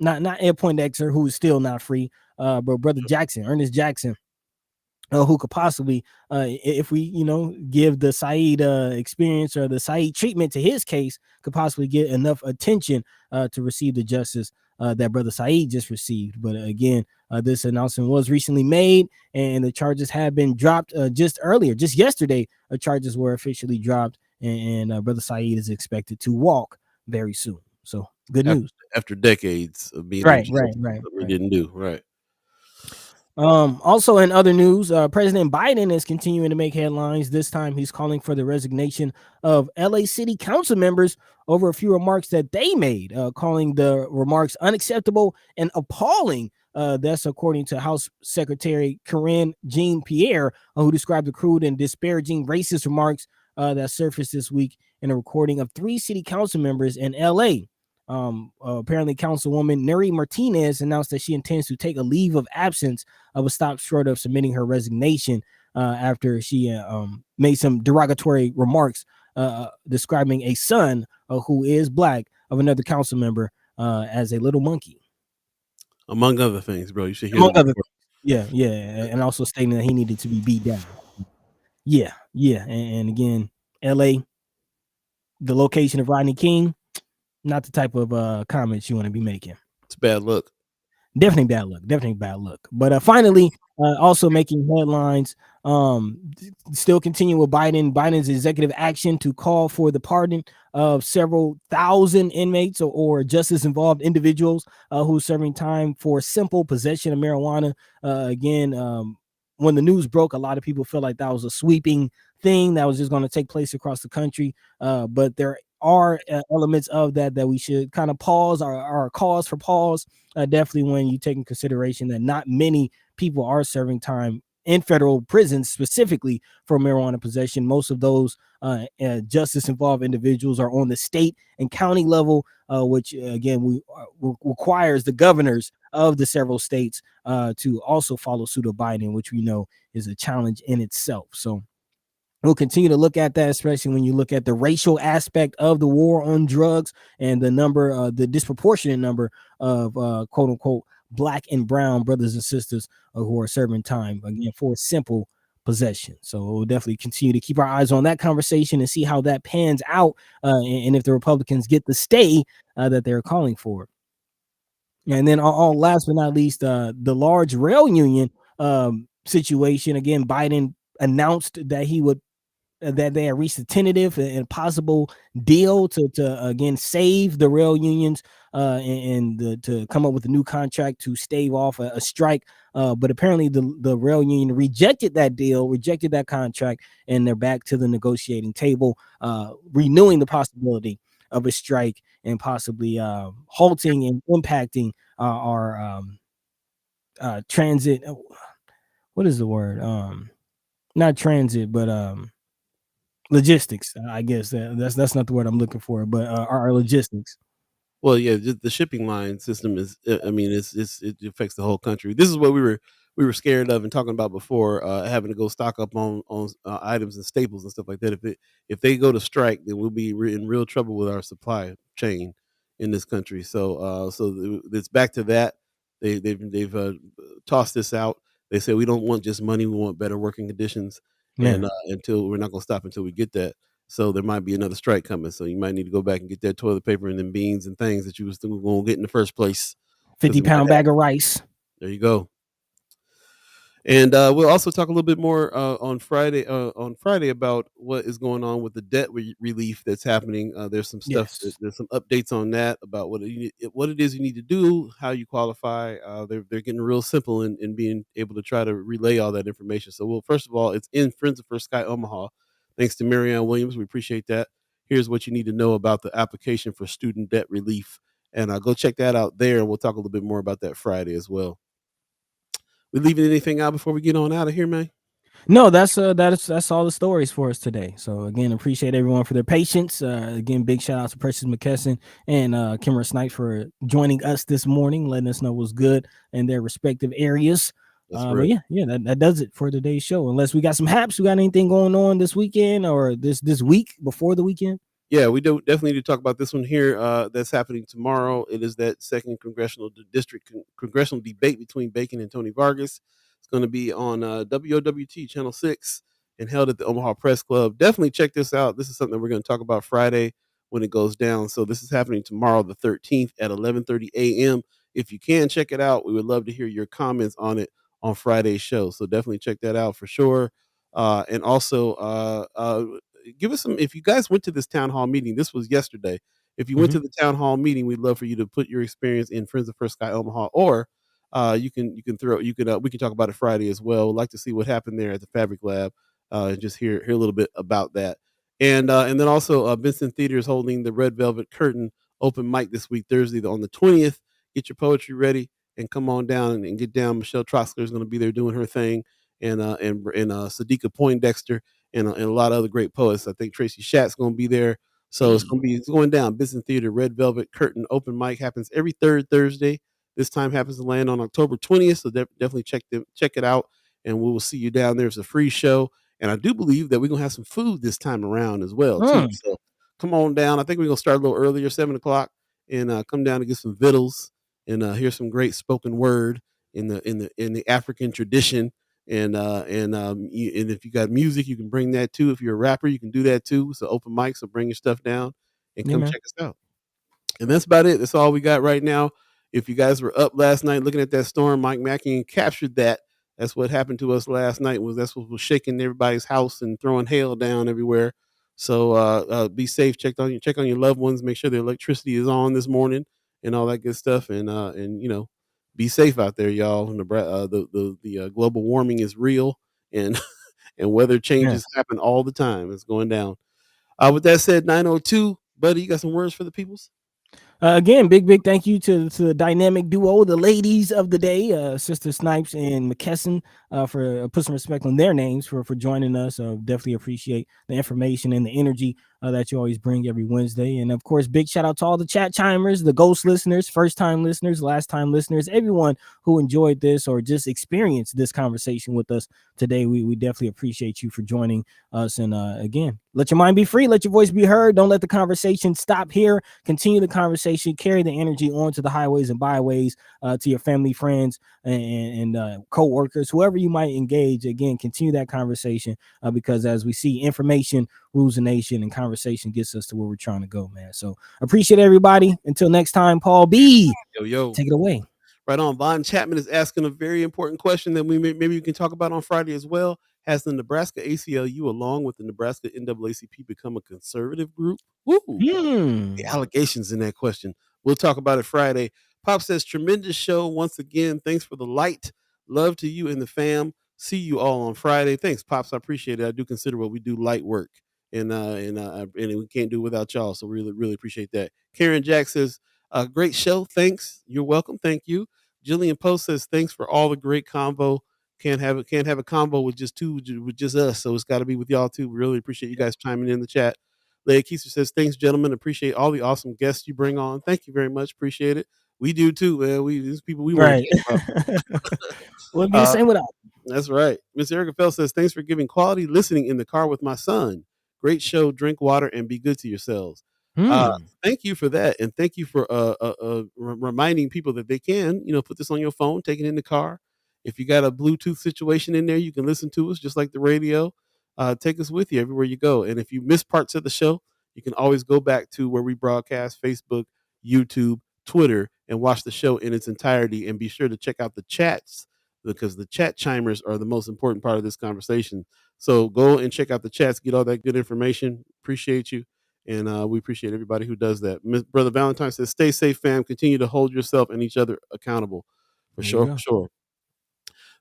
not Ed Poindexter, who is still not free, but Brother Jackson, Ernest Jackson, who could possibly, if we, give the Syed experience or the Syed treatment to his case, could possibly get enough attention to receive the justice that Brother Syed just received. But again, this announcement was recently made, and the charges have been dropped just yesterday. Charges were officially dropped, and Brother Syed is expected to walk very soon. So good news. After decades of being right. We didn't do right. Also in other news, President Biden is continuing to make headlines. This time he's calling for the resignation of LA City Council members over a few remarks that they made, calling the remarks unacceptable and appalling. That's according to House Secretary Karine Jean-Pierre, who described the crude and disparaging racist remarks that surfaced this week in a recording of 3 city council members in LA. Apparently Councilwoman Neri Martinez announced that she intends to take a leave of absence, but stopped short of submitting her resignation after she made some derogatory remarks describing a son who is black of another council member as a little monkey. Among other things, bro. You should hear them. Yeah. And also stating that he needed to be beat down. Yeah. And again, LA, the location of Rodney King, not the type of comments you want to be making. It's bad luck. Definitely bad luck. But finally, also making headlines, still continuing with Biden's executive action to call for the pardon of several thousand inmates or justice-involved individuals who are serving time for simple possession of marijuana. Again, when the news broke, a lot of people felt like that was a sweeping thing that was just going to take place across the country. But there are elements of that we should kind of pause, or cause for pause, definitely when you take in consideration that not many people are serving time in federal prisons specifically for marijuana possession. Most of those justice involved individuals are on the state and county level, which again requires the governors of the several states to also follow suit of Biden, which we know is a challenge in itself. So we'll continue to look at that, especially when you look at the racial aspect of the war on drugs and the disproportionate number of quote unquote black and brown brothers and sisters who are serving time again for simple possession. So we'll definitely continue to keep our eyes on that conversation and see how that pans out, and if the Republicans get the stay that they're calling for. And then last but not least, the large rail union situation. Again, Biden announced that that they had reached a tentative and possible deal to again save the rail unions and to come up with a new contract to stave off a strike. But apparently the rail union rejected that deal, rejected that contract, and they're back to the negotiating table, renewing the possibility of a strike and possibly halting and impacting our transit. What is the word? Not transit, but logistics. I guess that's not the word I'm looking for, but our logistics. Well, yeah, the shipping line system is. I mean, it affects the whole country. This is what we were scared of and talking about before, having to go stock up on items and staples and stuff like that. If they go to strike, then we'll be in real trouble with our supply chain in this country. So it's back to that. They've tossed this out. They say we don't want just money; we want better working conditions. Man. And until we're not going to stop until we get that. So there might be another strike coming. So you might need to go back and get that toilet paper and then beans and things that you was going to get in the first place. 50-pound bag of rice. There you go. And we'll also talk a little bit more on Friday about what is going on with the debt relief that's happening. There's some stuff. Yes. There's some updates on that about what it is you need to do, how you qualify. They're getting real simple in being able to try to relay all that information. So, well, first of all, it's in Friends of Sky Omaha. Thanks to Marianne Williams. We appreciate that. Here's what you need to know about the application for student debt relief. And go check that out there. And we'll talk a little bit more about that Friday as well. We leaving anything out before we get on out of here, man? No, that's all the stories for us today. So again, appreciate everyone for their patience. Again, big shout out to Precious McKesson and Kimara Snipes for joining us this morning, letting us know what's good in their respective areas. But yeah, that does it for today's show. Unless we got some haps, we got anything going on this weekend or this week before the weekend? Yeah, we definitely need to talk about this one here. That's happening tomorrow. It is that second congressional debate between Bacon and Tony Vargas. It's going to be on WOWT Channel 6 and held at the Omaha Press Club. Definitely check this out. This is something that we're going to talk about Friday when it goes down. So this is happening tomorrow, the 13th at 11:30 a.m. If you can check it out, we would love to hear your comments on it on Friday's show. So definitely check that out for sure. And also, give us some. If you guys went to this town hall meeting, this was yesterday. If you went to the town hall meeting, we'd love for you to put your experience in Friends of Sky Omaha, or we can talk about it Friday as well. We'd like to see what happened there at the Fabric Lab, and just hear a little bit about that. And then also, Vincent Theater is holding the Red Velvet Curtain open mic this week, Thursday on the 20th. Get your poetry ready and come on down and get down. Michelle Troxler is going to be there doing her thing, and Sadiqa Poindexter. And a lot of other great poets. I think Tracy Schatt's going to be there. So it's going down. Business Theater, Red Velvet Curtain open mic happens every third Thursday. This time happens to land on October 20th. So definitely check it out. And we will see you down there. It's a free show. And I do believe that we're going to have some food this time around as well, too. So come on down. I think we're going to start a little earlier, 7 o'clock, and come down and get some vittles and hear some great spoken word in the African tradition. And if you got music, you can bring that too. If you're a rapper, you can do that too. It's an open mic, so bring your stuff down and come check us out. And that's about it. That's all we got right now. If you guys were up last night looking at that storm, Mike Mackey captured that. That's what happened to us last night. That's what was shaking everybody's house and throwing hail down everywhere. So be safe. Check on your loved ones. Make sure their electricity is on this morning and all that good stuff. And be safe out there, y'all. And the global warming is real, and and weather changes happen all the time. It's going down. With that said, 9:02, Buddy, you got some words for the peoples? Again, big thank you to the dynamic duo, the ladies of the day, Sister Snipes and McKesson, for put some respect on their names for joining us. Definitely appreciate the information and the energy that you always bring every Wednesday. And of course, big shout out to all the chat chimers, the ghost listeners, first time listeners, last time listeners, everyone who enjoyed this or just experienced this conversation with us today. We definitely appreciate you for joining us. And again, let your mind be free, let your voice be heard. Don't let the conversation stop here. Continue the conversation, carry the energy on to the highways and byways, to your family, friends, and co-workers, whoever you might engage. Again, continue that conversation, because as we see, information rules the nation and conversation gets us to where we're trying to go, man. So appreciate everybody. Until next time, Paul B. Yo. Take it away. Right on. Von Chapman is asking a very important question that maybe we can talk about on Friday as well. Has the Nebraska ACLU, along with the Nebraska NAACP, become a conservative group? Woo! The allegations in that question. We'll talk about it Friday. Pop says, tremendous show once again. Thanks for the light. Love to you and the fam. See you all on Friday. Thanks, Pops. I appreciate it. I do consider what we do light work, and we can't do it without y'all. So really, really appreciate that. Karen Jack says, great show. Thanks. You're welcome. Thank you. Jillian Post says, thanks for all the great convo. Can't have a combo with just us. So it's got to be with y'all too. We really appreciate you guys chiming in the chat. Leia Keiser says, thanks, gentlemen. Appreciate all the awesome guests you bring on. Thank you very much. Appreciate it. We do too, man. These people we right. Wouldn't be the same without. That's right. Miss Erica Fell says, thanks for giving quality listening in the car with my son. Great show. Drink water and be good to yourselves. Thank you for that. And thank you for reminding people that they can, put this on your phone, take it in the car. If you got a Bluetooth situation in there, you can listen to us just like the radio. Take us with you everywhere you go. And if you miss parts of the show, you can always go back to where we broadcast, Facebook, YouTube, Twitter, and watch the show in its entirety. And be sure to check out the chats, because the chat chimers are the most important part of this conversation. So go and check out the chats, get all that good information. Appreciate you. And we appreciate everybody who does that. Brother Valentine says, stay safe, fam. Continue to hold yourself and each other accountable. For sure.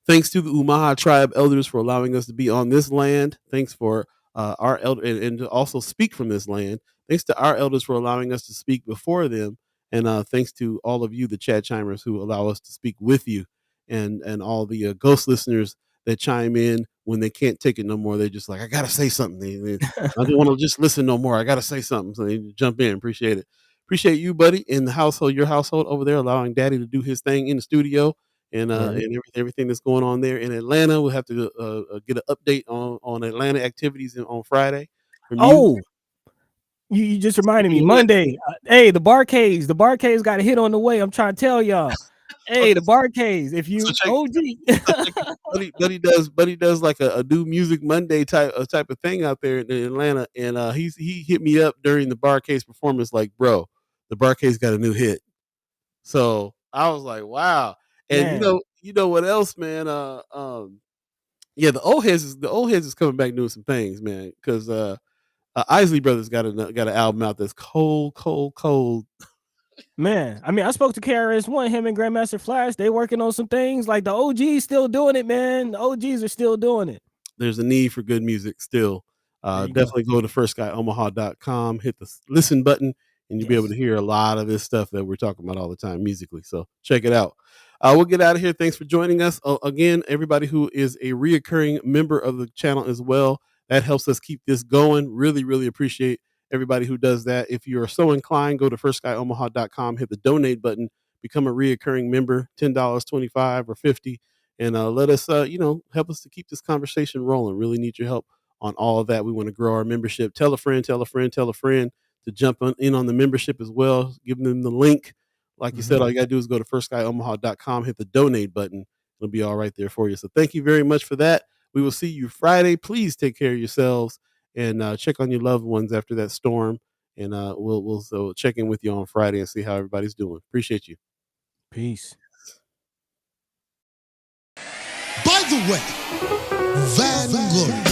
Thanks to the Omaha Tribe elders for allowing us to be on this land. Thanks for our elder and to also speak from this land. Thanks to our elders for allowing us to speak before them. And thanks to all of you, the chat chimers, who allow us to speak with you, and all the ghost listeners that chime in when they can't take it no more. They're just like, I got to say something. I don't want to just listen no more. I got to say something. So they jump in. Appreciate it. Appreciate you, buddy, in the household, your household over there, allowing daddy to do his thing in the studio. And everything that's going on there in Atlanta. We'll have to get an update on Atlanta activities on Friday. You just reminded me. Monday, hey, the barcades got a hit on the way. I'm trying to tell y'all. Hey, the barcades. If you Buddy does like a new Music Monday type of thing out there in Atlanta, and he hit me up during the barcades performance, like, bro, the barcades got a new hit. So I was like, wow. And you know what else, man? The old heads is coming back doing some things, man. Because Isley Brothers got an album out that's cold. Man, I mean, I spoke to KRS-One, him and Grandmaster Flash. They working on some things. Like the OGs still doing it, man. The OGs are still doing it. There's a need for good music still. Definitely go to firstsky.omaha.com, hit the listen button, and you'll be able to hear a lot of this stuff that we're talking about all the time musically. So check it out. We'll get out of here. Thanks for joining us. Again, everybody who is a reoccurring member of the channel as well, that helps us keep this going. Really, really appreciate everybody who does that. If you are so inclined, go to firstsky.omaha.com, hit the donate button, become a reoccurring member, $10, $25, or $50, and let us, help us to keep this conversation rolling. Really need your help on all of that. We want to grow our membership. Tell a friend to jump in on the membership as well. Give them the link. Like you said, all you got to do is go to firstsky.omaha.com, hit the donate button. It'll be all right there for you. So thank you very much for that. We will see you Friday. Please take care of yourselves and check on your loved ones after that storm. And we'll check in with you on Friday and see how everybody's doing. Appreciate you. Peace. By the way, Vanguard.